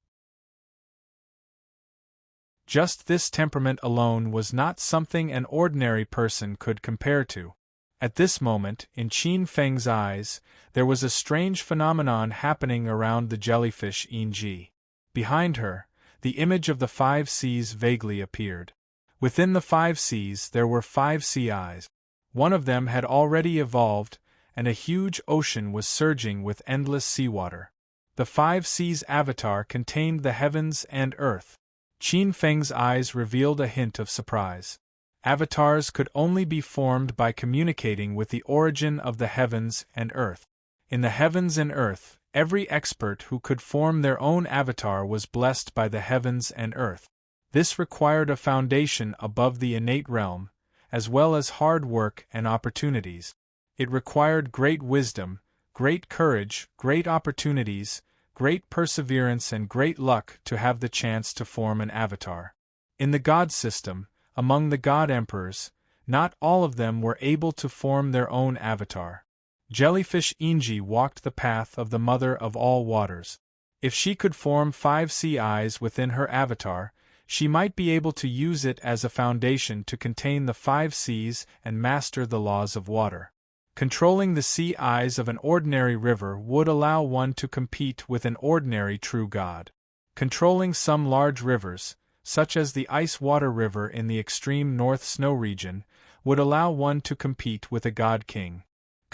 Speaker 1: Just this temperament alone was not something an ordinary person could compare to. At this moment, in Qin Feng's eyes, there was a strange phenomenon happening around the Jellyfish Inji. Behind her, the image of the 5 seas vaguely appeared. Within the 5 seas there were 5 sea eyes. One of them had already evolved, and a huge ocean was surging with endless seawater. The 5 seas avatar contained the heavens and earth. Qin Feng's eyes revealed a hint of surprise. Avatars could only be formed by communicating with the origin of the heavens and earth. In the heavens and earth, every expert who could form their own avatar was blessed by the heavens and earth. This required a foundation above the innate realm, as well as hard work and opportunities. It required great wisdom, great courage, great opportunities, great perseverance and great luck to have the chance to form an avatar. In the god system, among the god emperors, not all of them were able to form their own avatar. Jellyfish Inji walked the path of the mother of all waters. If she could form 5 sea eyes within her avatar, she might be able to use it as a foundation to contain the 5 seas and master the laws of water. Controlling the sea eyes of an ordinary river would allow one to compete with an ordinary true god. Controlling some large rivers, such as the Ice Water River in the extreme North Snow region, would allow one to compete with a god king.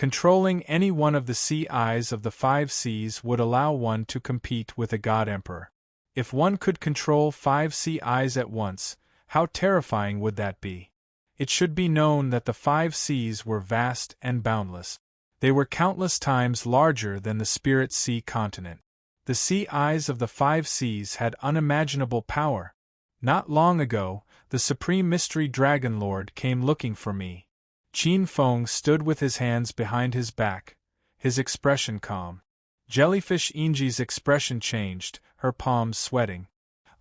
Speaker 1: Controlling any one of the sea eyes of the 5 seas would allow one to compete with a god emperor. If one could control 5 sea eyes at once, how terrifying would that be? It should be known that the 5 seas were vast and boundless. They were countless times larger than the Spirit Sea continent. The sea eyes of the 5 seas had unimaginable power. Not long ago, the Supreme Mystery Dragon Lord came looking for me. Qin Feng stood with his hands behind his back, his expression calm. Jellyfish Inji's expression changed, her palms sweating.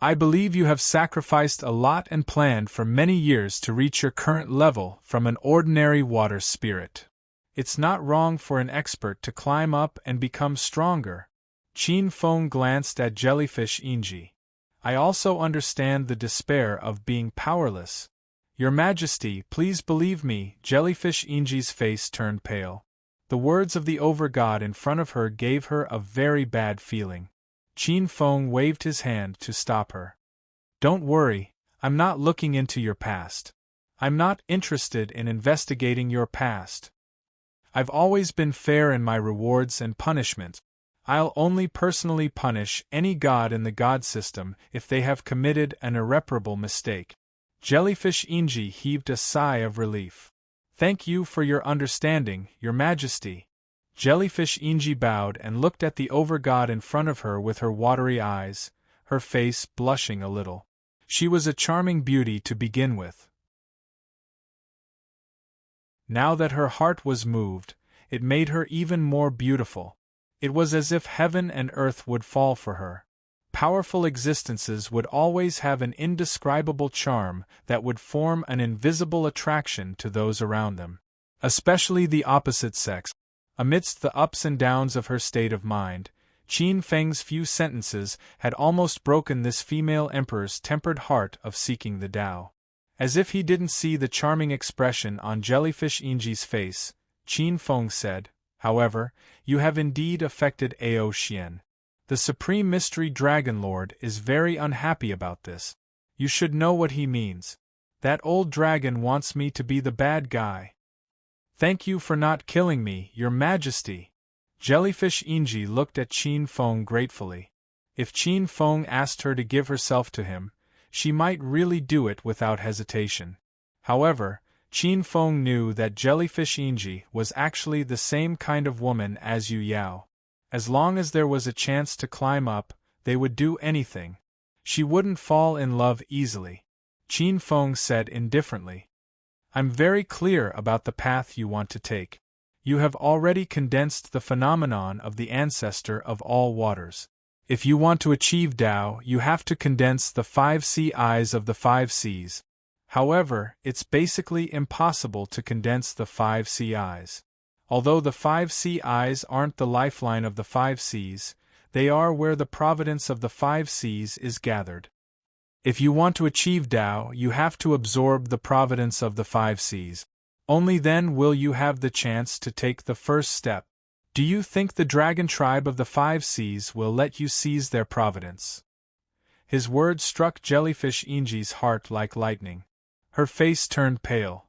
Speaker 1: I believe you have sacrificed a lot and planned for many years to reach your current level from an ordinary water spirit. It's not wrong for an expert to climb up and become stronger. Qin Feng glanced at Jellyfish Inji. I also understand the despair of being powerless. Your Majesty, please believe me. Jellyfish Inji's face turned pale. The words of the over-god in front of her gave her a very bad feeling. Qin Feng waved his hand to stop her. Don't worry, I'm not looking into your past. I'm not interested in investigating your past. I've always been fair in my rewards and punishments. I'll only personally punish any god in the god system if they have committed an irreparable mistake. Jellyfish Inji heaved a sigh of relief. Thank you for your understanding, Your Majesty. Jellyfish Inji bowed and looked at the over-god in front of her with her watery eyes, her face blushing a little. She was a charming beauty to begin with. Now that her heart was moved, it made her even more beautiful. It was as if heaven and earth would fall for her. Powerful existences would always have an indescribable charm that would form an invisible attraction to those around them, especially the opposite sex. Amidst the ups and downs of her state of mind, Qin Feng's few sentences had almost broken this female emperor's tempered heart of seeking the Tao. As if he didn't see the charming expression on Jellyfish Inji's face, Qin Feng said, however, you have indeed affected Ao Xian. The Supreme Mystery Dragon Lord is very unhappy about this. You should know what he means. That old dragon wants me to be the bad guy. Thank you for not killing me, Your Majesty. Jellyfish Inji looked at Qin Feng gratefully. If Qin Feng asked her to give herself to him, she might really do it without hesitation. However, Qin Feng knew that Jellyfish Inji was actually the same kind of woman as Yu Yao. As long as there was a chance to climb up, they would do anything. She wouldn't fall in love easily. Qin Feng said indifferently. I'm very clear about the path you want to take. You have already condensed the phenomenon of the ancestor of all waters. If you want to achieve Tao, you have to condense the 5 sea eyes of the 5 seas. However, it's basically impossible to condense the 5 sea eyes. Although the 5 sea eyes aren't the lifeline of the 5 seas, they are where the providence of the 5 seas is gathered. If you want to achieve Tao, you have to absorb the providence of the 5 seas. Only then will you have the chance to take the first step. Do you think the dragon tribe of the 5 seas will let you seize their providence? His words struck Jellyfish Inji's heart like lightning. Her face turned pale.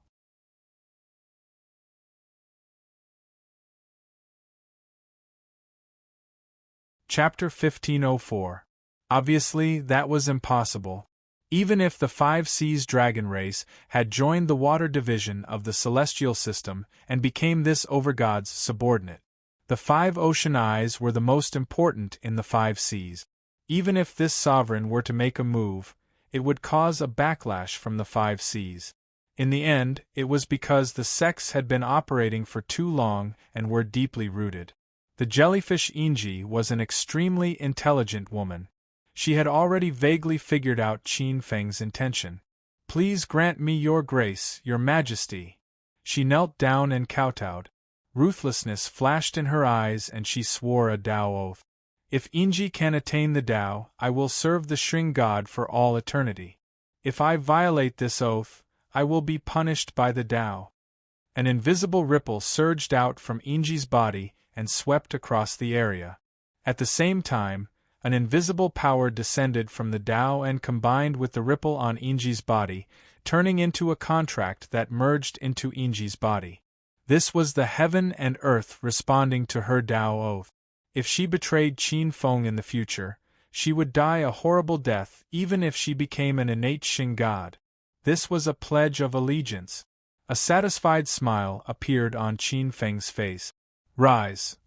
Speaker 1: Chapter 1504. Obviously, that was impossible. Even if the 5 seas dragon race had joined the water division of the celestial system and became this overgod's subordinate, the 5 ocean eyes were the most important in the 5 seas. Even if this sovereign were to make a move, it would cause a backlash from the 5 seas. In the end, it was because the sects had been operating for too long and were deeply rooted. The Jellyfish Inji was an extremely intelligent woman. She had already vaguely figured out Qin Feng's intention. Please grant me your grace, Your Majesty. She knelt down and kowtowed. Ruthlessness flashed in her eyes and she swore a Tao oath. If Inji can attain the Tao, I will serve the Shring God for all eternity. If I violate this oath, I will be punished by the Tao. An invisible ripple surged out from Inji's body and swept across the area. At the same time, an invisible power descended from the Tao and combined with the ripple on Inji's body, turning into a contract that merged into Inji's body. This was the heaven and earth responding to her Tao oath. If she betrayed Qin Feng in the future, she would die a horrible death even if she became an innate Shin god. This was a pledge of allegiance. A satisfied smile appeared on Qin Feng's face. Rise.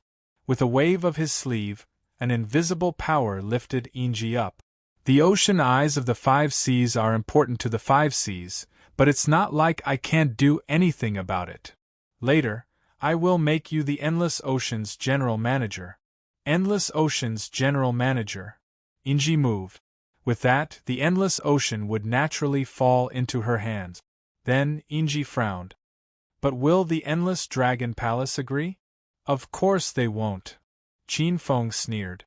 Speaker 1: With a wave of his sleeve, an invisible power lifted Yingji up. The ocean eyes of the 5 seas are important to the 5 seas, but it's not like I can't do anything about it. Later, I will make you the Endless Ocean's general manager. Endless Ocean's general manager. Yingji moved. With that, the Endless Ocean would naturally fall into her hands. Then, Yingji frowned. But will the Endless Dragon Palace agree? Of course they won't. Qin Feng sneered.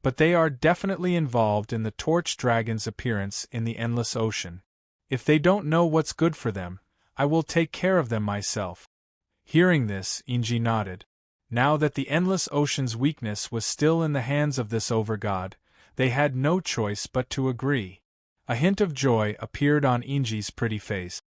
Speaker 1: But they are definitely involved in the Torch Dragon's appearance in the Endless Ocean. If they don't know what's good for them, I will take care of them myself. Hearing this, Yingji nodded. Now that the Endless Ocean's weakness was still in the hands of this overgod, they had no choice but to agree. A hint of joy appeared on Yingji's pretty face.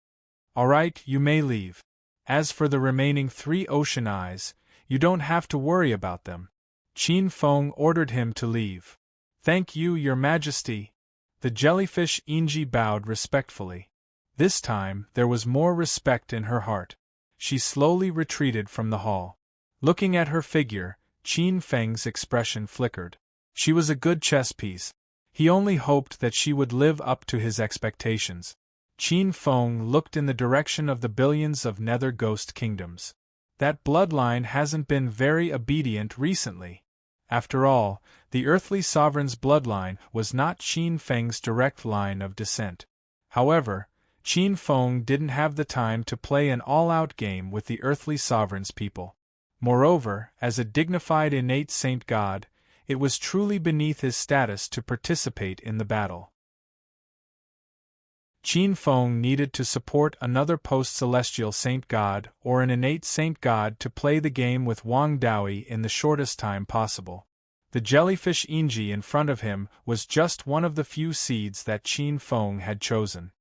Speaker 1: All right, you may leave. As for the remaining 3 ocean eyes, you don't have to worry about them. Qin Feng ordered him to leave. Thank you, Your Majesty. The jellyfish Yingji bowed respectfully. This time, there was more respect in her heart. She slowly retreated from the hall. Looking at her figure, Qin Feng's expression flickered. She was a good chess piece. He only hoped that she would live up to his expectations. Qin Feng looked in the direction of the billions of nether ghost kingdoms. That bloodline hasn't been very obedient recently. After all, the earthly sovereign's bloodline was not Qin Feng's direct line of descent. However, Qin Feng didn't have the time to play an all-out game with the earthly sovereign's people. Moreover, as a dignified innate saint god, it was truly beneath his status to participate in the battle. Qin Feng needed to support another post-celestial saint god or an innate saint god to play the game with Wang Daoyi in the shortest time possible. The jellyfish Yingji in front of him was just one of the few seeds that Qin Feng had chosen.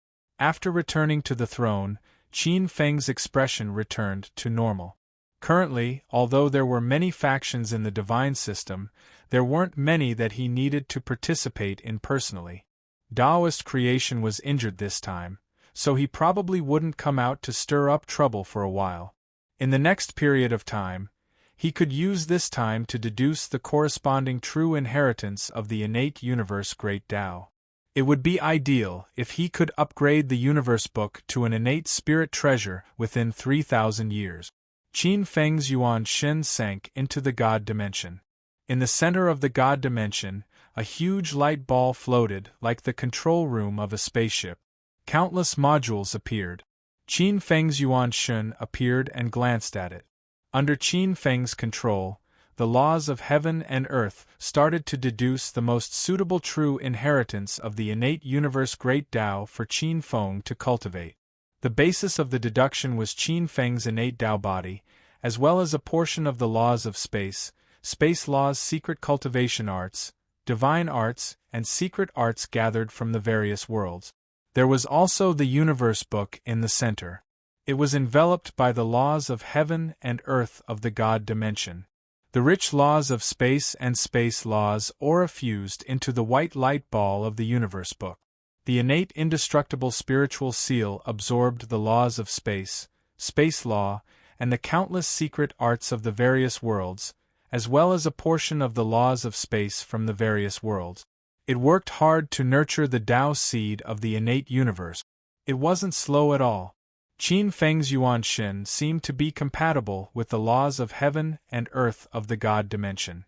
Speaker 1: After returning to the throne, Qin Feng's expression returned to normal. Currently, although there were many factions in the divine system, there weren't many that he needed to participate in personally. Taoist creation was injured this time, so he probably wouldn't come out to stir up trouble for a while. In the next period of time, he could use this time to deduce the corresponding true inheritance of the innate universe Great Tao. It would be ideal if he could upgrade the universe book to an innate spirit treasure within 3,000 years. Qin Feng's Yuan Shen sank into the God dimension. In the center of the God dimension, a huge light ball floated like the control room of a spaceship. Countless modules appeared. Qin Feng's Yuan Shen appeared and glanced at it. Under Qin Feng's control, the laws of heaven and earth started to deduce the most suitable true inheritance of the innate universe Great Tao for Qin Feng to cultivate. The basis of the deduction was Qin Feng's innate Tao body, as well as a portion of the laws of space, space laws, secret cultivation arts, divine arts, and secret arts gathered from the various worlds. There was also the universe book in the center. It was enveloped by the laws of heaven and earth of the God dimension. The rich laws of space and space laws aura fused into the white light ball of the universe book. The innate indestructible spiritual seal absorbed the laws of space, space law, and the countless secret arts of the various worlds, as well as a portion of the laws of space from the various worlds. It worked hard to nurture the Tao seed of the innate universe. It wasn't slow at all. Qin Feng's Yuan Shen seemed to be compatible with the laws of heaven and earth of the God dimension.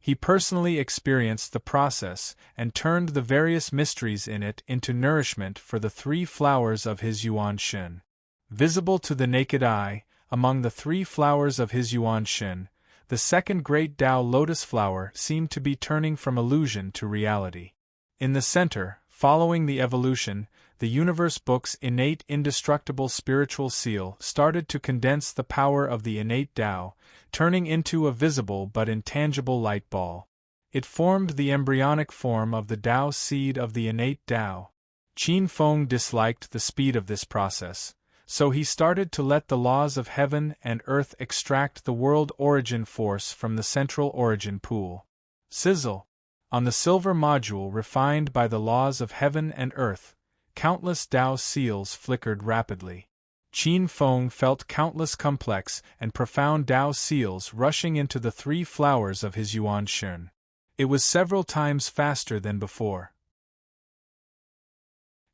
Speaker 1: He personally experienced the process and turned the various mysteries in it into nourishment for the 3 flowers of his Yuan Shen. Visible to the naked eye, among the 3 flowers of his Yuan Shen, the second great Tao lotus flower seemed to be turning from illusion to reality. In the center, following the evolution, the universe book's innate indestructible spiritual seal started to condense the power of the innate Tao, turning into a visible but intangible light ball. It formed the embryonic form of the Tao seed of the innate Tao. Qin Feng disliked the speed of this process, So he started to let the laws of heaven and earth extract the world origin force from the central origin pool. Sizzle! On the silver module refined by the laws of heaven and earth, countless Tao seals flickered rapidly. Qin Feng felt countless complex and profound Tao seals rushing into the 3 flowers of his Yuan Shun. It was several times faster than before.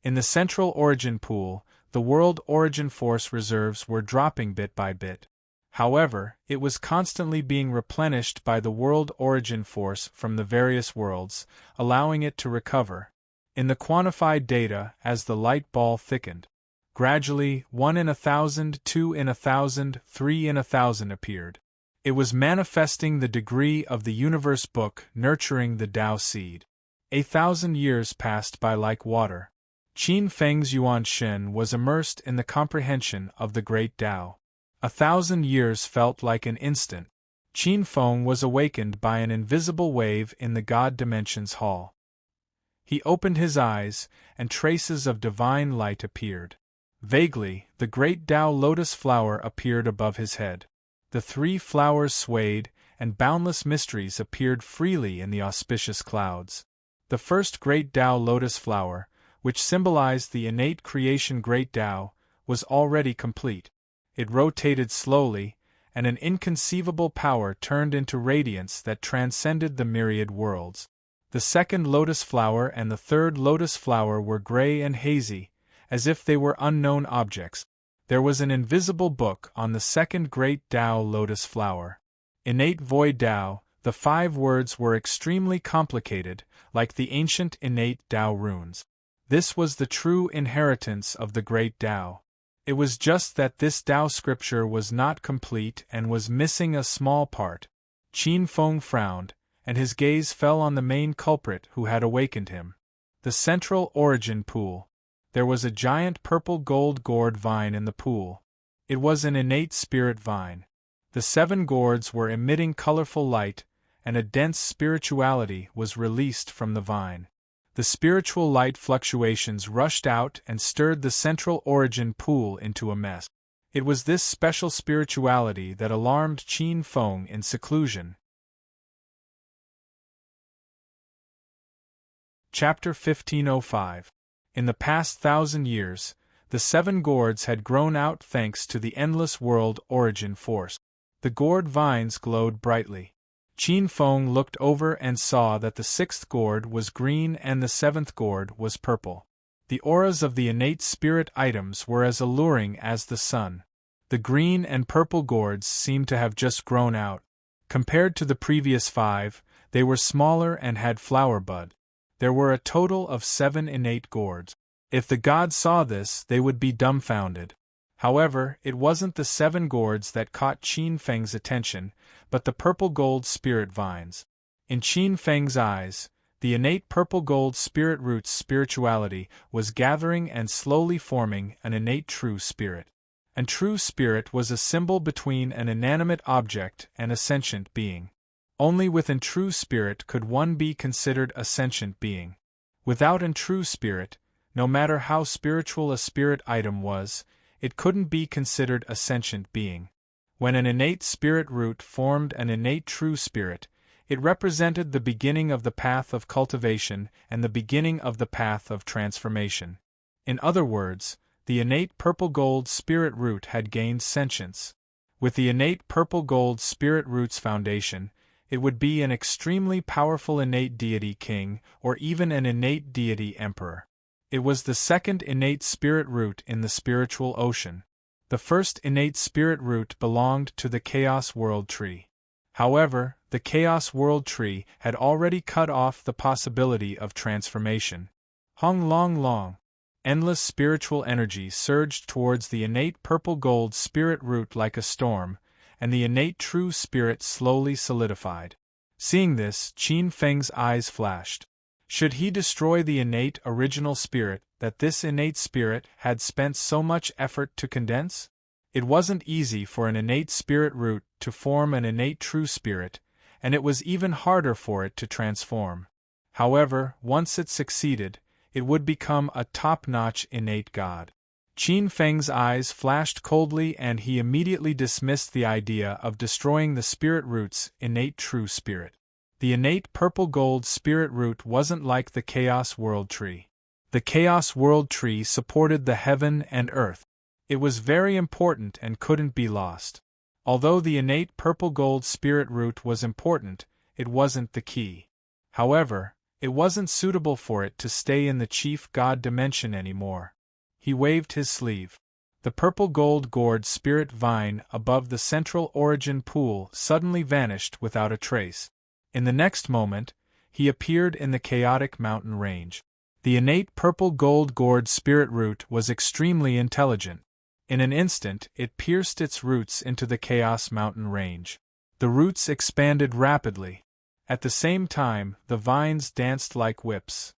Speaker 1: In the central origin pool, the world origin force reserves were dropping bit by bit. However, it was constantly being replenished by the world origin force from the various worlds, allowing it to recover. In the quantified data, as the light ball thickened, gradually 1 in 1,000, 2 in 1,000, 3 in 1,000 appeared. It was manifesting the degree of the universe book nurturing the Tao seed. 1,000 years passed by like water. Qin Feng's Yuan Shen was immersed in the comprehension of the great Tao. 1,000 years felt like an instant. Qin Feng was awakened by an invisible wave in the God Dimensions Hall. He opened his eyes, and traces of divine light appeared. Vaguely, the great Tao lotus flower appeared above his head. The 3 flowers swayed, and boundless mysteries appeared freely in the auspicious clouds. The first great Tao lotus flower, which symbolized the innate creation great Tao, was already complete. It rotated slowly, and an inconceivable power turned into radiance that transcended the myriad worlds. The second lotus flower and the third lotus flower were gray and hazy, as if they were unknown objects. There was an invisible book on the second great Tao lotus flower. Innate void Tao, the 5 words were extremely complicated, like the ancient innate Tao runes. This was the true inheritance of the great Tao. It was just that this Tao scripture was not complete and was missing a small part. Qin Feng frowned, and his gaze fell on the main culprit who had awakened him. The central origin pool. There was a giant purple gold gourd vine in the pool. It was an innate spirit vine. The 7 gourds were emitting colorful light, and a dense spirituality was released from the vine. The spiritual light fluctuations rushed out and stirred the central origin pool into a mess. It was this special spirituality that alarmed Qin Feng in seclusion. Chapter 1505. In the past 1,000 years, the 7 gourds had grown out thanks to the endless world origin force. The gourd vines glowed brightly. Qin Feng looked over and saw that the 6th gourd was green and the 7th gourd was purple. The auras of the innate spirit items were as alluring as the sun. The green and purple gourds seemed to have just grown out. Compared to the previous 5, they were smaller and had flower bud. There were a total of 7 innate gourds. If the gods saw this, they would be dumbfounded. However, it wasn't the 7 gourds that caught Qin Feng's attention, but the purple gold spirit vines. In Qin Feng's eyes, the innate purple gold spirit root's spirituality was gathering and slowly forming an innate true spirit. And true spirit was a symbol between an inanimate object and a sentient being. Only within true spirit could one be considered a sentient being. Without an true spirit, no matter how spiritual a spirit item was, it couldn't be considered a sentient being. When an innate spirit root formed an innate true spirit, it represented the beginning of the path of cultivation and the beginning of the path of transformation. In other words, the innate purple gold spirit root had gained sentience. With the innate purple gold spirit root's foundation, it would be an extremely powerful innate deity king or even an innate deity emperor. It was the second innate spirit root in the spiritual ocean. The first innate spirit root belonged to the Chaos World Tree. However, the Chaos World Tree had already cut off the possibility of transformation. Hong long long. Endless spiritual energy surged towards the innate purple gold spirit root like a storm, and the innate true spirit slowly solidified. Seeing this, Qin Feng's eyes flashed. Should he destroy the innate original spirit that this innate spirit had spent so much effort to condense? It wasn't easy for an innate spirit root to form an innate true spirit, and it was even harder for it to transform. However, once it succeeded, it would become a top-notch innate god. Qin Feng's eyes flashed coldly and he immediately dismissed the idea of destroying the spirit root's innate true spirit. The innate purple-gold spirit root wasn't like the Chaos World Tree. The Chaos World Tree supported the heaven and earth. It was very important and couldn't be lost. Although the innate purple-gold spirit root was important, it wasn't the key. However, it wasn't suitable for it to stay in the chief god dimension anymore. He waved his sleeve. The purple-gold gourd spirit vine above the central origin pool suddenly vanished without a trace. In the next moment, he appeared in the chaotic mountain range. The innate purple-gold gourd spirit root was extremely intelligent. In an instant, it pierced its roots into the chaos mountain range. The roots expanded rapidly. At the same time, the vines danced like whips.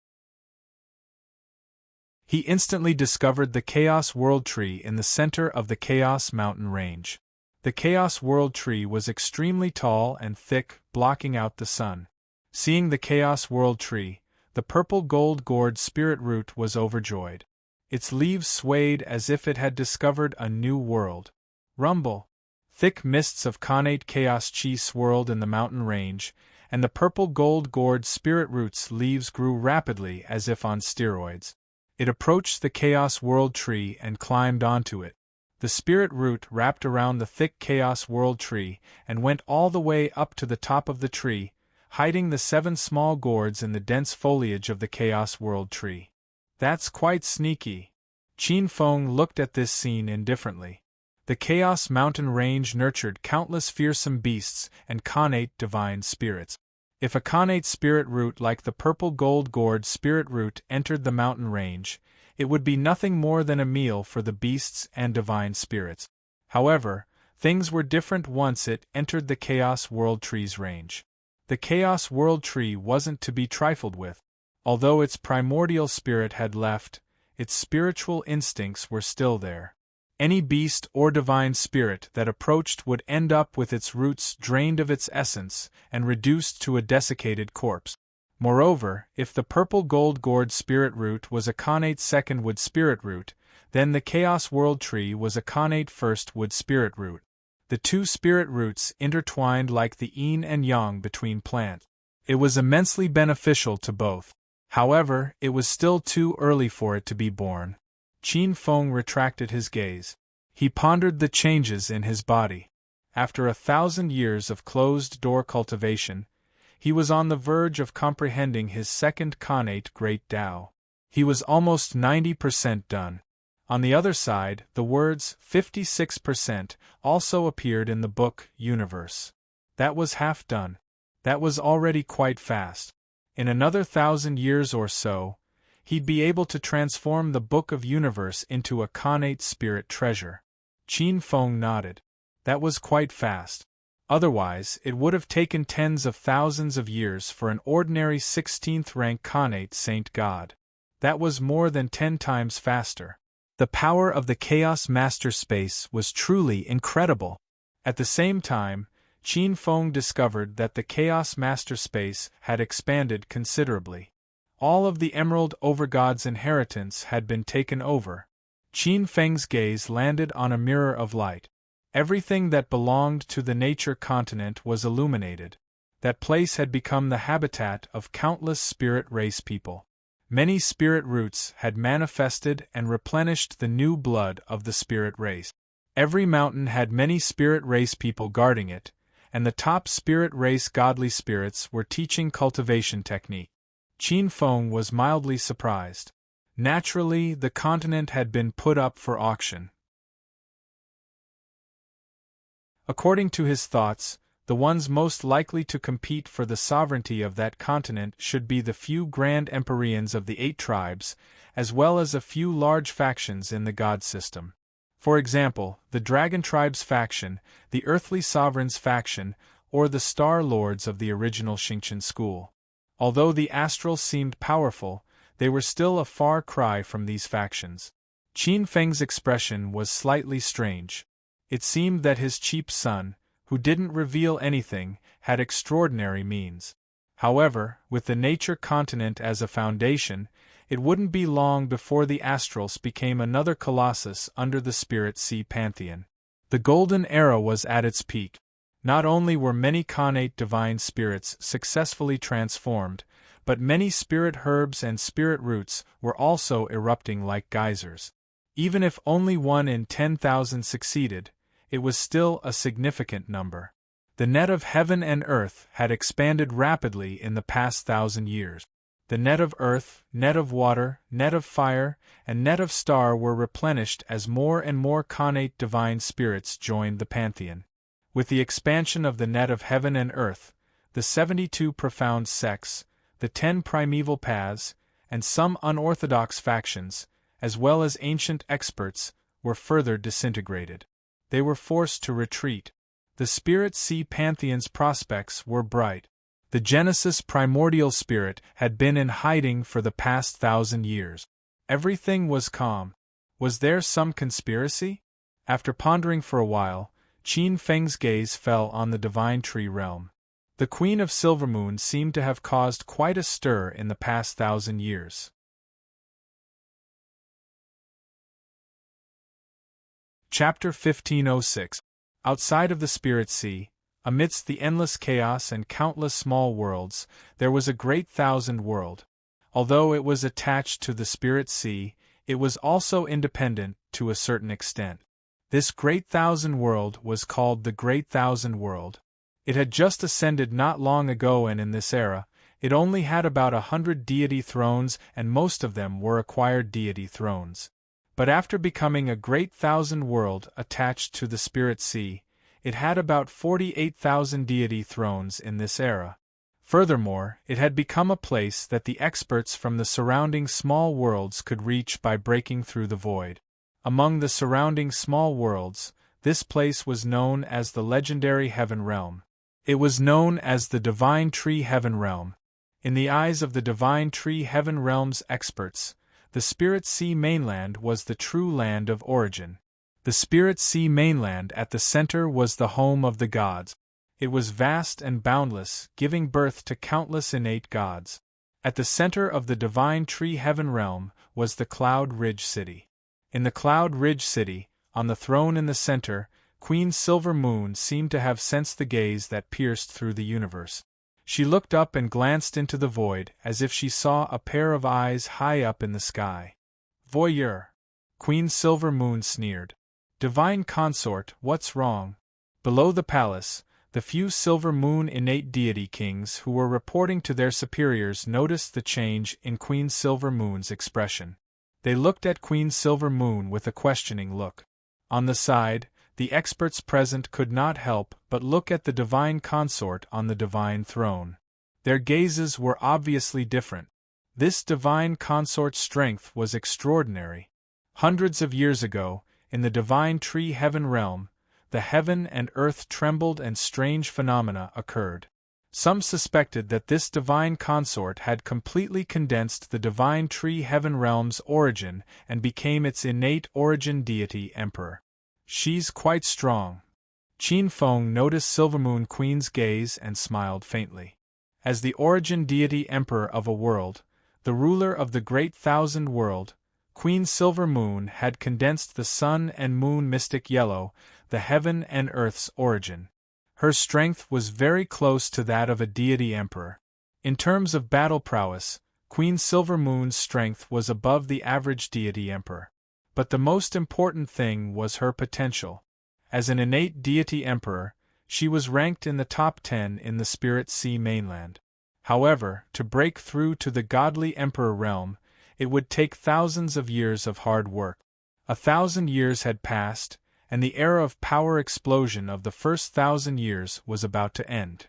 Speaker 1: He instantly discovered the Chaos World Tree in the center of the Chaos Mountain Range. The Chaos World Tree was extremely tall and thick, blocking out the sun. Seeing the Chaos World Tree, the purple-gold gourd spirit root was overjoyed. Its leaves swayed as if it had discovered a new world. Rumble! Thick mists of connate chaos chi swirled in the mountain range, and the purple-gold gourd spirit root's leaves grew rapidly as if on steroids. It approached the Chaos World Tree and climbed onto it. The spirit root wrapped around the thick Chaos World Tree and went all the way up to the top of the tree, hiding the 7 small gourds in the dense foliage of the Chaos World Tree. That's quite sneaky. Qin Feng looked at this scene indifferently. The Chaos Mountain Range nurtured countless fearsome beasts and connate divine spirits. If a connate spirit root like the purple-gold gourd spirit root entered the mountain range, it would be nothing more than a meal for the beasts and divine spirits. However, things were different once it entered the Chaos World Tree's range. The Chaos World Tree wasn't to be trifled with. Although its primordial spirit had left, its spiritual instincts were still there. Any beast or divine spirit that approached would end up with its roots drained of its essence and reduced to a desiccated corpse. Moreover, if the purple-gold gourd spirit root was a connate second wood spirit root, then the Chaos World Tree was a connate first wood spirit root. The 2 spirit roots intertwined like the yin and yang between plants. It was immensely beneficial to both. However, it was still too early for it to be born. Qin Feng retracted his gaze. He pondered the changes in his body. After 1,000 years of closed-door cultivation, he was on the verge of comprehending his second connate great Tao. He was almost 90% done. On the other side, the words 56% also appeared in the book Universe. That was half done. That was already quite fast. In another 1,000 years or so, he'd be able to transform the Book of Universe into a connate spirit treasure. Qin Feng nodded. That was quite fast. Otherwise, it would have taken tens of thousands of years for an ordinary 16th-rank connate saint god. That was more than 10 times faster. The power of the Chaos Master Space was truly incredible. At the same time, Qin Feng discovered that the Chaos Master Space had expanded considerably. All of the Emerald Overgod's inheritance had been taken over. Qin Feng's gaze landed on a mirror of light. Everything that belonged to the nature continent was illuminated. That place had become the habitat of countless spirit race people. Many spirit roots had manifested and replenished the new blood of the spirit race. Every mountain had many spirit race people guarding it, and the top spirit race godly spirits were teaching cultivation technique. Qin Feng was mildly surprised. Naturally, the continent had been put up for auction. According to his thoughts, the ones most likely to compete for the sovereignty of that continent should be the few grand empyreans of the 8 tribes, as well as a few large factions in the god system. For example, the Dragon Tribe's faction, the Earthly Sovereign's faction, or the Star Lords of the original Xingqian school. Although the Astrals seemed powerful, they were still a far cry from these factions. Qin Feng's expression was slightly strange. It seemed that his cheap son, who didn't reveal anything, had extraordinary means. However, with the nature continent as a foundation, it wouldn't be long before the Astrals became another colossus under the Spirit Sea pantheon. The Golden Era was at its peak. Not only were many connate divine spirits successfully transformed, but many spirit herbs and spirit roots were also erupting like geysers. Even if only 1 in 10,000 succeeded, it was still a significant number. The net of heaven and earth had expanded rapidly in the past 1,000 years. The net of earth, net of water, net of fire, and net of star were replenished as more and more connate divine spirits joined the pantheon. With the expansion of the net of heaven and earth, the 72 profound sects, the 10 primeval paths, and some unorthodox factions, as well as ancient experts, were further disintegrated. They were forced to retreat. The Spirit Sea pantheon's prospects were bright. The Genesis primordial spirit had been in hiding for the past 1,000 years. Everything was calm. Was there some conspiracy? After pondering for a while, Qin Feng's gaze fell on the divine tree realm. The Queen of Silvermoon seemed to have caused quite a stir in the past 1,000 years. Chapter 1506. Outside of the Spirit Sea, amidst the endless chaos and countless small worlds, there was a great thousand world. Although it was attached to the Spirit Sea, it was also independent to a certain extent. This great thousand world was called the Great Thousand World. It had just ascended not long ago, and in this era, it only had about 100 deity thrones, and most of them were acquired deity thrones. But after becoming a great thousand world attached to the Spirit Sea, it had about 48,000 deity thrones in this era. Furthermore, it had become a place that the experts from the surrounding small worlds could reach by breaking through the void. Among the surrounding small worlds, this place was known as the legendary Heaven Realm. It was known as the Divine Tree Heaven Realm. In the eyes of the Divine Tree Heaven Realm's experts, the Spirit Sea mainland was the true land of origin. The Spirit Sea mainland at the center was the home of the gods. It was vast and boundless, giving birth to countless innate gods. At the center of the Divine Tree Heaven Realm was the Cloud Ridge City. In the Cloud Ridge City, on the throne in the center, Queen Silver Moon seemed to have sensed the gaze that pierced through the universe. She looked up and glanced into the void as if she saw a pair of eyes high up in the sky. "Voyeur!" Queen Silver Moon sneered. "Divine consort, what's wrong?" Below the palace, the few Silver Moon innate deity kings who were reporting to their superiors noticed the change in Queen Silver Moon's expression. They looked at Queen Silver Moon with a questioning look. On the side, the experts present could not help but look at the divine consort on the divine throne. Their gazes were obviously different. This divine consort's strength was extraordinary. Hundreds of years ago, in the Divine Tree Heaven Realm, the heaven and earth trembled and strange phenomena occurred. Some suspected that this divine consort had completely condensed the Divine Tree Heaven Realm's origin and became its innate origin deity emperor. "She's quite strong." Qin Feng noticed Silvermoon Queen's gaze and smiled faintly. As the origin deity emperor of a world, the ruler of the Great Thousand World, Queen Silver Moon had condensed the sun and moon mystic yellow, the heaven and earth's origin. Her strength was very close to that of a deity emperor. In terms of battle prowess, Queen Silver Moon's strength was above the average deity emperor. But the most important thing was her potential. As an innate deity emperor, she was ranked in the top 10 in the Spirit Sea mainland. However, to break through to the godly emperor realm, it would take thousands of years of hard work. 1,000 years had passed, and the era of power explosion of the first 1,000 years was about to end.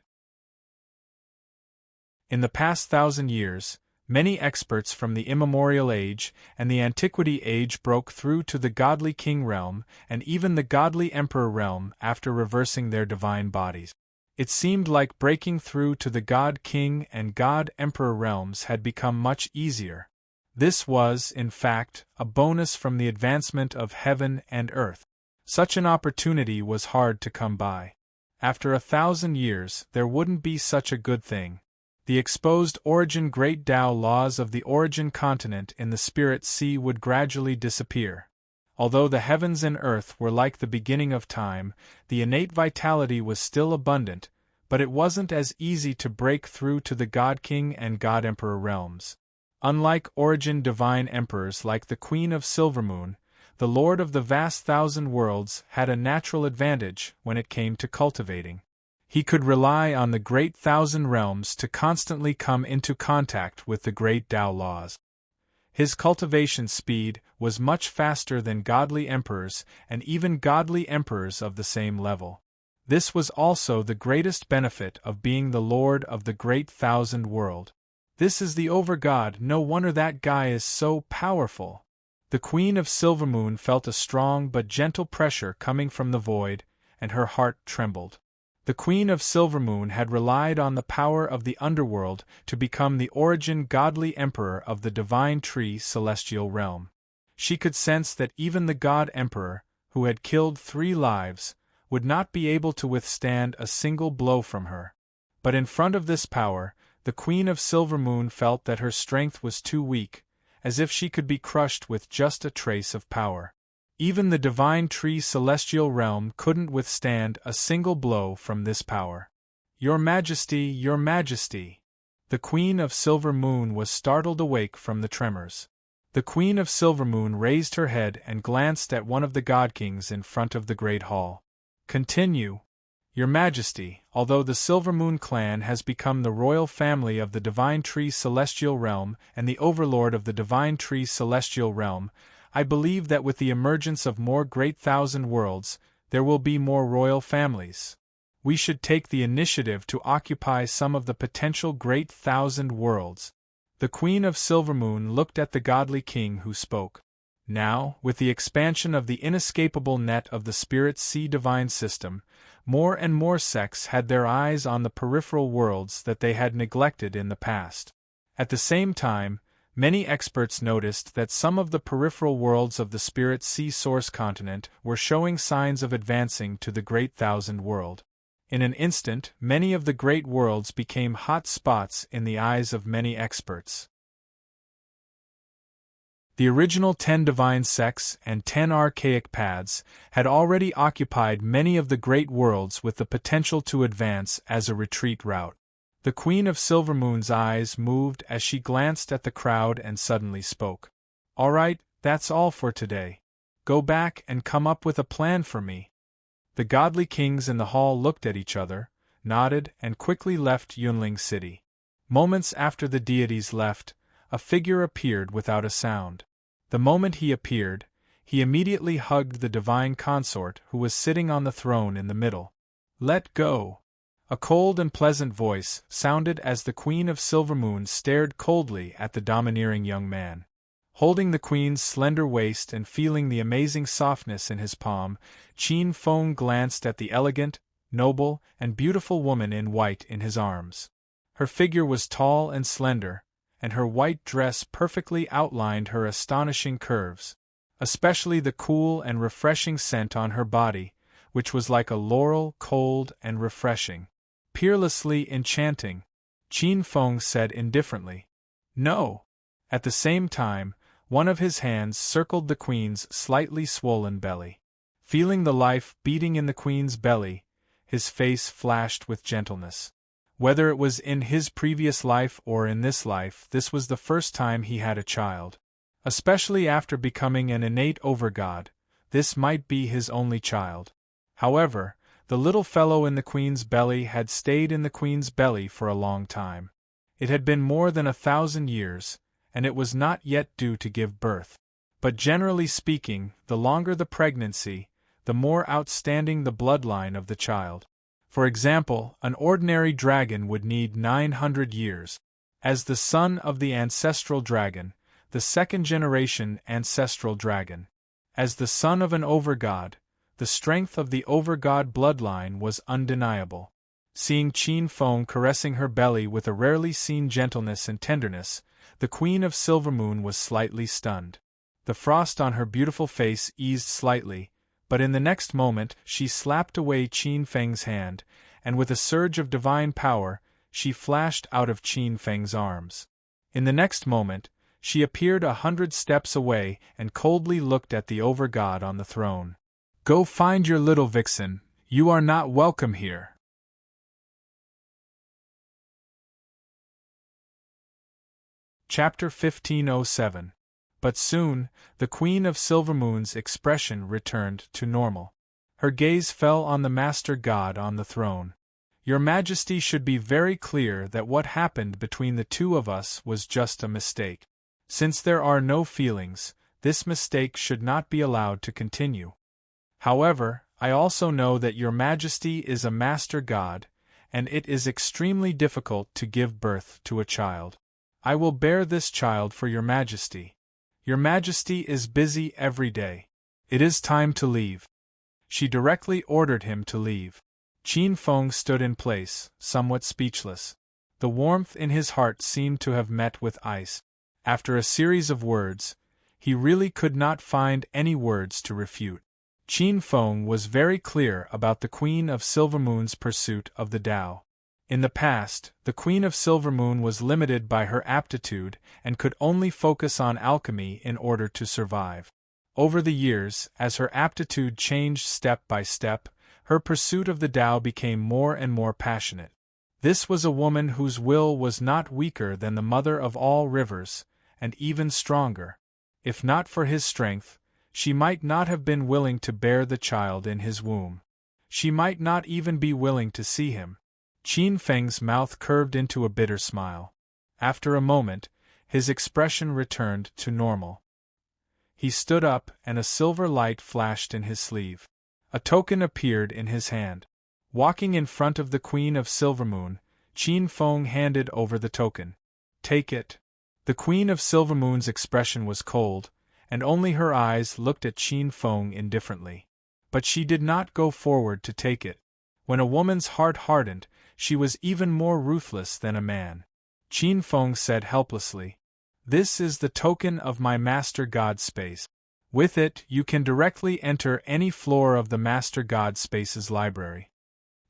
Speaker 1: In the past 1,000 years, many experts from the immemorial age and the antiquity age broke through to the godly king realm and even the godly emperor realm after reversing their divine bodies. It seemed like breaking through to the god king and god emperor realms had become much easier. This was, in fact, a bonus from the advancement of heaven and earth. Such an opportunity was hard to come by. After 1,000 years, there wouldn't be such a good thing. The exposed origin great Tao laws of the origin continent in the spirit sea would gradually disappear. Although the heavens and earth were like the beginning of time, the innate vitality was still abundant, but it wasn't as easy to break through to the God King and God Emperor realms. Unlike origin divine emperors like the Queen of Silvermoon, the Lord of the vast thousand worlds had a natural advantage when it came to cultivating. He could rely on the great thousand realms to constantly come into contact with the great Tao laws. His cultivation speed was much faster than godly emperors and even godly emperors of the same level. This was also the greatest benefit of being the Lord of the great thousand world. This is the Overgod, no wonder that guy is so powerful. The Queen of Silvermoon felt a strong but gentle pressure coming from the void, and her heart trembled. The Queen of Silvermoon had relied on the power of the underworld to become the origin godly emperor of the divine tree celestial realm. She could sense that even the God Emperor, who had killed 3 lives, would not be able to withstand a single blow from her. But in front of this power, the Queen of Silvermoon felt that her strength was too weak, as if she could be crushed with just a trace of power. Even the divine tree celestial realm couldn't withstand a single blow from this power. Your Majesty, Your Majesty! The Queen of Silvermoon was startled awake from the tremors. The Queen of Silvermoon raised her head and glanced at one of the God Kings in front of the Great Hall. Continue. Your Majesty, although the Silvermoon clan has become the royal family of the Divine Tree Celestial Realm and the overlord of the Divine Tree Celestial Realm, I believe that with the emergence of more great thousand worlds, there will be more royal families. We should take the initiative to occupy some of the potential great thousand worlds. The Queen of Silvermoon looked at the godly king who spoke. Now, with the expansion of the inescapable net of the Spirit Sea divine system, more and more sects had their eyes on the peripheral worlds that they had neglected in the past. At the same time, many experts noticed that some of the peripheral worlds of the Spirit Sea source continent were showing signs of advancing to the Great Thousand World. In an instant, many of the great worlds became hot spots in the eyes of many experts. The original 10 divine sects and 10 archaic paths had already occupied many of the great worlds with the potential to advance as a retreat route. The Queen of Silvermoon's eyes moved as she glanced at the crowd and suddenly spoke. All right, that's all for today. Go back and come up with a plan for me. The godly kings in the hall looked at each other, nodded, and quickly left Yunling City. Moments after the deities left, a figure appeared without a sound. The moment he appeared, he immediately hugged the divine consort who was sitting on the throne in the middle. Let go! A cold and pleasant voice sounded as the Queen of Silvermoon stared coldly at the domineering young man. Holding the Queen's slender waist and feeling the amazing softness in his palm, Qin Feng glanced at the elegant, noble, and beautiful woman in white in his arms. Her figure was tall and slender, and her white dress perfectly outlined her astonishing curves, especially the cool and refreshing scent on her body, which was like a laurel, cold and refreshing. Peerlessly enchanting, Qin Feng said indifferently. No. At the same time, one of his hands circled the Queen's slightly swollen belly. Feeling the life beating in the Queen's belly, his face flashed with gentleness. Whether it was in his previous life or in this life, this was the first time he had a child. Especially after becoming an innate overgod, this might be his only child. However, the little fellow in the Queen's belly had stayed in the Queen's belly for a long time. It had been more than 1,000 years, and it was not yet due to give birth. But generally speaking, the longer the pregnancy, the more outstanding the bloodline of the child. For example, an ordinary dragon would need 900 years. As the son of the ancestral dragon, the second-generation ancestral dragon. As the son of an overgod, the strength of the overgod bloodline was undeniable. Seeing Qin Feng caressing her belly with a rarely seen gentleness and tenderness, the Queen of Silvermoon was slightly stunned. The frost on her beautiful face eased slightly, but in the next moment she slapped away Qin Feng's hand, and with a surge of divine power, she flashed out of Qin Feng's arms. In the next moment, she appeared 100 steps away and coldly looked at the over-god on the throne. "Go find your little vixen, you are not welcome here." Chapter 1507. But soon, the Queen of Silvermoon's expression returned to normal. Her gaze fell on the Master God on the throne. "Your Majesty should be very clear that what happened between the two of us was just a mistake. Since there are no feelings, this mistake should not be allowed to continue. However, I also know that your Majesty is a Master God, and it is extremely difficult to give birth to a child. I will bear this child for your Majesty. Your Majesty is busy every day. It is time to leave." She directly ordered him to leave. Qin Feng stood in place, somewhat speechless. The warmth in his heart seemed to have met with ice. After a series of words, he really could not find any words to refute. Qin Feng was very clear about the Queen of Silvermoon's pursuit of the Tao. In the past, the Queen of Silvermoon was limited by her aptitude and could only focus on alchemy in order to survive. Over the years, as her aptitude changed step by step, her pursuit of the Tao became more and more passionate. This was a woman whose will was not weaker than the mother of all rivers, and even stronger. If not for his strength, she might not have been willing to bear the child in his womb. She might not even be willing to see him. Qin Feng's mouth curved into a bitter smile. After a moment, his expression returned to normal. He stood up and a silver light flashed in his sleeve. A token appeared in his hand. Walking in front of the Queen of Silvermoon, Qin Feng handed over the token. "Take it." The Queen of Silvermoon's expression was cold, and only her eyes looked at Qin Feng indifferently. But she did not go forward to take it. When a woman's heart hardened, she was even more ruthless than a man. Qin Feng said helplessly, "This is the token of my Master God space. With it, you can directly enter any floor of the Master God space's library."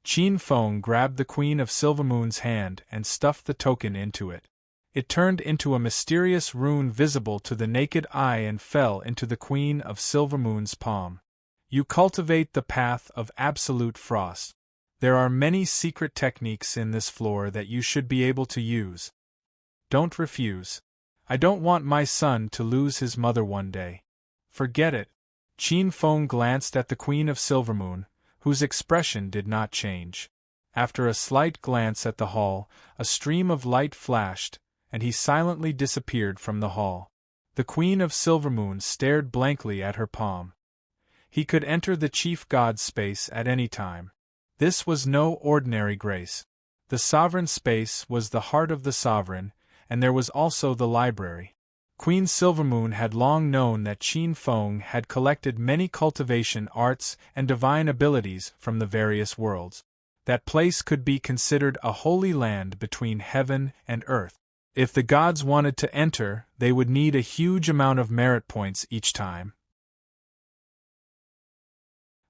Speaker 1: Qin Feng grabbed the Queen of Silvermoon's hand and stuffed the token into it. It turned into a mysterious rune visible to the naked eye and fell into the Queen of Silvermoon's palm. "You cultivate the path of absolute frost. There are many secret techniques in this floor that you should be able to use. Don't refuse. I don't want my son to lose his mother one day. Forget it." Qin Feng glanced at the Queen of Silvermoon, whose expression did not change. After a slight glance at the hall, a stream of light flashed, and he silently disappeared from the hall. The Queen of Silvermoon stared blankly at her palm. He could enter the chief god's space at any time. This was no ordinary grace. The sovereign space was the heart of the sovereign, and there was also the library. Queen Silvermoon had long known that Qin Feng had collected many cultivation arts and divine abilities from the various worlds. That place could be considered a holy land between heaven and earth. If the gods wanted to enter, they would need a huge amount of merit points each time.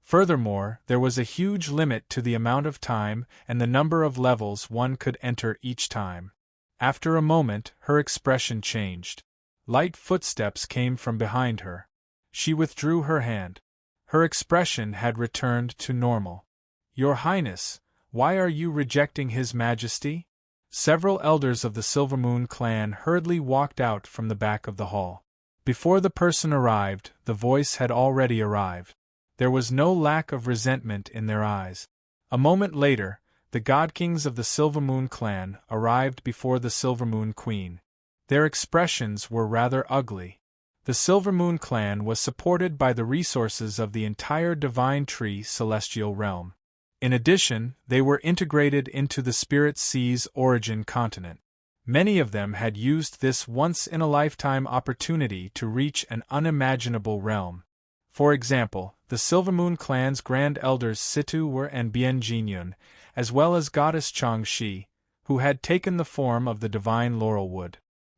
Speaker 1: Furthermore, there was a huge limit to the amount of time and the number of levels one could enter each time. After a moment, her expression changed. Light footsteps came from behind her. She withdrew her hand. Her expression had returned to normal. "Your Highness, why are you rejecting His Majesty?" Several elders of the Silvermoon clan hurriedly walked out from the back of the hall. Before the person arrived, the voice had already arrived. There was no lack of resentment in their eyes. A moment later, the God Kings of the Silvermoon clan arrived before the Silvermoon Queen. Their expressions were rather ugly. The Silvermoon clan was supported by the resources of the entire Divine Tree Celestial Realm. In addition, they were integrated into the Spirit Sea's origin continent. Many of them had used this once-in-a-lifetime opportunity to reach an unimaginable realm. For example, the Silvermoon clan's grand elders Situ Wer and Bien Jinyun, as well as goddess Changxi, who had taken the form of the divine Laurelwood.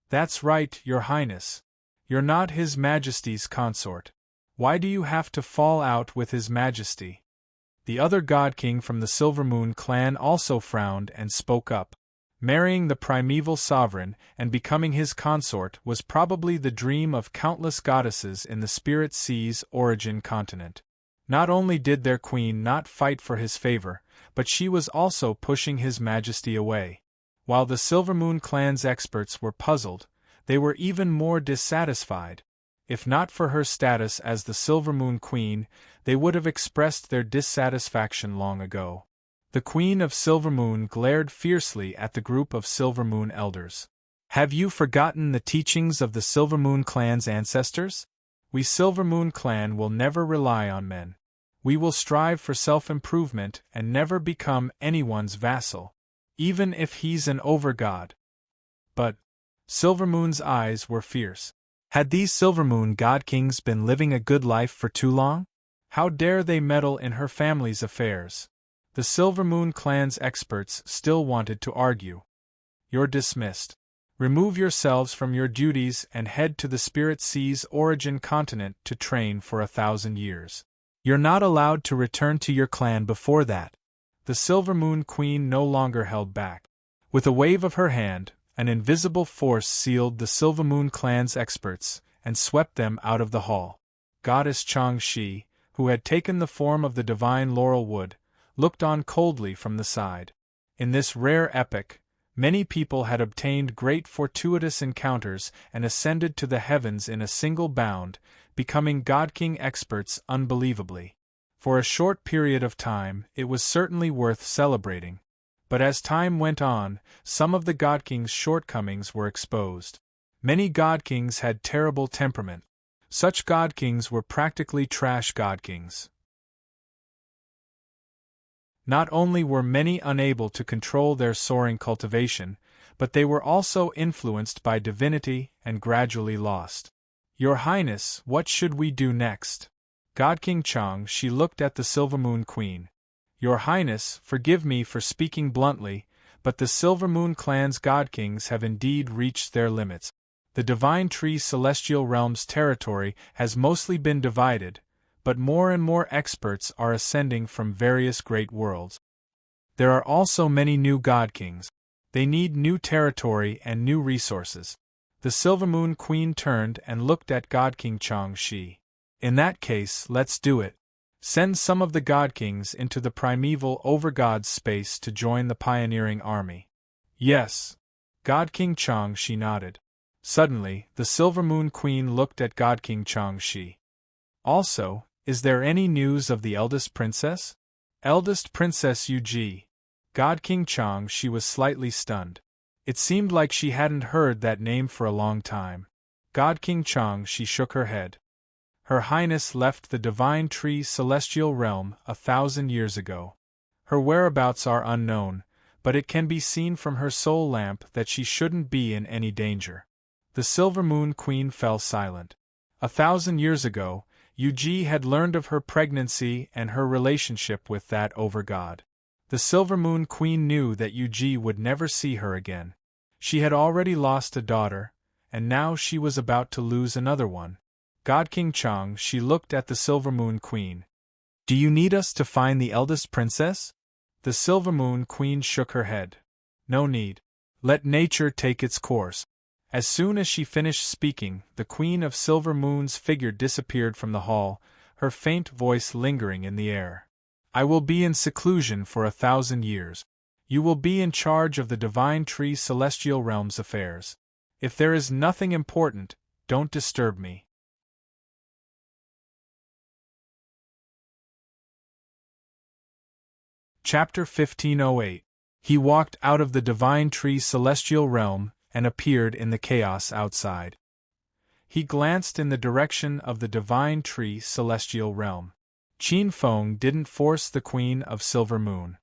Speaker 1: "That's right, Your Highness. You're not His Majesty's consort. Why do you have to fall out with His Majesty?" The other God King from the Silvermoon clan also frowned and spoke up. Marrying the primeval sovereign and becoming his consort was probably the dream of countless goddesses in the Spirit Sea's origin continent. Not only did their queen not fight for his favor, but she was also pushing his majesty away. While the Silvermoon clan's experts were puzzled, they were even more dissatisfied. If not for her status as the Silvermoon Queen, they would have expressed their dissatisfaction long ago. The Queen of Silvermoon glared fiercely at the group of Silvermoon elders. "Have you forgotten the teachings of the Silvermoon clan's ancestors? We Silvermoon clan will never rely on men. We will strive for self-improvement and never become anyone's vassal, even if he's an overgod." But Silvermoon's eyes were fierce. Had these Silvermoon god kings been living a good life for too long? How dare they meddle in her family's affairs? The Silvermoon clan's experts still wanted to argue. "You're dismissed. Remove yourselves from your duties and head to the Spirit Sea's origin continent to train for 1,000 years. You're not allowed to return to your clan before that." The Silvermoon Queen no longer held back. With a wave of her hand, an invisible force sealed the Silvermoon clan's experts and swept them out of the hall. Goddess Chang-Shi, who had taken the form of the divine Laurelwood, looked on coldly from the side. In this rare epoch, many people had obtained great fortuitous encounters and ascended to the heavens in a single bound, becoming God-King experts unbelievably. For a short period of time, it was certainly worth celebrating. But as time went on, some of the God-King's shortcomings were exposed. Many God-Kings had terrible temperament. Such God-Kings were practically trash God-Kings. Not only were many unable to control their soaring cultivation, but they were also influenced by divinity and gradually lost. "Your Highness, what should we do next?" God King Chang-Shi looked at the Silvermoon Queen. "Your Highness, forgive me for speaking bluntly, but the Silvermoon clan's God Kings have indeed reached their limits. The Divine Tree Celestial Realm's territory has mostly been divided, but more and more experts are ascending from various great worlds. There are also many new God Kings. They need new territory and new resources." The Silvermoon Queen turned and looked at God King Chang-Shi. "In that case, let's do it. Send some of the God Kings into the primeval overgod space to join the pioneering army." "Yes." God King Chang-Shi nodded. Suddenly, the Silvermoon Queen looked at God King Chang-Shi. "Also, is there any news of the eldest princess?" "Eldest Princess Yuji." God King Chang-Shi was slightly stunned. It seemed like she hadn't heard that name for a long time. God King Chang-Shi shook her head. "Her Highness left the Divine Tree Celestial Realm 1,000 years ago. Her whereabouts are unknown, but it can be seen from her soul lamp that she shouldn't be in any danger." The Silvermoon Queen fell silent. 1,000 years ago, Yuji had learned of her pregnancy and her relationship with that overgod. The Silvermoon Queen knew that Yuji would never see her again. She had already lost a daughter, and now she was about to lose another one. God King Chang-Shi looked at the Silvermoon Queen. "Do you need us to find the eldest princess?" The Silvermoon Queen shook her head. "No need. Let nature take its course." As soon as she finished speaking, the Queen of Silvermoon's figure disappeared from the hall, her faint voice lingering in the air. "I will be in seclusion for 1,000 years. You will be in charge of the Divine Tree Celestial Realm's affairs. If there is nothing important, don't disturb me." Chapter 1508. He walked out of the Divine Tree Celestial Realm and appeared in the chaos outside. He glanced in the direction of the Divine Tree Celestial Realm. Qin Feng didn't force the Queen of Silver Moon.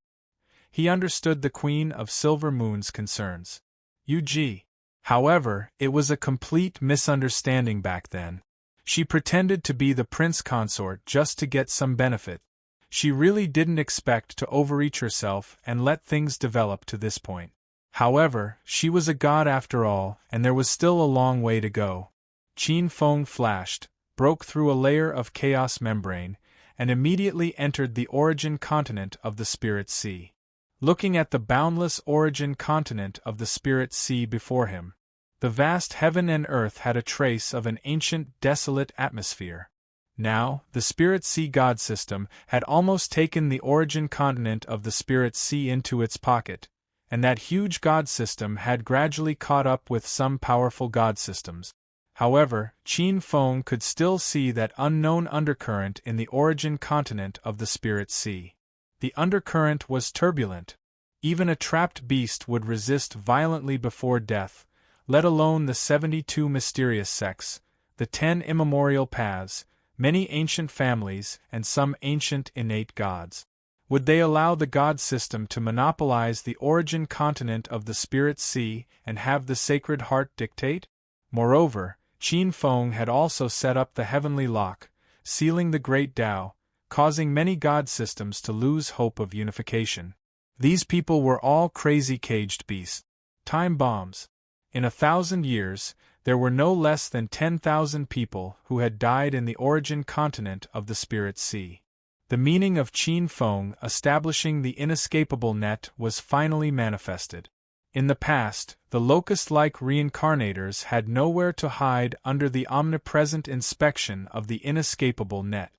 Speaker 1: He understood the Queen of Silver Moon's concerns. Yuji. However, it was a complete misunderstanding back then. She pretended to be the prince consort just to get some benefit. She really didn't expect to overreach herself and let things develop to this point. However, she was a god after all, and there was still a long way to go. Qin Feng flashed, broke through a layer of chaos membrane, and immediately entered the origin continent of the Spirit Sea. looking at the boundless origin continent of the spirit sea before him. The vast heaven and earth had a trace of an ancient, desolate atmosphere. Now, the spirit sea god system had almost taken the origin continent of the spirit sea into its pocket, and that huge god system had gradually caught up with some powerful god systems. However, Qin Feng could still see that unknown undercurrent in the origin continent of the spirit sea. The undercurrent was turbulent. Even a trapped beast would resist violently before death, let alone the 72 mysterious sects, the 10 immemorial paths, many ancient families, and some ancient innate gods. Would they allow the god system to monopolize the origin continent of the spirit sea and have the Sacred Heart dictate? Moreover, Qin Feng had also set up the heavenly lock, sealing the great Tao, causing many god systems to lose hope of unification. These people were all crazy caged beasts. Time bombs. In 1,000 years, there were no less than 10,000 people who had died in the origin continent of the spirit sea. The meaning of Qin Feng establishing the inescapable net was finally manifested. In the past, the locust-like reincarnators had nowhere to hide under the omnipresent inspection of the inescapable net.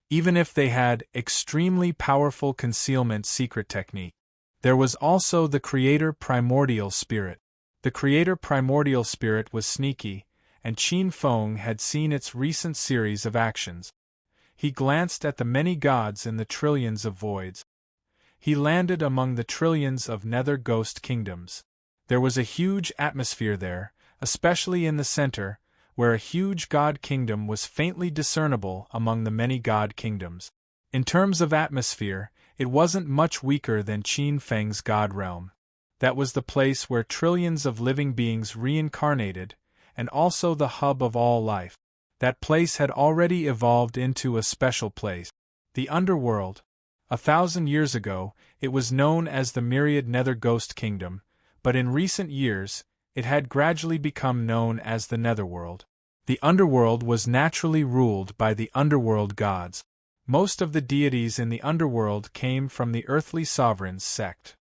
Speaker 1: Even if they had extremely powerful concealment secret technique. There was also the Creator Primordial Spirit. The Creator Primordial Spirit was sneaky, and Qin Feng had seen its recent series of actions. He glanced at the many gods in the trillions of voids. He landed among the trillions of nether ghost kingdoms. There was a huge atmosphere there, especially in the center, where a huge god kingdom was faintly discernible among the many god kingdoms. In terms of atmosphere, it wasn't much weaker than Qin Feng's god realm. That was the place where trillions of living beings reincarnated, and also the hub of all life. That place had already evolved into a special place. The underworld. 1,000 years ago, it was known as the Myriad Nether Ghost Kingdom, but in recent years, it had gradually become known as the Netherworld. The underworld was naturally ruled by the underworld gods. Most of the deities in the underworld came from the earthly sovereigns sect.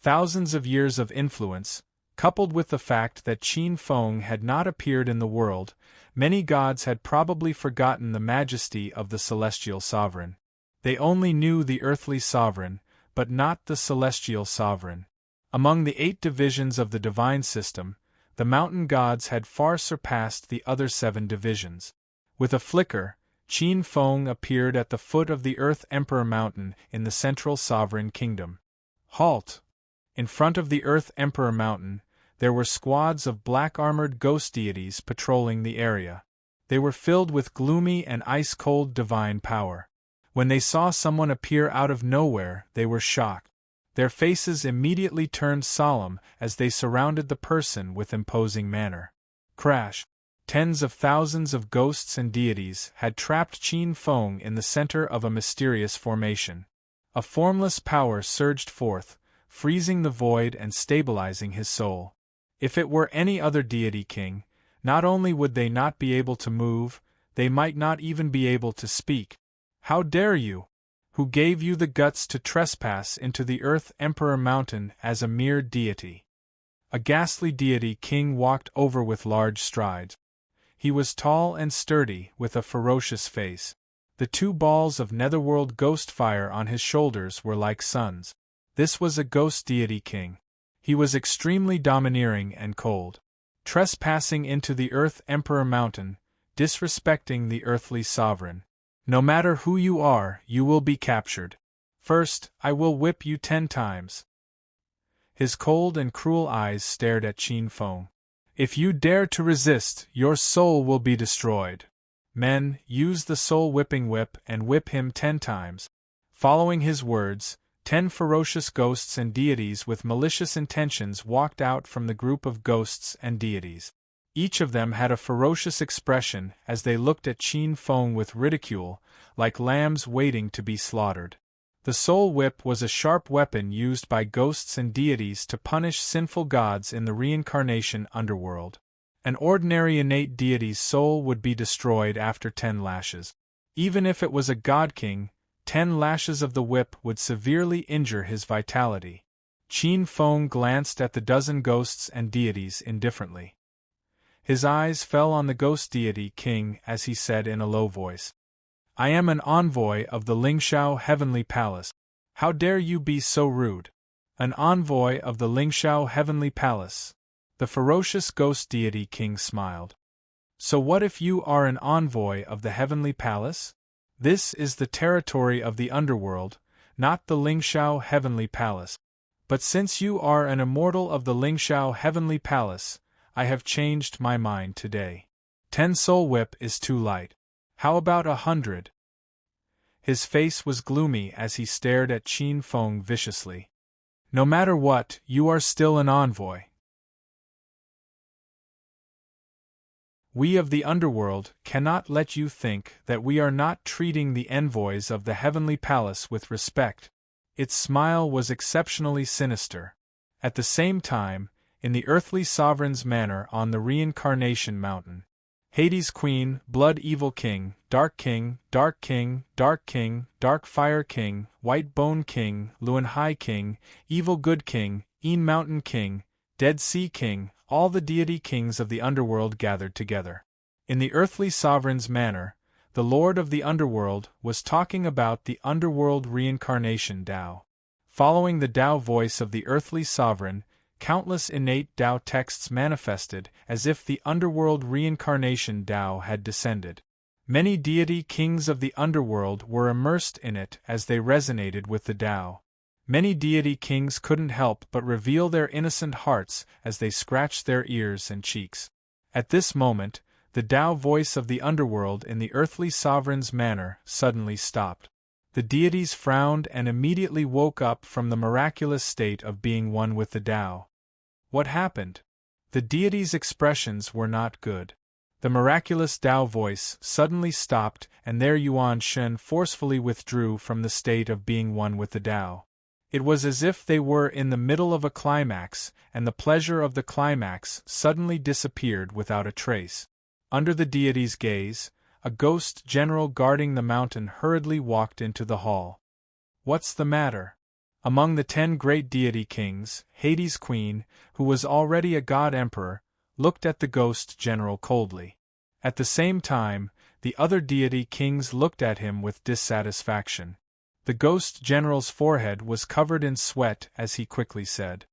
Speaker 1: Thousands of years of influence, coupled with the fact that Qin Feng had not appeared in the world, many gods had probably forgotten the majesty of the celestial sovereign. They only knew the earthly sovereign, but not the celestial sovereign. Among the 8 divisions of the divine system, the mountain gods had far surpassed the other 7 divisions. With a flicker, Qin Feng appeared at the foot of the Earth Emperor Mountain in the central sovereign kingdom. Halt! In front of the Earth Emperor Mountain, there were squads of black-armored ghost deities patrolling the area. They were filled with gloomy and ice-cold divine power. When they saw someone appear out of nowhere, they were shocked. Their faces immediately turned solemn as they surrounded the person with imposing manner. Crash! Tens of thousands of ghosts and deities had trapped Qin Feng in the center of a mysterious formation. A formless power surged forth, freezing the void and stabilizing his soul. If it were any other deity king, not only would they not be able to move, they might not even be able to speak. How dare you? Who gave you the guts to trespass into the Earth Emperor Mountain as a mere deity? A ghastly deity king walked over with large strides. He was tall and sturdy, with a ferocious face. The 2 balls of netherworld ghost fire on his shoulders were like suns. This was a ghost deity king. He was extremely domineering and cold. Trespassing into the Earth Emperor Mountain, disrespecting the earthly sovereign. No matter who you are, you will be captured. First, I will whip you 10 times. His cold and cruel eyes stared at Qin Feng. If you dare to resist, your soul will be destroyed. Men, use the soul-whipping whip and whip him 10 times. Following his words, 10 ferocious ghosts and deities with malicious intentions walked out from the group of ghosts and deities. Each of them had a ferocious expression as they looked at Qin Feng with ridicule, like lambs waiting to be slaughtered. The soul whip was a sharp weapon used by ghosts and deities to punish sinful gods in the reincarnation underworld. An ordinary innate deity's soul would be destroyed after 10 lashes. Even if it was a god king, 10 lashes of the whip would severely injure his vitality. Qin Feng glanced at the dozen ghosts and deities indifferently. His eyes fell on the ghost deity king as he said in a low voice, "I am an envoy of the Lingshao Heavenly Palace. How dare you be so rude? An envoy of the Lingshao Heavenly Palace." The ferocious ghost deity king smiled. "So what if you are an envoy of the Heavenly Palace? This is the territory of the underworld, not the Lingshao Heavenly Palace. But since you are an immortal of the Lingshao Heavenly Palace, I have changed my mind today. 10 soul whip is too light. How about 100? His face was gloomy as he stared at Qin Feng viciously. "No matter what, you are still an envoy. We of the underworld cannot let you think that we are not treating the envoys of the Heavenly Palace with respect." Its smile was exceptionally sinister. At the same time, in the earthly sovereign's manor on the Reincarnation Mountain, Hades Queen, Blood Evil King, Dark King, Dark King, Dark King, Dark Fire King, White Bone King, Luan High King, Evil Good King, Een Mountain King, Dead Sea King, all the deity kings of the underworld gathered together. In the earthly sovereign's manor, the Lord of the Underworld was talking about the Underworld Reincarnation Tao. Following the Tao voice of the earthly sovereign, countless innate Tao texts manifested as if the Underworld Reincarnation Tao had descended. Many deity kings of the Underworld were immersed in it as they resonated with the Tao. Many deity kings couldn't help but reveal their innocent hearts as they scratched their ears and cheeks. At this moment, the Tao voice of the underworld in the earthly sovereign's manor suddenly stopped. The deities frowned and immediately woke up from the miraculous state of being one with the Tao. What happened? The deities' expressions were not good. The miraculous Tao voice suddenly stopped, and their Yuan Shen forcefully withdrew from the state of being one with the Tao. It was as if they were in the middle of a climax, and the pleasure of the climax suddenly disappeared without a trace. Under the deity's gaze, a ghost general guarding the mountain hurriedly walked into the hall. "What's the matter?" Among the 10 great deity kings, Hades Queen, who was already a god emperor, looked at the ghost general coldly. At the same time, the other deity kings looked at him with dissatisfaction. The ghost general's forehead was covered in sweat as he quickly said,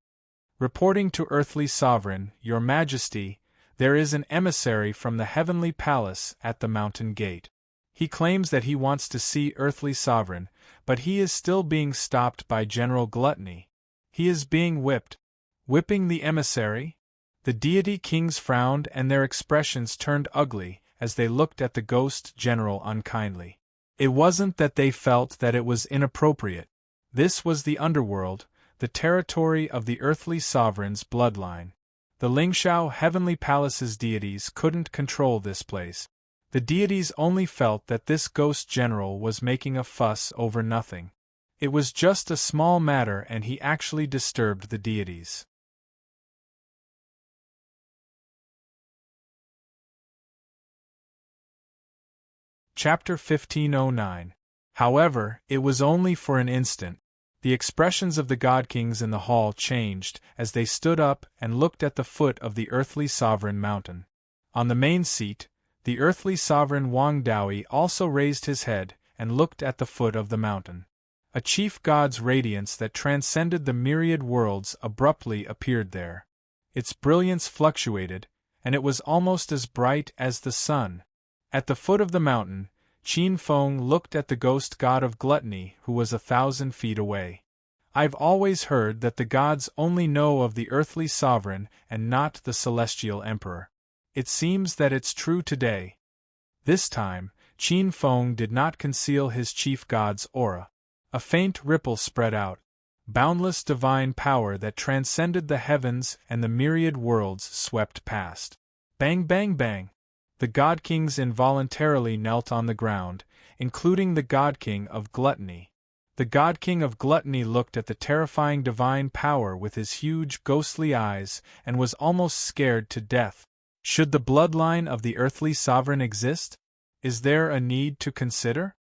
Speaker 1: "Reporting to Earthly Sovereign, Your Majesty, there is an emissary from the Heavenly Palace at the mountain gate. He claims that he wants to see Earthly Sovereign, but he is still being stopped by General Gluttony. He is being whipped." Whipping the emissary? The deity kings frowned and their expressions turned ugly as they looked at the ghost general unkindly. It wasn't that they felt that it was inappropriate. This was the underworld, the territory of the earthly sovereign's bloodline. The Lingshao Heavenly Palace's deities couldn't control this place. The deities only felt that this ghost general was making a fuss over nothing. It was just a small matter and he actually disturbed the deities. Chapter 1509. However, it was only for an instant. The expressions of the god kings in the hall changed as they stood up and looked at the foot of the earthly sovereign mountain. On the main seat, the earthly sovereign Wang Daoi also raised his head and looked at the foot of the mountain. A chief god's radiance that transcended the myriad worlds abruptly appeared there. Its brilliance fluctuated, and it was almost as bright as the sun. At the foot of the mountain, Qin Feng looked at the ghost god of gluttony who was 1,000 feet away. "I've always heard that the gods only know of the earthly sovereign and not the celestial emperor. It seems that it's true today." This time, Qin Feng did not conceal his chief god's aura. A faint ripple spread out. Boundless divine power that transcended the heavens and the myriad worlds swept past. Bang bang bang! The god kings involuntarily knelt on the ground, including the god king of gluttony. The god king of gluttony looked at the terrifying divine power with his huge ghostly eyes and was almost scared to death. Should the bloodline of the earthly sovereign exist? Is there a need to consider?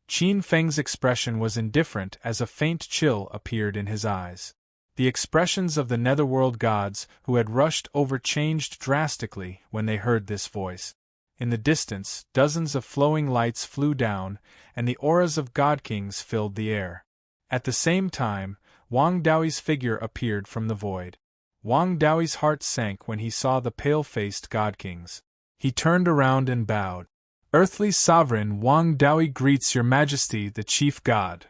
Speaker 1: Qin Feng's expression was indifferent as a faint chill appeared in his eyes. The expressions of the netherworld gods who had rushed over changed drastically when they heard this voice. In the distance, dozens of flowing lights flew down, and the auras of god-kings filled the air. At the same time, Wang Daoi's figure appeared from the void. Wang Daoi's heart sank when he saw the pale-faced god-kings. He turned around and bowed. "Earthly Sovereign Wang Daoi greets Your Majesty the Chief God."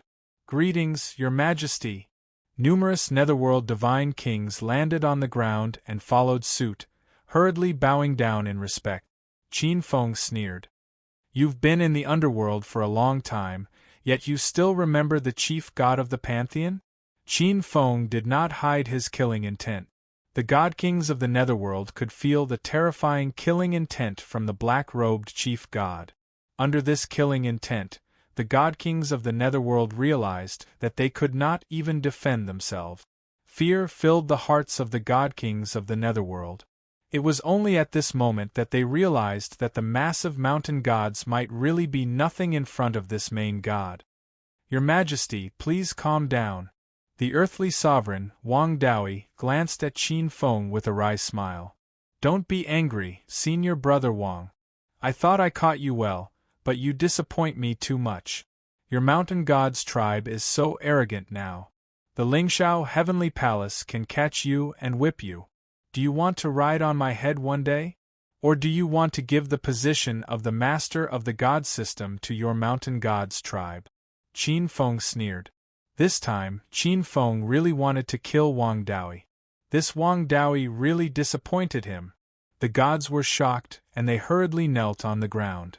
Speaker 1: "Greetings, Your Majesty." Numerous netherworld divine kings landed on the ground and followed suit, hurriedly bowing down in respect. Qin Feng sneered. "You've been in the underworld for a long time, yet you still remember the chief god of the pantheon?" Qin Feng did not hide his killing intent. The god-kings of the netherworld could feel the terrifying killing intent from the black-robed chief god. Under this killing intent, the god-kings of the netherworld realized that they could not even defend themselves. Fear filled the hearts of the god-kings of the netherworld. It was only at this moment that they realized that the massive mountain gods might really be nothing in front of this main god. "Your Majesty, please calm down." The earthly sovereign, Wang Daoi, glanced at Qin Feng with a wry smile. "Don't be angry, senior brother Wang. I thought I caught you well, but you disappoint me too much. Your mountain god's tribe is so arrogant now. The Lingshao Heavenly Palace can catch you and whip you. Do you want to ride on my head one day? Or do you want to give the position of the master of the god system to your mountain god's tribe?" Qin Feng sneered. This time, Qin Feng really wanted to kill Wang Daoi. This Wang Daoi really disappointed him. The gods were shocked, and they hurriedly knelt on the ground.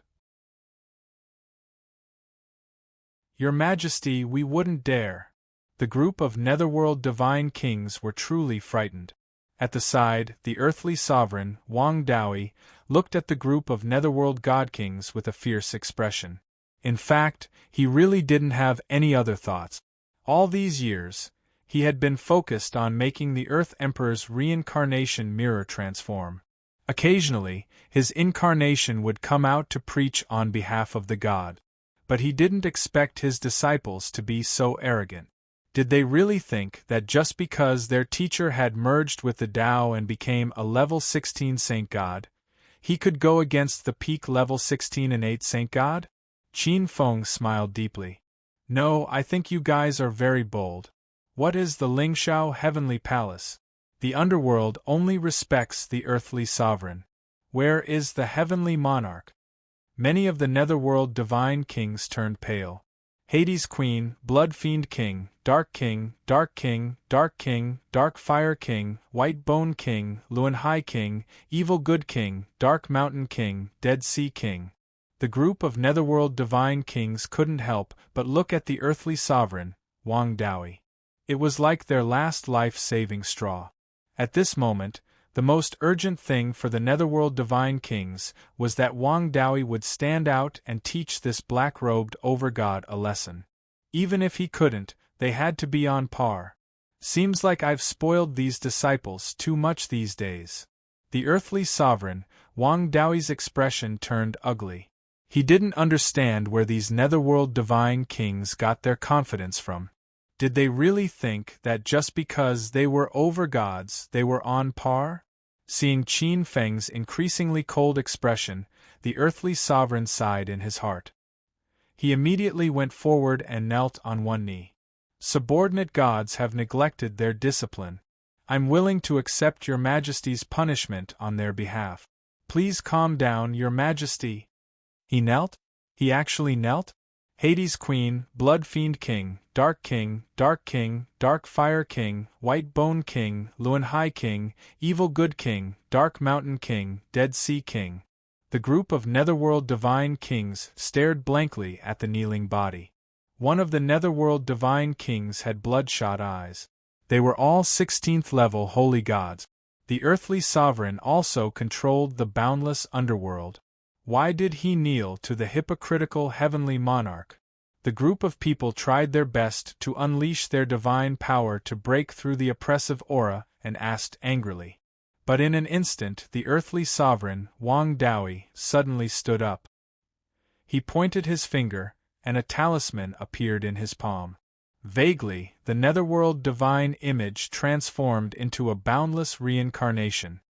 Speaker 1: "Your Majesty, we wouldn't dare." The group of netherworld divine kings were truly frightened. At the side, the earthly sovereign, Wang Daoi, looked at the group of netherworld god-kings with a fierce expression. In fact, he really didn't have any other thoughts. All these years, he had been focused on making the Earth Emperor's reincarnation mirror transform. Occasionally, his incarnation would come out to preach on behalf of the god. But he didn't expect his disciples to be so arrogant. Did they really think that just because their teacher had merged with the Tao and became a level 16 saint god, he could go against the peak level 16 innate saint god? Qin Feng smiled deeply. "No, I think you guys are very bold. What is the Lingshao Heavenly Palace? The underworld only respects the earthly sovereign. Where is the heavenly monarch?" Many of the netherworld divine kings turned pale. Hades Queen, Blood Fiend King, Dark King, Dark King, Dark King, Dark Fire King, White Bone King, Luan Hai King, Evil Good King, Dark Mountain King, Dead Sea King. The group of netherworld divine kings couldn't help but look at the earthly sovereign, Wang Daoi. It was like their last life-saving straw. At this moment, the most urgent thing for the netherworld divine kings was that Wang Daoi would stand out and teach this black-robed overgod a lesson. Even if he couldn't, they had to be on par. "Seems like I've spoiled these disciples too much these days." The earthly sovereign, Wang Daoi's expression turned ugly. He didn't understand where these netherworld divine kings got their confidence from. Did they really think that just because they were overgods they were on par? Seeing Qin Feng's increasingly cold expression, the earthly sovereign sighed in his heart. He immediately went forward and knelt on one knee. "Subordinate gods have neglected their discipline. I'm willing to accept Your Majesty's punishment on their behalf. Please calm down, Your Majesty." He knelt? He actually knelt? Hades Queen, Blood Fiend King, Dark King, Dark King, Dark Fire King, White Bone King, Luan Hai King, Evil Good King, Dark Mountain King, Dead Sea King. The group of netherworld divine kings stared blankly at the kneeling body. One of the netherworld divine kings had bloodshot eyes. They were all 16th level holy gods. The earthly sovereign also controlled the boundless underworld. Why did he kneel to the hypocritical heavenly monarch? The group of people tried their best to unleash their divine power to break through the oppressive aura and asked angrily. But in an instant the earthly sovereign, Wang Daoi, suddenly stood up. He pointed his finger, and a talisman appeared in his palm. Vaguely, the netherworld divine image transformed into a boundless reincarnation.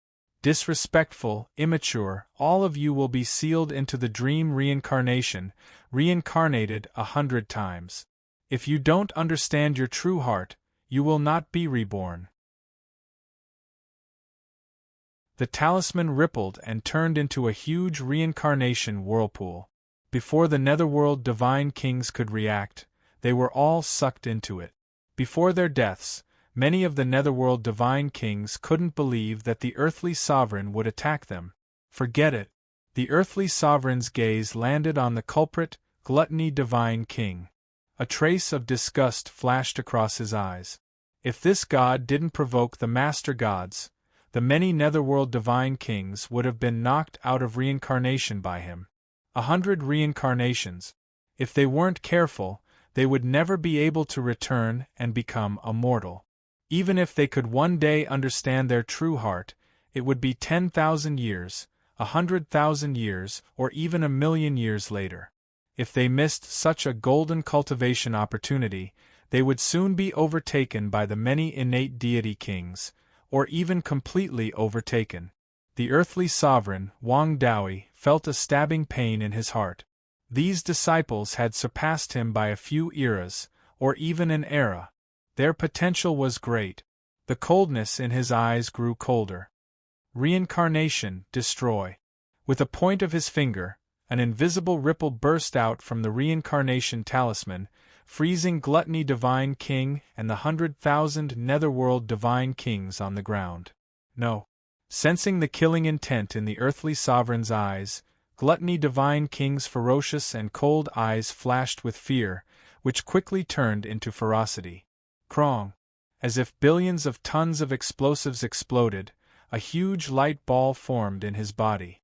Speaker 1: Disrespectful, immature, all of you will be sealed into the dream reincarnation, reincarnated 100 times. If you don't understand your true heart, you will not be reborn. The talisman rippled and turned into a huge reincarnation whirlpool. Before the netherworld divine kings could react, they were all sucked into it. Before their deaths, many of the netherworld divine kings couldn't believe that the earthly sovereign would attack them. Forget it. The earthly sovereign's gaze landed on the culprit, gluttony divine king. A trace of disgust flashed across his eyes. If this god didn't provoke the master gods, the many netherworld divine kings would have been knocked out of reincarnation by him. 100 reincarnations. If they weren't careful, they would never be able to return and become a mortal. Even if they could one day understand their true heart, it would be 10,000 years, 100,000 years, or even 1,000,000 years later. If they missed such a golden cultivation opportunity, they would soon be overtaken by the many innate deity kings, or even completely overtaken. The earthly sovereign, Wang Daoi, felt a stabbing pain in his heart. These disciples had surpassed him by a few eras, or even an era. Their potential was great. The coldness in his eyes grew colder. Reincarnation, destroy. With a point of his finger, an invisible ripple burst out from the reincarnation talisman, freezing gluttony divine king and the 100,000 netherworld divine kings on the ground. No. Sensing the killing intent in the earthly sovereign's eyes, gluttony divine king's ferocious and cold eyes flashed with fear, which quickly turned into ferocity. Krong! As if billions of tons of explosives exploded, a huge light ball formed in his body.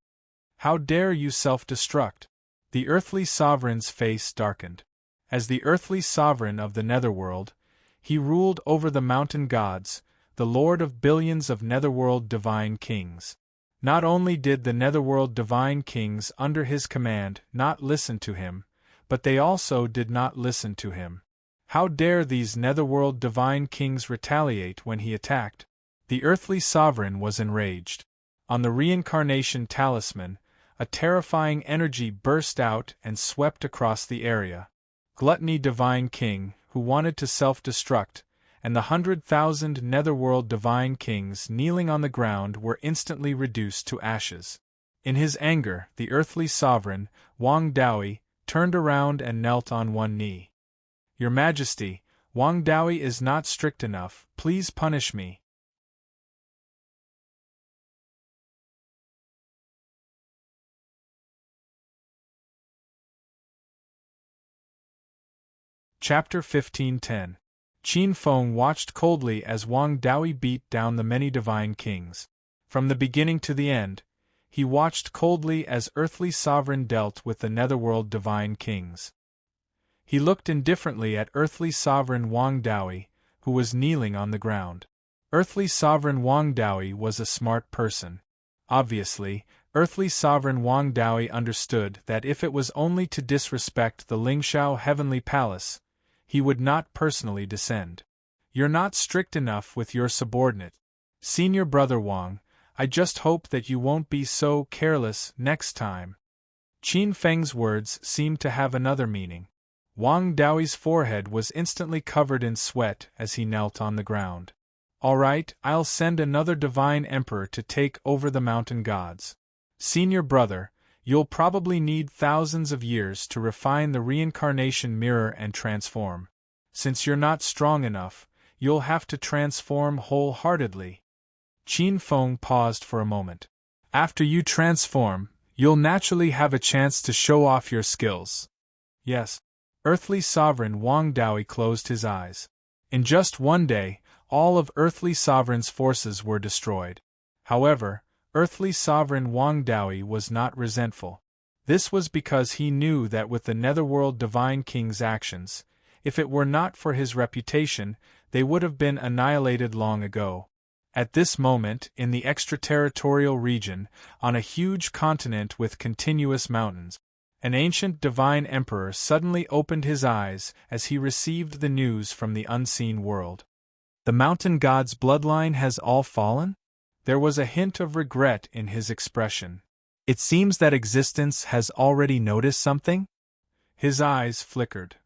Speaker 1: How dare you self-destruct? The earthly sovereign's face darkened. As the earthly sovereign of the netherworld, he ruled over the mountain gods, the lord of billions of netherworld divine kings. Not only did the netherworld divine kings under his command not listen to him, but they also did not listen to him. How dare these netherworld divine kings retaliate when he attacked? The earthly sovereign was enraged. On the reincarnation talisman, a terrifying energy burst out and swept across the area. Gluttony divine king, who wanted to self-destruct, and the 100,000 netherworld divine kings kneeling on the ground were instantly reduced to ashes. In his anger, the earthly sovereign, Wang Daoi, turned around and knelt on one knee. Your Majesty, Wang Daoi is not strict enough, please punish me. Chapter 15:10. Qin Feng watched coldly as Wang Daoi beat down the many divine kings. From the beginning to the end, he watched coldly as earthly sovereign dealt with the netherworld divine kings. He looked indifferently at earthly sovereign Wang Daoi, who was kneeling on the ground. Earthly sovereign Wang Daoi was a smart person. Obviously, earthly sovereign Wang Daoi understood that if it was only to disrespect the Lingshao heavenly palace, he would not personally descend. You're not strict enough with your subordinate. Senior brother Wang, I just hope that you won't be so careless next time. Qin Feng's words seemed to have another meaning. Wang Daoi's forehead was instantly covered in sweat as he knelt on the ground. All right, I'll send another divine emperor to take over the mountain gods. Senior brother, you'll probably need thousands of years to refine the reincarnation mirror and transform. Since you're not strong enough, you'll have to transform wholeheartedly. Qin Feng paused for a moment. After you transform, you'll naturally have a chance to show off your skills. Yes. Earthly sovereign Wang Daoi closed his eyes. In just one day, all of earthly sovereign's forces were destroyed. However, earthly sovereign Wang Daoi was not resentful. This was because he knew that with the netherworld divine king's actions, if it were not for his reputation, they would have been annihilated long ago. At this moment, in the extraterritorial region, on a huge continent with continuous mountains, An ancient divine emperor suddenly opened his eyes as he received the news from the unseen world. The mountain god's bloodline has all fallen? There was a hint of regret in his expression. It seems that existence has already noticed something? His eyes flickered.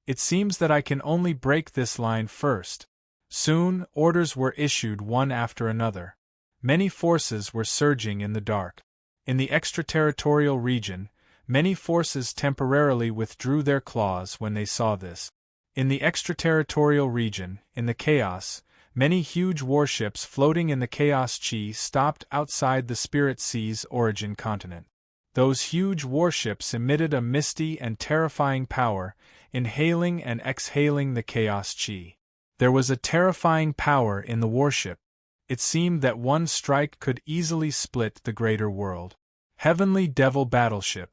Speaker 1: It seems that I can only break this line first. Soon, orders were issued one after another. Many forces were surging in the dark. In the extraterritorial region, many forces temporarily withdrew their claws when they saw this. In the extraterritorial region, in the chaos, many huge warships floating in the chaos chi stopped outside the Spirit Sea's origin continent. Those huge warships emitted a misty and terrifying power, inhaling and exhaling the chaos chi. There was a terrifying power in the warship. It seemed that one strike could easily split the greater world. Heavenly Devil Battleship.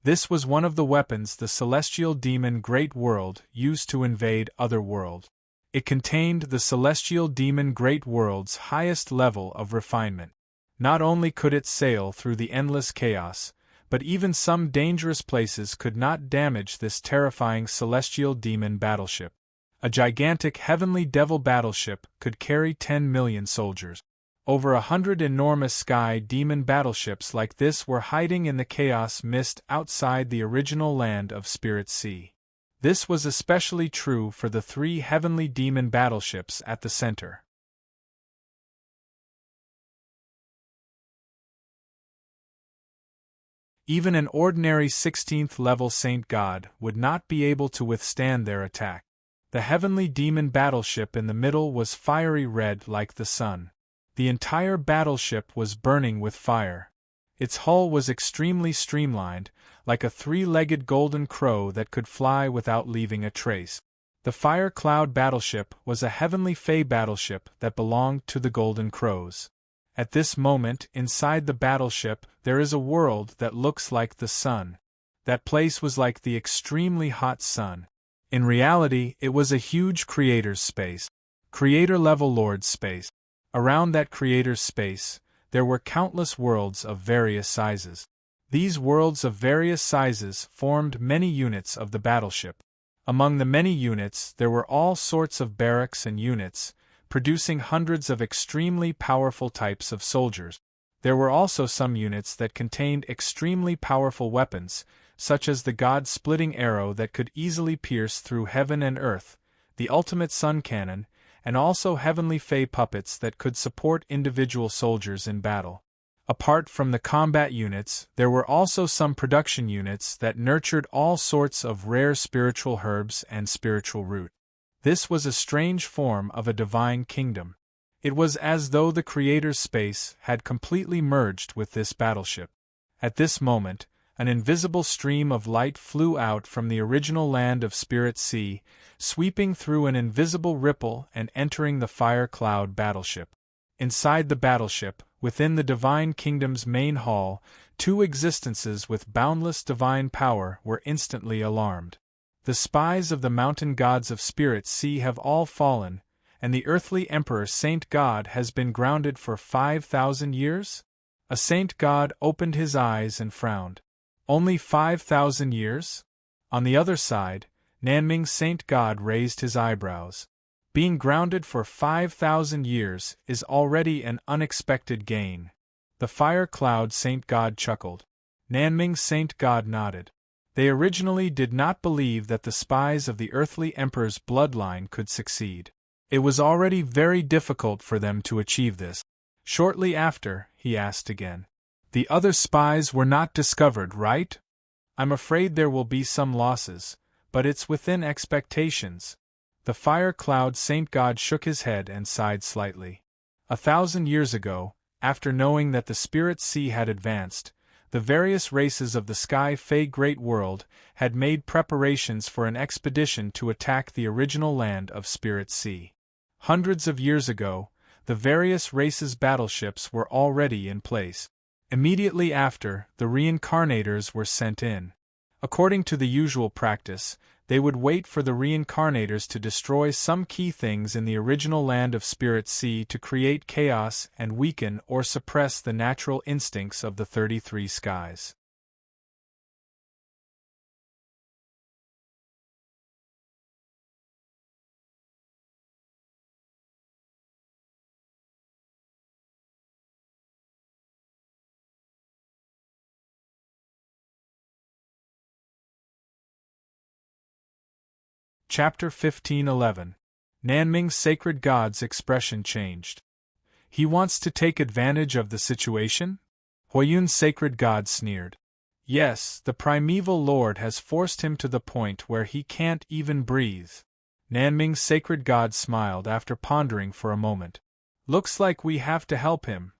Speaker 1: This was one of the weapons the celestial demon Great World used to invade other world. It contained the celestial demon Great World's highest level of refinement. Not only could it sail through the endless chaos, but even some dangerous places could not damage this terrifying celestial demon battleship. A gigantic heavenly devil battleship could carry 10 million soldiers. Over 100 enormous sky demon battleships like this were hiding in the chaos mist outside the original land of Spirit Sea. This was especially true for the 3 heavenly demon battleships at the center. Even an ordinary 16th level Saint God would not be able to withstand their attack. The heavenly demon battleship in the middle was fiery red like the sun. The entire battleship was burning with fire. Its hull was extremely streamlined, like a 3-legged golden crow that could fly without leaving a trace. The Fire Cloud battleship was a heavenly Fae battleship that belonged to the Golden Crows. At this moment, inside the battleship, there is a world that looks like the sun. That place was like the extremely hot sun. In reality, it was a huge creator's space. Creator-level Lord's space. Around that creator's space, there were countless worlds of various sizes. These worlds of various sizes formed many units of the battleship. Among the many units there were all sorts of barracks and units, producing hundreds of extremely powerful types of soldiers. There were also some units that contained extremely powerful weapons, such as the God-splitting arrow that could easily pierce through heaven and earth, the ultimate sun cannon, and also heavenly Fae puppets that could support individual soldiers in battle. Apart from the combat units, there were also some production units that nurtured all sorts of rare spiritual herbs and spiritual root. This was a strange form of a divine kingdom. It was as though the Creator's space had completely merged with this battleship. At this moment, an invisible stream of light flew out from the original land of Spirit Sea, sweeping through an invisible ripple and entering the Fire Cloud battleship. Inside the battleship, within the Divine Kingdom's main hall, 2 existences with boundless divine power were instantly alarmed. The spies of the mountain gods of Spirit Sea have all fallen, and the earthly emperor Saint God has been grounded for 5,000 years? A Saint God opened his eyes and frowned. Only 5,000 years? On the other side, Nanming's Saint God raised his eyebrows. Being grounded for 5,000 years is already an unexpected gain. The Fire Cloud Saint God chuckled. Nanming's Saint God nodded. They originally did not believe that the spies of the earthly emperor's bloodline could succeed. It was already very difficult for them to achieve this. Shortly after, he asked again. The other spies were not discovered, right? I'm afraid there will be some losses, but it's within expectations. The Fire Cloud Saint God shook his head and sighed slightly. 1,000 years ago, after knowing that the Spirit Sea had advanced, the various races of the Sky Fae Great World had made preparations for an expedition to attack the original land of Spirit Sea. Hundreds of years ago, the various races' battleships were already in place. Immediately after, the reincarnators were sent in. According to the usual practice, they would wait for the reincarnators to destroy some key things in the original land of Spirit Sea to create chaos and weaken or suppress the natural instincts of the 33 skies. Chapter 15:11. Nanming's sacred god's expression changed. He wants to take advantage of the situation? Huayun's sacred god sneered. Yes, the primeval lord has forced him to the point where he can't even breathe. Nanming's sacred god smiled after pondering for a moment. Looks like we have to help him.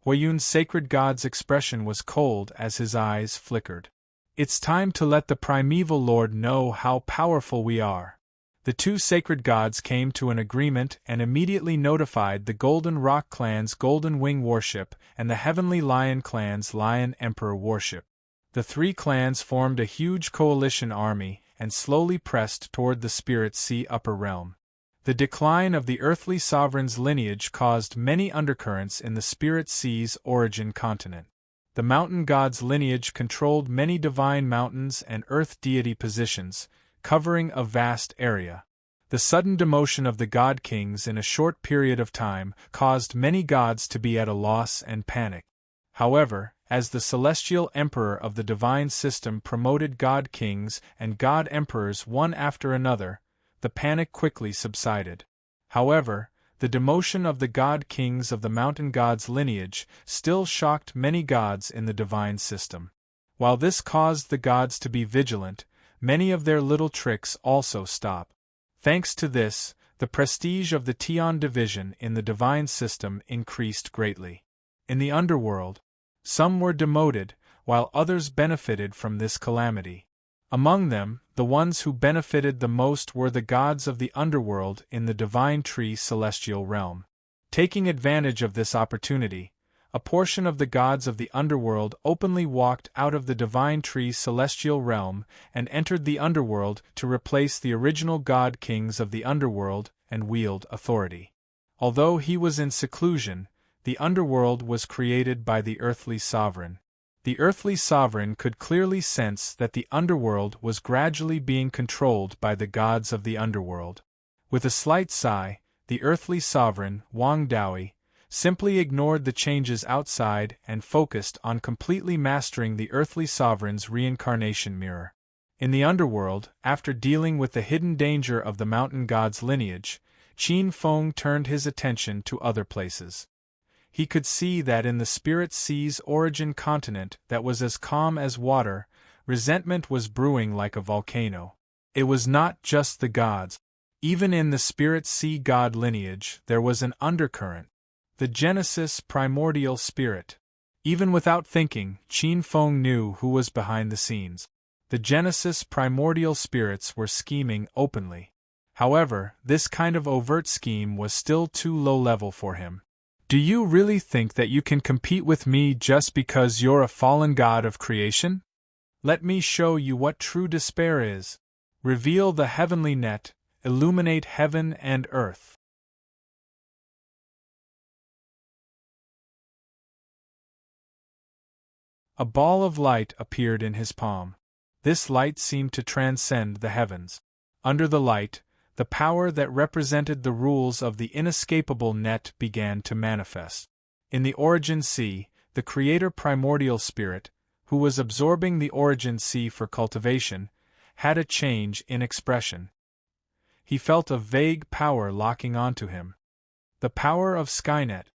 Speaker 1: Huayun's sacred god's expression was cold as his eyes flickered. It's time to let the primeval lord know how powerful we are. The two sacred gods came to an agreement and immediately notified the Golden Rock clan's Golden Wing worship and the Heavenly Lion clan's Lion Emperor worship. The three clans formed a huge coalition army and slowly pressed toward the Spirit Sea upper realm. The decline of the earthly sovereign's lineage caused many undercurrents in the Spirit Sea's origin continent. The mountain god's lineage controlled many divine mountains and earth deity positions, covering a vast area. The sudden demotion of the god kings in a short period of time caused many gods to be at a loss and panic. However, as the celestial emperor of the divine system promoted god kings and god emperors one after another, the panic quickly subsided. However, the demotion of the god kings of the mountain god's lineage still shocked many gods in the divine system. While this caused the gods to be vigilant, many of their little tricks also stopped. Thanks to this, the prestige of the Tian division in the divine system increased greatly. In the underworld, some were demoted, while others benefited from this calamity. Among them, the ones who benefited the most were the gods of the underworld in the divine tree celestial realm. Taking advantage of this opportunity, a portion of the gods of the underworld openly walked out of the divine tree celestial realm and entered the underworld to replace the original god kings of the underworld and wield authority. Although he was in seclusion, the underworld was created by the earthly sovereign. The earthly sovereign could clearly sense that the underworld was gradually being controlled by the gods of the underworld. With a slight sigh, the earthly sovereign, Wang Daoi, simply ignored the changes outside and focused on completely mastering the earthly sovereign's reincarnation mirror. In the underworld, after dealing with the hidden danger of the mountain god's lineage, Qin Feng turned his attention to other places. He could see that in the Spirit Sea's origin continent that was as calm as water, resentment was brewing like a volcano. It was not just the gods. Even in the Spirit Sea god lineage there was an undercurrent. The Genesis primordial spirit. Even without thinking, Qin Feng knew who was behind the scenes. The Genesis primordial spirits were scheming openly. However, this kind of overt scheme was still too low level for him. Do you really think that you can compete with me just because you're a fallen god of creation? Let me show you what true despair is. Reveal the heavenly net, illuminate heaven and earth. A ball of light appeared in his palm. This light seemed to transcend the heavens. Under the light, the power that represented the rules of the inescapable net began to manifest. In the Origin Sea, the Creator Primordial Spirit, who was absorbing the Origin Sea for cultivation, had a change in expression. He felt a vague power locking onto him. The power of Skynet.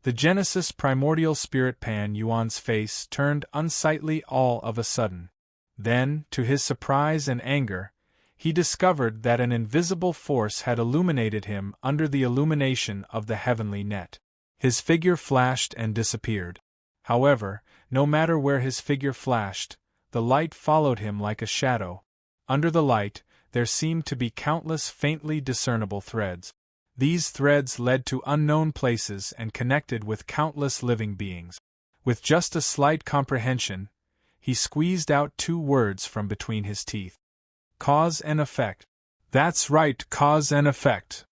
Speaker 1: The Genesis Primordial Spirit Pan Yuan's face turned unsightly all of a sudden. Then, to his surprise and anger, he discovered that an invisible force had illuminated him under the illumination of the heavenly net. His figure flashed and disappeared. However, no matter where his figure flashed, the light followed him like a shadow. Under the light, there seemed to be countless faintly discernible threads. These threads led to unknown places and connected with countless living beings. With just a slight comprehension, he squeezed out 2 words from between his teeth. Cause and effect. That's right, cause and effect.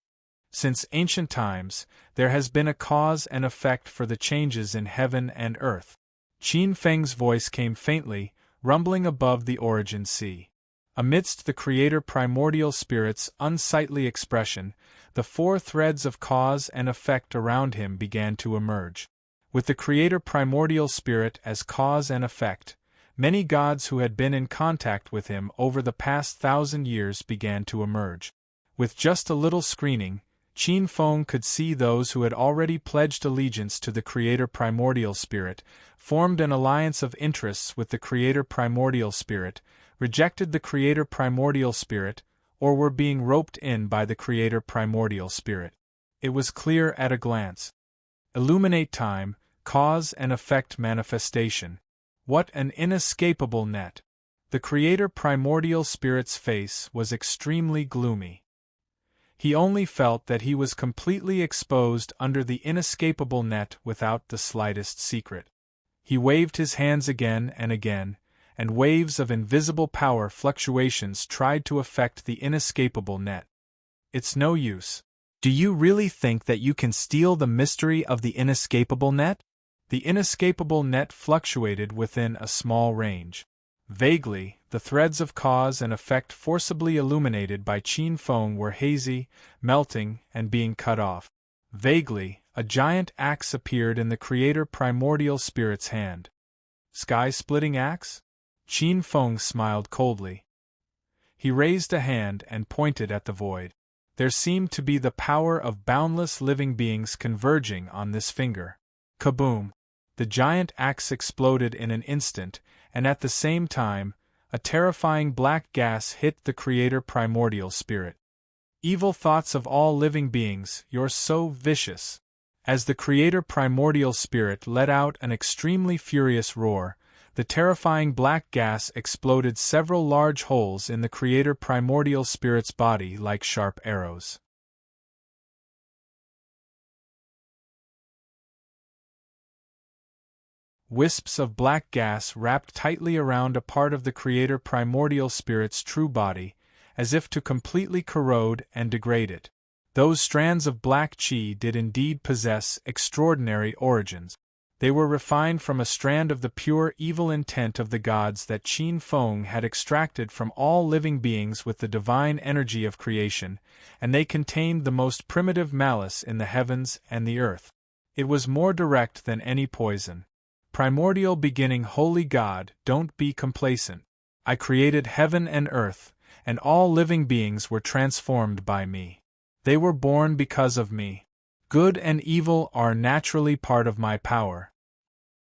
Speaker 1: Since ancient times, there has been a cause and effect for the changes in heaven and earth. Qin Feng's voice came faintly, rumbling above the Origin Sea. Amidst the Creator Primordial Spirit's unsightly expression, the 4 threads of cause and effect around him began to emerge. With the Creator Primordial Spirit as cause and effect, many gods who had been in contact with him over the past 1,000 years began to emerge. With just a little screening, Qin Feng could see those who had already pledged allegiance to the Creator Primordial Spirit, formed an alliance of interests with the Creator Primordial Spirit, rejected the Creator Primordial Spirit, or were being roped in by the Creator Primordial Spirit. It was clear at a glance. Illuminate time, cause and effect manifestation. What an inescapable net! The Creator Primordial Spirit's face was extremely gloomy. He only felt that he was completely exposed under the inescapable net without the slightest secret. He waved his hands again, and waves of invisible power fluctuations tried to affect the inescapable net. It's no use. Do you really think that you can steal the mystery of the inescapable net? The inescapable net fluctuated within a small range. Vaguely, the threads of cause and effect forcibly illuminated by Qin Feng were hazy, melting, and being cut off. Vaguely, a giant axe appeared in the Creator Primordial Spirit's hand. Sky-splitting axe? Qin Feng smiled coldly. He raised a hand and pointed at the void. There seemed to be the power of boundless living beings converging on this finger. Kaboom! The giant axe exploded in an instant, and at the same time, a terrifying black gas hit the Creator Primordial Spirit. Evil thoughts of all living beings, you're so vicious. As the Creator Primordial Spirit let out an extremely furious roar, the terrifying black gas exploded several large holes in the Creator Primordial Spirit's body like sharp arrows. Wisps of black gas wrapped tightly around a part of the Creator Primordial Spirit's true body, as if to completely corrode and degrade it. Those strands of black qi did indeed possess extraordinary origins. They were refined from a strand of the pure evil intent of the gods that Qin Feng had extracted from all living beings with the divine energy of creation, and they contained the most primitive malice in the heavens and the earth. It was more direct than any poison. Primordial beginning holy God, don't be complacent. I created heaven and earth, and all living beings were transformed by me. They were born because of me. Good and evil are naturally part of my power.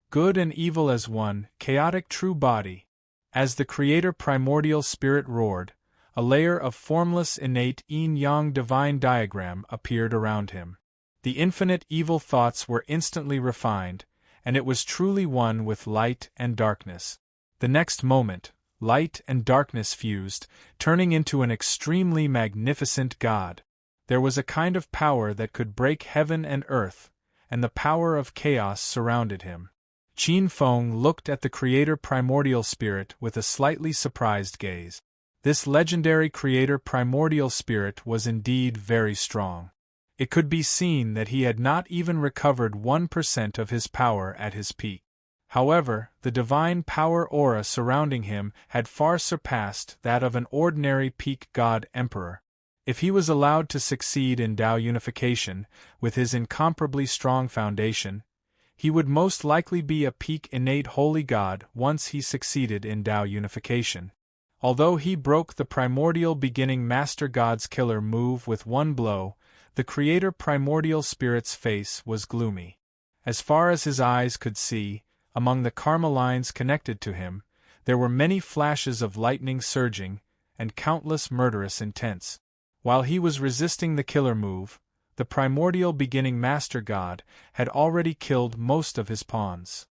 Speaker 1: Good and evil as one, chaotic true body. As the Creator Primordial Spirit roared, a layer of formless innate yin-yang divine diagram appeared around him. The infinite evil thoughts were instantly refined, and it was truly one with light and darkness. The next moment, light and darkness fused, turning into an extremely magnificent God. There was a kind of power that could break heaven and earth, and the power of chaos surrounded him. Qin Feng looked at the Creator Primordial Spirit with a slightly surprised gaze. This legendary Creator Primordial Spirit was indeed very strong. It could be seen that he had not even recovered 1% of his power at his peak. However, the divine power aura surrounding him had far surpassed that of an ordinary peak god emperor. If he was allowed to succeed in Tao unification, with his incomparably strong foundation, he would most likely be a peak innate holy god once he succeeded in Tao unification. Although he broke the primordial beginning Master God's killer move with one blow, the Creator Primordial Spirit's face was gloomy. As far as his eyes could see, among the karma lines connected to him, there were many flashes of lightning surging, and countless murderous intents. While he was resisting the killer move, the primordial beginning Master God had already killed most of his pawns.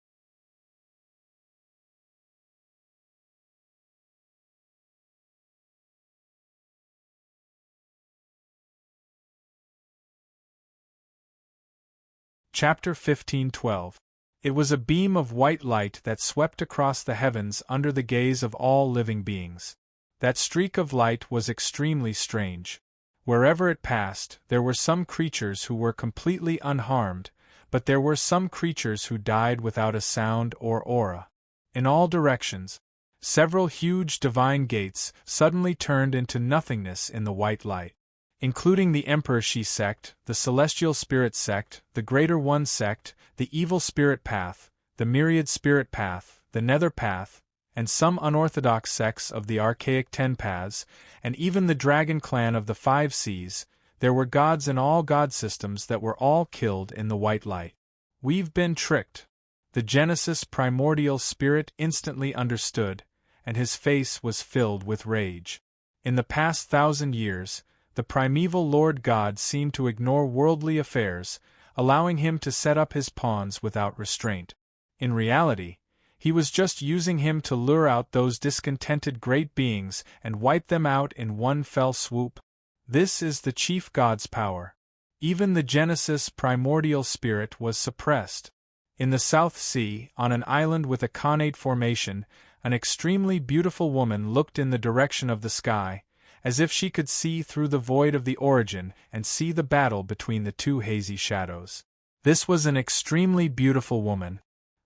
Speaker 1: Chapter 15:12. It was a beam of white light that swept across the heavens under the gaze of all living beings. That streak of light was extremely strange. Wherever it passed, there were some creatures who were completely unharmed, but there were some creatures who died without a sound or aura. In all directions, several huge divine gates suddenly turned into nothingness in the white light, including the Emperor Shi sect, the Celestial Spirit sect, the Greater One sect, the Evil Spirit path, the Myriad Spirit path, the Nether path, and some unorthodox sects of the archaic Ten Paths, and even the dragon clan of the Five Seas. There were gods in all god systems that were all killed in the white light. We've been tricked. The Genesis primordial spirit instantly understood, and his face was filled with rage. In the past 1,000 years, the primeval Lord God seemed to ignore worldly affairs, allowing him to set up his pawns without restraint. In reality, he was just using him to lure out those discontented great beings and wipe them out in one fell swoop. This is the chief god's power. Even the Genesis primordial spirit was suppressed. In the South Sea, on an island with a connate formation, an extremely beautiful woman looked in the direction of the sky, as if she could see through the void of the origin and see the battle between the two hazy shadows. This was an extremely beautiful woman.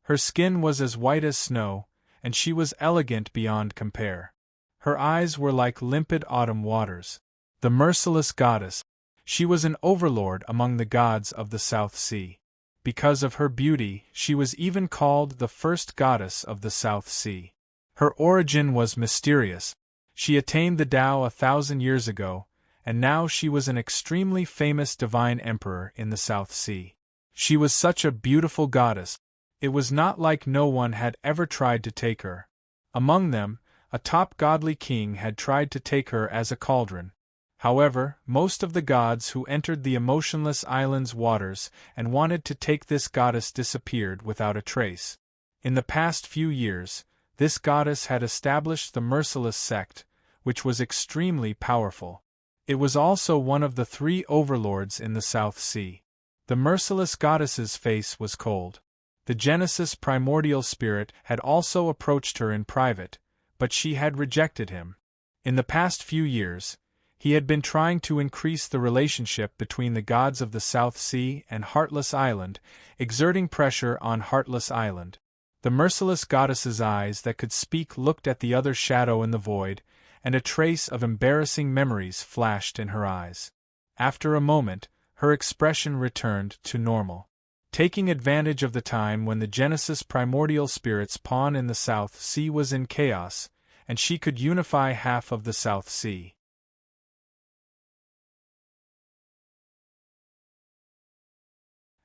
Speaker 1: Her skin was as white as snow, and she was elegant beyond compare. Her eyes were like limpid autumn waters. The merciless goddess. She was an overlord among the gods of the South Sea. Because of her beauty, she was even called the first goddess of the South Sea. Her origin was mysterious. She attained the Tao 1,000 years ago, and now she was an extremely famous divine emperor in the South Sea. She was such a beautiful goddess. It was not like no one had ever tried to take her. Among them, a top godly king had tried to take her as a cauldron. However, most of the gods who entered the emotionless island's waters and wanted to take this goddess disappeared without a trace. In the past few years, this goddess had established the merciless sect, which was extremely powerful. It was also one of the 3 overlords in the South Sea. The merciless goddess's face was cold. The Genesis primordial spirit had also approached her in private, but she had rejected him. In the past few years, he had been trying to increase the relationship between the gods of the South Sea and Heartless Island, exerting pressure on Heartless Island. The merciless goddess's eyes that could speak looked at the other shadow in the void, and a trace of embarrassing memories flashed in her eyes. After a moment, her expression returned to normal. Taking advantage of the time when the Genesis primordial spirit's pawn in the South Sea was in chaos, and she could unify half of the South Sea.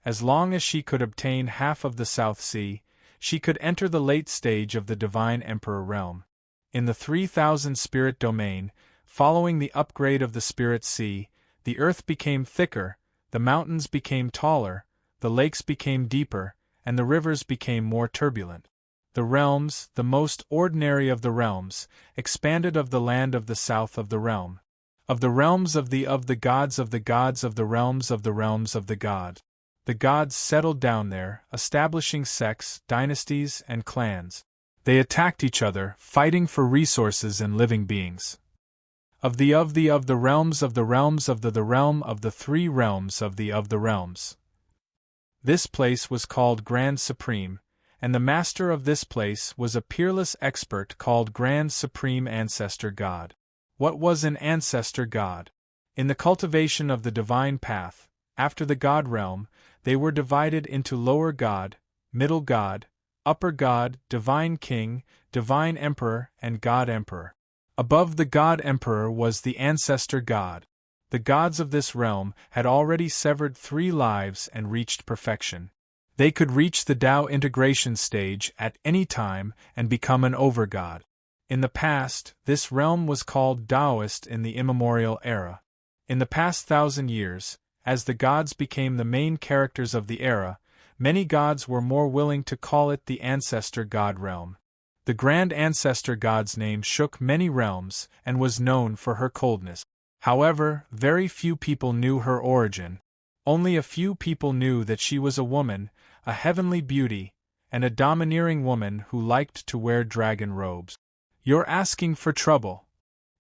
Speaker 1: As long as she could obtain half of the South Sea, she could enter the late stage of the Divine Emperor realm. In the 3,000 spirit domain, following the upgrade of the Spirit Sea, the earth became thicker, the mountains became taller, the lakes became deeper, and the rivers became more turbulent. The realms, the most ordinary of the realms, expanded of the land of the south of the realm. Of the realms of the gods of the gods of the realms of the realms of the god. The gods settled down there, establishing sects, dynasties, and clans. They attacked each other, fighting for resources and living beings. Of the realms of the realms of the realm of the 3 realms of the realms. This place was called Grand Supreme, and the master of this place was a peerless expert called Grand Supreme Ancestor God. What was an ancestor god? In the cultivation of the divine path, after the god realm, they were divided into lower god, middle god, upper god, divine king, divine emperor, and god emperor. Above the god emperor was the ancestor god. The gods of this realm had already severed 3 lives and reached perfection. They could reach the Tao integration stage at any time and become an overgod. In the past, this realm was called Taoist in the immemorial era. In the past 1,000 years, as the gods became the main characters of the era, many gods were more willing to call it the ancestor god realm. The grand ancestor god's name shook many realms and was known for her coldness. However, very few people knew her origin. Only a few people knew that she was a woman, a heavenly beauty, and a domineering woman who liked to wear dragon robes. You're asking for trouble.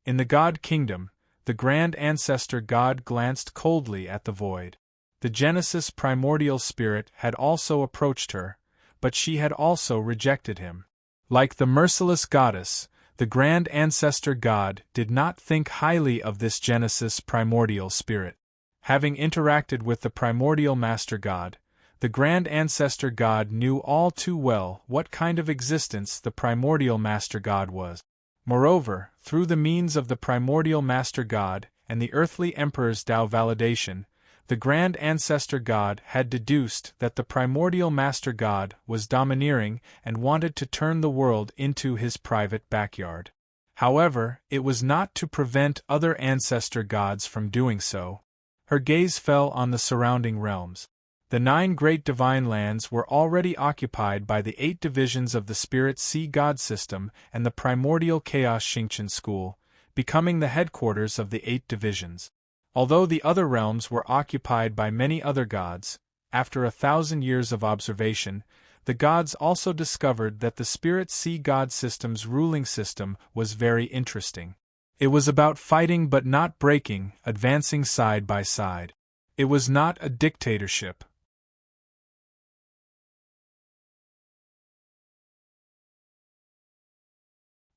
Speaker 1: In the god kingdom, the grand ancestor god glanced coldly at the void. The Genesis primordial spirit had also approached her, but she had also rejected him. Like the merciless goddess, the grand ancestor god did not think highly of this Genesis primordial spirit. Having interacted with the primordial master god, The Grand Ancestor God knew all too well what kind of existence the Primordial Master God was. Moreover, through the means of the Primordial Master God and the earthly Emperor's Tao validation, the Grand Ancestor God had deduced that the Primordial Master God was domineering and wanted to turn the world into his private backyard. However, it was not to prevent other Ancestor Gods from doing so. Her gaze fell on the surrounding realms. The 9 great divine lands were already occupied by the 8 divisions of the Spirit Sea God system and the Primordial Chaos Xingqian school, becoming the headquarters of the 8 divisions. Although the other realms were occupied by many other gods, after 1,000 years of observation, the gods also discovered that the Spirit Sea God system's ruling system was very interesting. It was about fighting but not breaking, advancing side by side. It was not a dictatorship.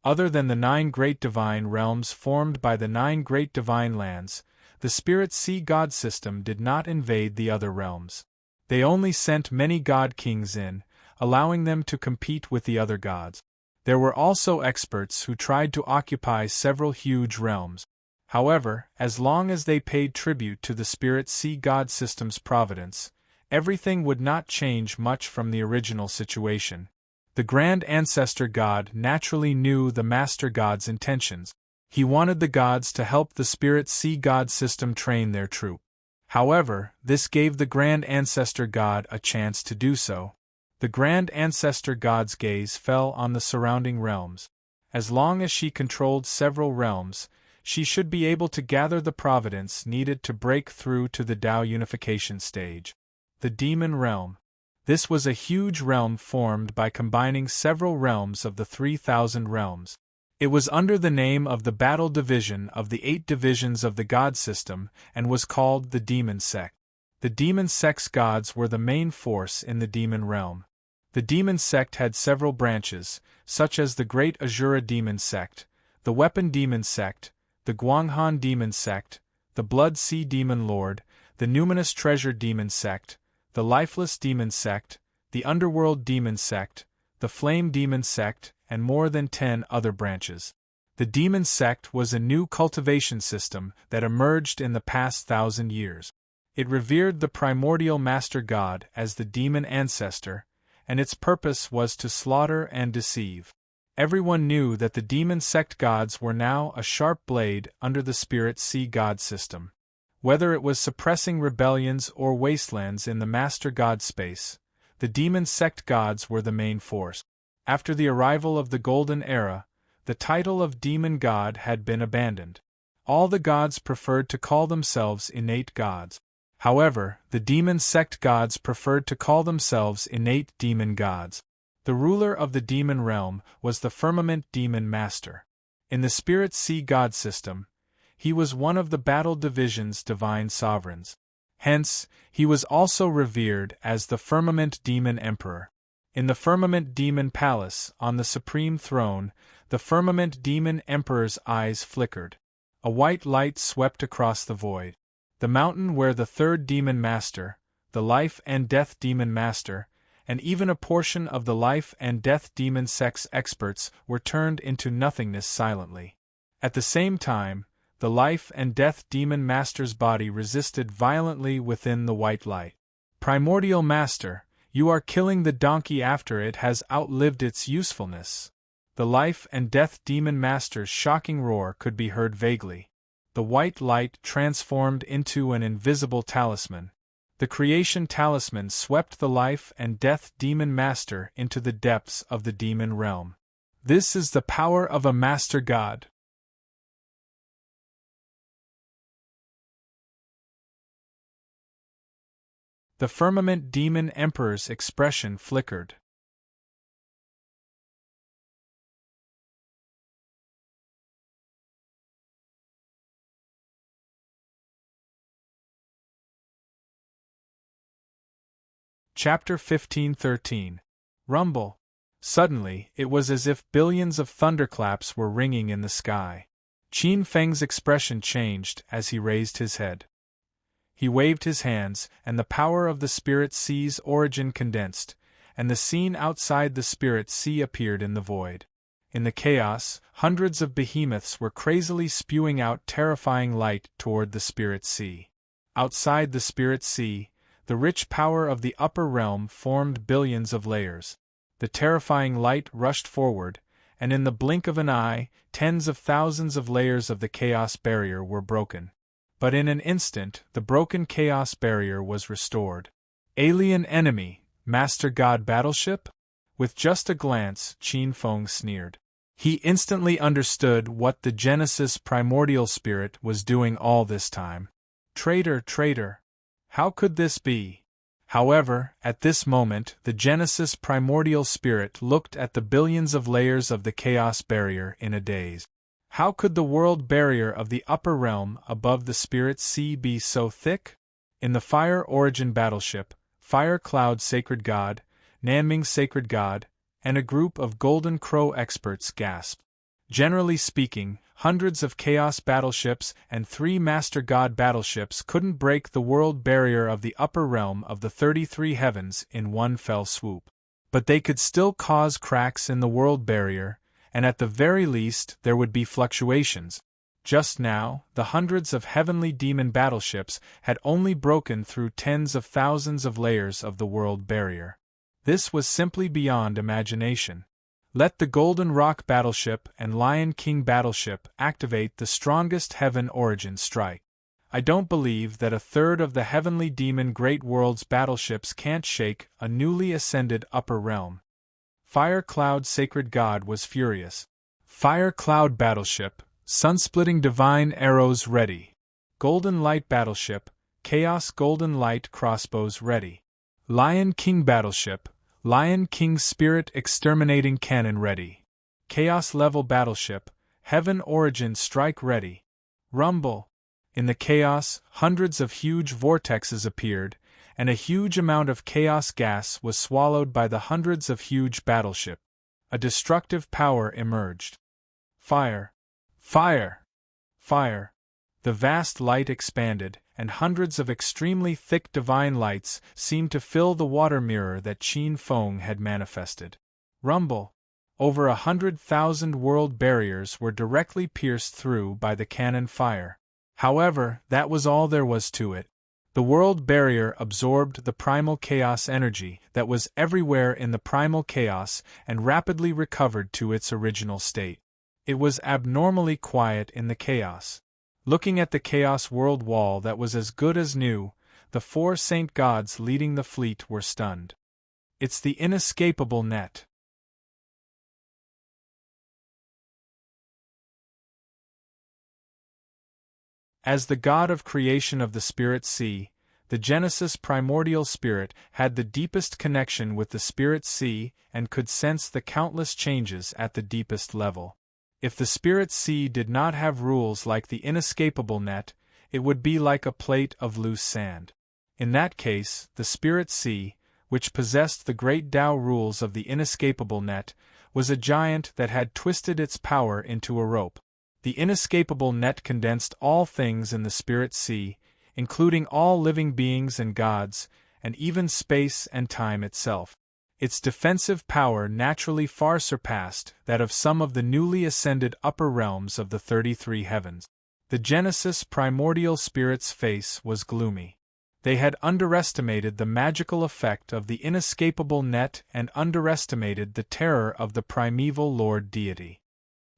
Speaker 1: Other than the 9 great divine realms formed by the 9 great divine lands, the Spirit Sea God system did not invade the other realms. They only sent many god kings in, allowing them to compete with the other gods. There were also experts who tried to occupy several huge realms. However, as long as they paid tribute to the Spirit Sea God system's providence, everything would not change much from the original situation. The Grand Ancestor God naturally knew the Master God's intentions. He wanted the gods to help the Spirit Sea God system train their troop. However, this gave the Grand Ancestor God a chance to do so. The Grand Ancestor God's gaze fell on the surrounding realms. As long as she controlled several realms, she should be able to gather the providence needed to break through to the Tao unification stage. The Demon Realm. This was a huge realm formed by combining several realms of the 3,000 realms. It was under the name of the Battle Division of the 8 divisions of the God system and was called the Demon Sect. The Demon Sect's gods were the main force in the Demon Realm. The Demon Sect had several branches, such as the Great Azura Demon Sect, the Weapon Demon Sect, the Guanghan Demon Sect, the Blood Sea Demon Lord, the Numinous Treasure Demon Sect, the Lifeless Demon Sect, the Underworld Demon Sect, the Flame Demon Sect, and more than 10 other branches. The Demon Sect was a new cultivation system that emerged in the past 1,000 years. It revered the Primordial Master God as the Demon Ancestor, and its purpose was to slaughter and deceive. Everyone knew that the Demon Sect gods were now a sharp blade under the Spirit Sea God system. Whether it was suppressing rebellions or wastelands in the Master God space, the Demon Sect gods were the main force. After the arrival of the Golden Era, the title of Demon God had been abandoned. All the gods preferred to call themselves innate gods. However, the Demon Sect gods preferred to call themselves innate demon gods. The ruler of the Demon Realm was the Firmament Demon Master. In the Spirit Sea God system, he was one of the Battle Division's divine sovereigns. Hence, he was also revered as the Firmament Demon Emperor. In the Firmament Demon Palace, on the supreme throne, the Firmament Demon Emperor's eyes flickered. A white light swept across the void. The mountain where the third Demon Master, the Life and Death Demon Master, and even a portion of the Life and Death Demon Sect's experts were turned into nothingness silently. At the same time, the Life and Death Demon Master's body resisted violently within the white light. Primordial Master, you are killing the donkey after it has outlived its usefulness. The Life and Death Demon Master's shocking roar could be heard vaguely. The white light transformed into an invisible talisman. The creation talisman swept the Life and Death Demon Master into the depths of the Demon Realm. This is the power of a Master God. The Firmament Demon Emperor's expression flickered. Chapter 15:13. Rumble. Suddenly, it was as if billions of thunderclaps were ringing in the sky. Qin Feng's expression changed as he raised his head. He waved his hands, and the power of the Spirit Sea's origin condensed, and the scene outside the Spirit Sea appeared in the void. In the chaos, hundreds of behemoths were crazily spewing out terrifying light toward the Spirit Sea. Outside the Spirit Sea, the rich power of the upper realm formed billions of layers. The terrifying light rushed forward, and in the blink of an eye, tens of thousands of layers of the chaos barrier were broken. But in an instant, the broken chaos barrier was restored. Alien enemy, Master God battleship? With just a glance, Qin Feng sneered. He instantly understood what the Genesis primordial spirit was doing all this time. Traitor, traitor! How could this be? However, at this moment, the Genesis primordial spirit looked at the billions of layers of the chaos barrier in a daze. How could the world barrier of the upper realm above the Spirit Sea be so thick? In the Fire Origin battleship, Fire Cloud Sacred God, Nanming Sacred God, and a group of Golden Crow experts gasped. Generally speaking, hundreds of Chaos battleships and 3 Master God battleships couldn't break the world barrier of the upper realm of the 33 heavens in one fell swoop. But they could still cause cracks in the world barrier, and at the very least there would be fluctuations. Just now, the hundreds of heavenly demon battleships had only broken through tens of thousands of layers of the world barrier. This was simply beyond imagination. Let the Golden Rock battleship and Lion King battleship activate the strongest heaven origin strike. I don't believe that a third of the heavenly demon Great Worlds battleships can't shake a newly ascended upper realm. Fire Cloud Sacred God was furious. Fire Cloud battleship, Sunsplitting Divine Arrows ready. Golden Light battleship, Chaos Golden Light crossbows ready. Lion King battleship, Lion King Spirit Exterminating Cannon ready. Chaos Level battleship, Heaven Origin Strike ready. Rumble! In the chaos, hundreds of huge vortexes appeared, and a huge amount of chaos gas was swallowed by the hundreds of huge battleships. A destructive power emerged. Fire! Fire! Fire! The vast light expanded, and hundreds of extremely thick divine lights seemed to fill the water mirror that Qin Feng had manifested. Rumble! Over 100,000 world barriers were directly pierced through by the cannon fire. However, that was all there was to it. The world barrier absorbed the primal chaos energy that was everywhere in the primal chaos and rapidly recovered to its original state. It was abnormally quiet in the chaos. Looking at the chaos world wall that was as good as new, the 4 saint gods leading the fleet were stunned. It's the inescapable net. As the god of creation of the Spirit Sea, the Genesis primordial spirit had the deepest connection with the Spirit Sea and could sense the countless changes at the deepest level. If the Spirit Sea did not have rules like the inescapable net, it would be like a plate of loose sand. In that case, the Spirit Sea, which possessed the great Tao rules of the inescapable net, was a giant that had twisted its power into a rope. The inescapable net condensed all things in the Spirit Sea, including all living beings and gods, and even space and time itself. Its defensive power naturally far surpassed that of some of the newly ascended upper realms of the 33 heavens. The Genesis primordial spirit's face was gloomy. They had underestimated the magical effect of the inescapable net and underestimated the terror of the primeval Lord deity.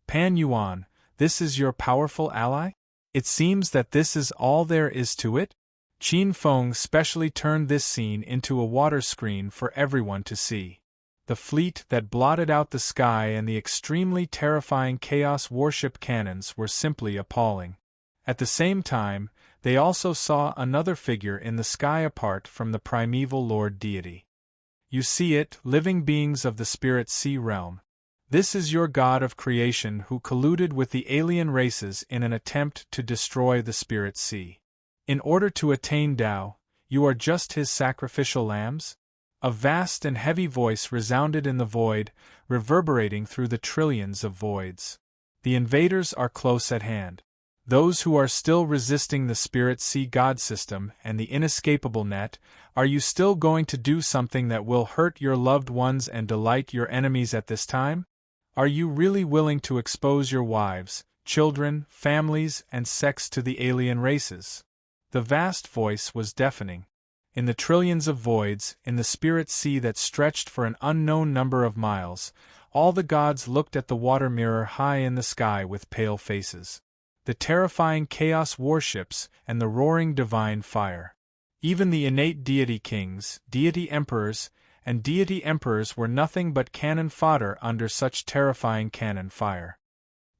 Speaker 1: Pan Yuan, this is your powerful ally? It seems that this is all there is to it? Qin Feng specially turned this scene into a water screen for everyone to see. The fleet that blotted out the sky and the extremely terrifying chaos warship cannons were simply appalling. At the same time, they also saw another figure in the sky apart from the primeval Lord deity. You see it, living beings of the Spirit Sea realm. This is your god of creation who colluded with the alien races in an attempt to destroy the Spirit Sea. In order to attain Tao, you are just his sacrificial lambs? A vast and heavy voice resounded in the void, reverberating through the trillions of voids. The invaders are close at hand. Those who are still resisting the Spirit Sea God system and the inescapable net, are you still going to do something that will hurt your loved ones and delight your enemies at this time? Are you really willing to expose your wives, children, families, and sex to the alien races? The vast voice was deafening. In the trillions of voids, in the Spirit Sea that stretched for an unknown number of miles, all the gods looked at the water mirror high in the sky with pale faces. The terrifying chaos warships, and the roaring divine fire. Even the innate deity kings, deity emperors, and deity emperors were nothing but cannon fodder under such terrifying cannon fire.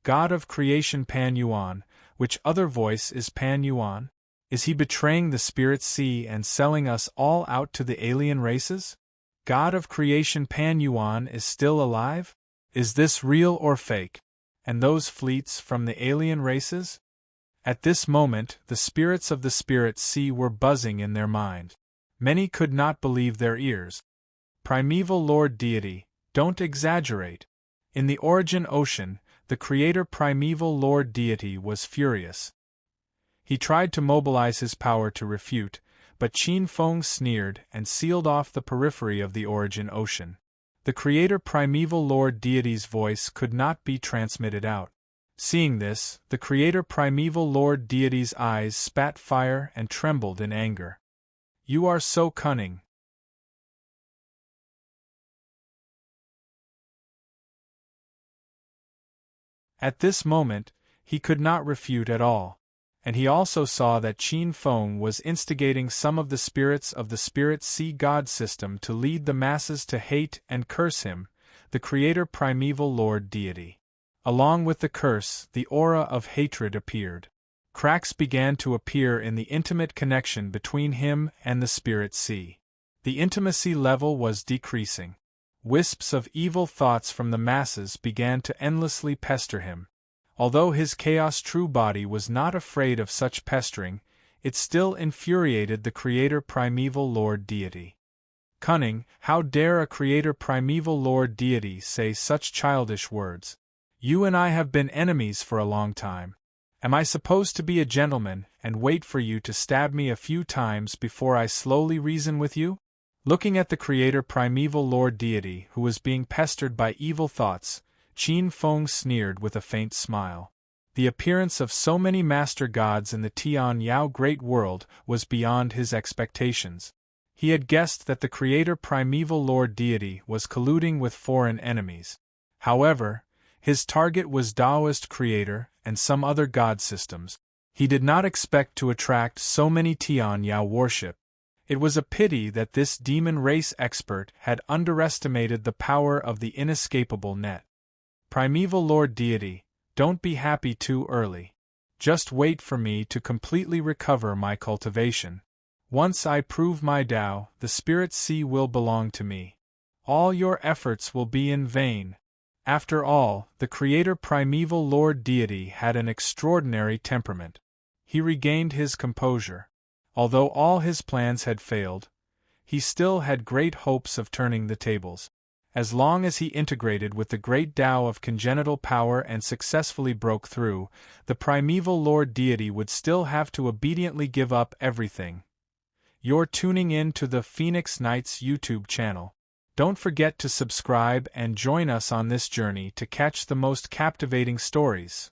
Speaker 1: God of creation Pan Yuan, which other voice is Pan Yuan? Is he betraying the Spirit Sea and selling us all out to the alien races? God of creation Pan Yuan is still alive? Is this real or fake? And those fleets from the alien races? At this moment, the spirits of the Spirit Sea were buzzing in their mind. Many could not believe their ears. Primeval Lord Deity, don't exaggerate. In the origin ocean, the Creator Primeval Lord Deity was furious. He tried to mobilize his power to refute, but Qin Feng sneered and sealed off the periphery of the origin ocean. The Creator Primeval Lord Deity's voice could not be transmitted out. Seeing this, the Creator Primeval Lord Deity's eyes spat fire and trembled in anger. You are so cunning. At this moment, he could not refute at all. And he also saw that Qin Feng was instigating some of the spirits of the Spirit Sea God system to lead the masses to hate and curse him, the Creator Primeval Lord Deity. Along with the curse, the aura of hatred appeared. Cracks began to appear in the intimate connection between him and the Spirit Sea. The intimacy level was decreasing. Wisps of evil thoughts from the masses began to endlessly pester him. Although his chaos true body was not afraid of such pestering, it still infuriated the Creator Primeval Lord Deity. Cunning, how dare a Creator Primeval Lord Deity say such childish words? You and I have been enemies for a long time. Am I supposed to be a gentleman and wait for you to stab me a few times before I slowly reason with you? Looking at the Creator Primeval Lord Deity who was being pestered by evil thoughts, Qin Feng sneered with a faint smile. The appearance of so many master gods in the Tian Yao Great World was beyond his expectations. He had guessed that the Creator Primeval Lord Deity was colluding with foreign enemies. However, his target was Taoist Creator and some other god systems. He did not expect to attract so many Tian Yao worship. It was a pity that this demon race expert had underestimated the power of the inescapable net. Primeval Lord Deity, don't be happy too early. Just wait for me to completely recover my cultivation. Once I prove my Tao, the Spirit Sea will belong to me. All your efforts will be in vain. After all, the Creator Primeval Lord Deity had an extraordinary temperament. He regained his composure. Although all his plans had failed, he still had great hopes of turning the tables. As long as he integrated with the great Tao of congenital power and successfully broke through, the Primeval Lord Deity would still have to obediently give up everything. You're tuning in to the Phoenix Knights YouTube channel. Don't forget to subscribe and join us on this journey to catch the most captivating stories.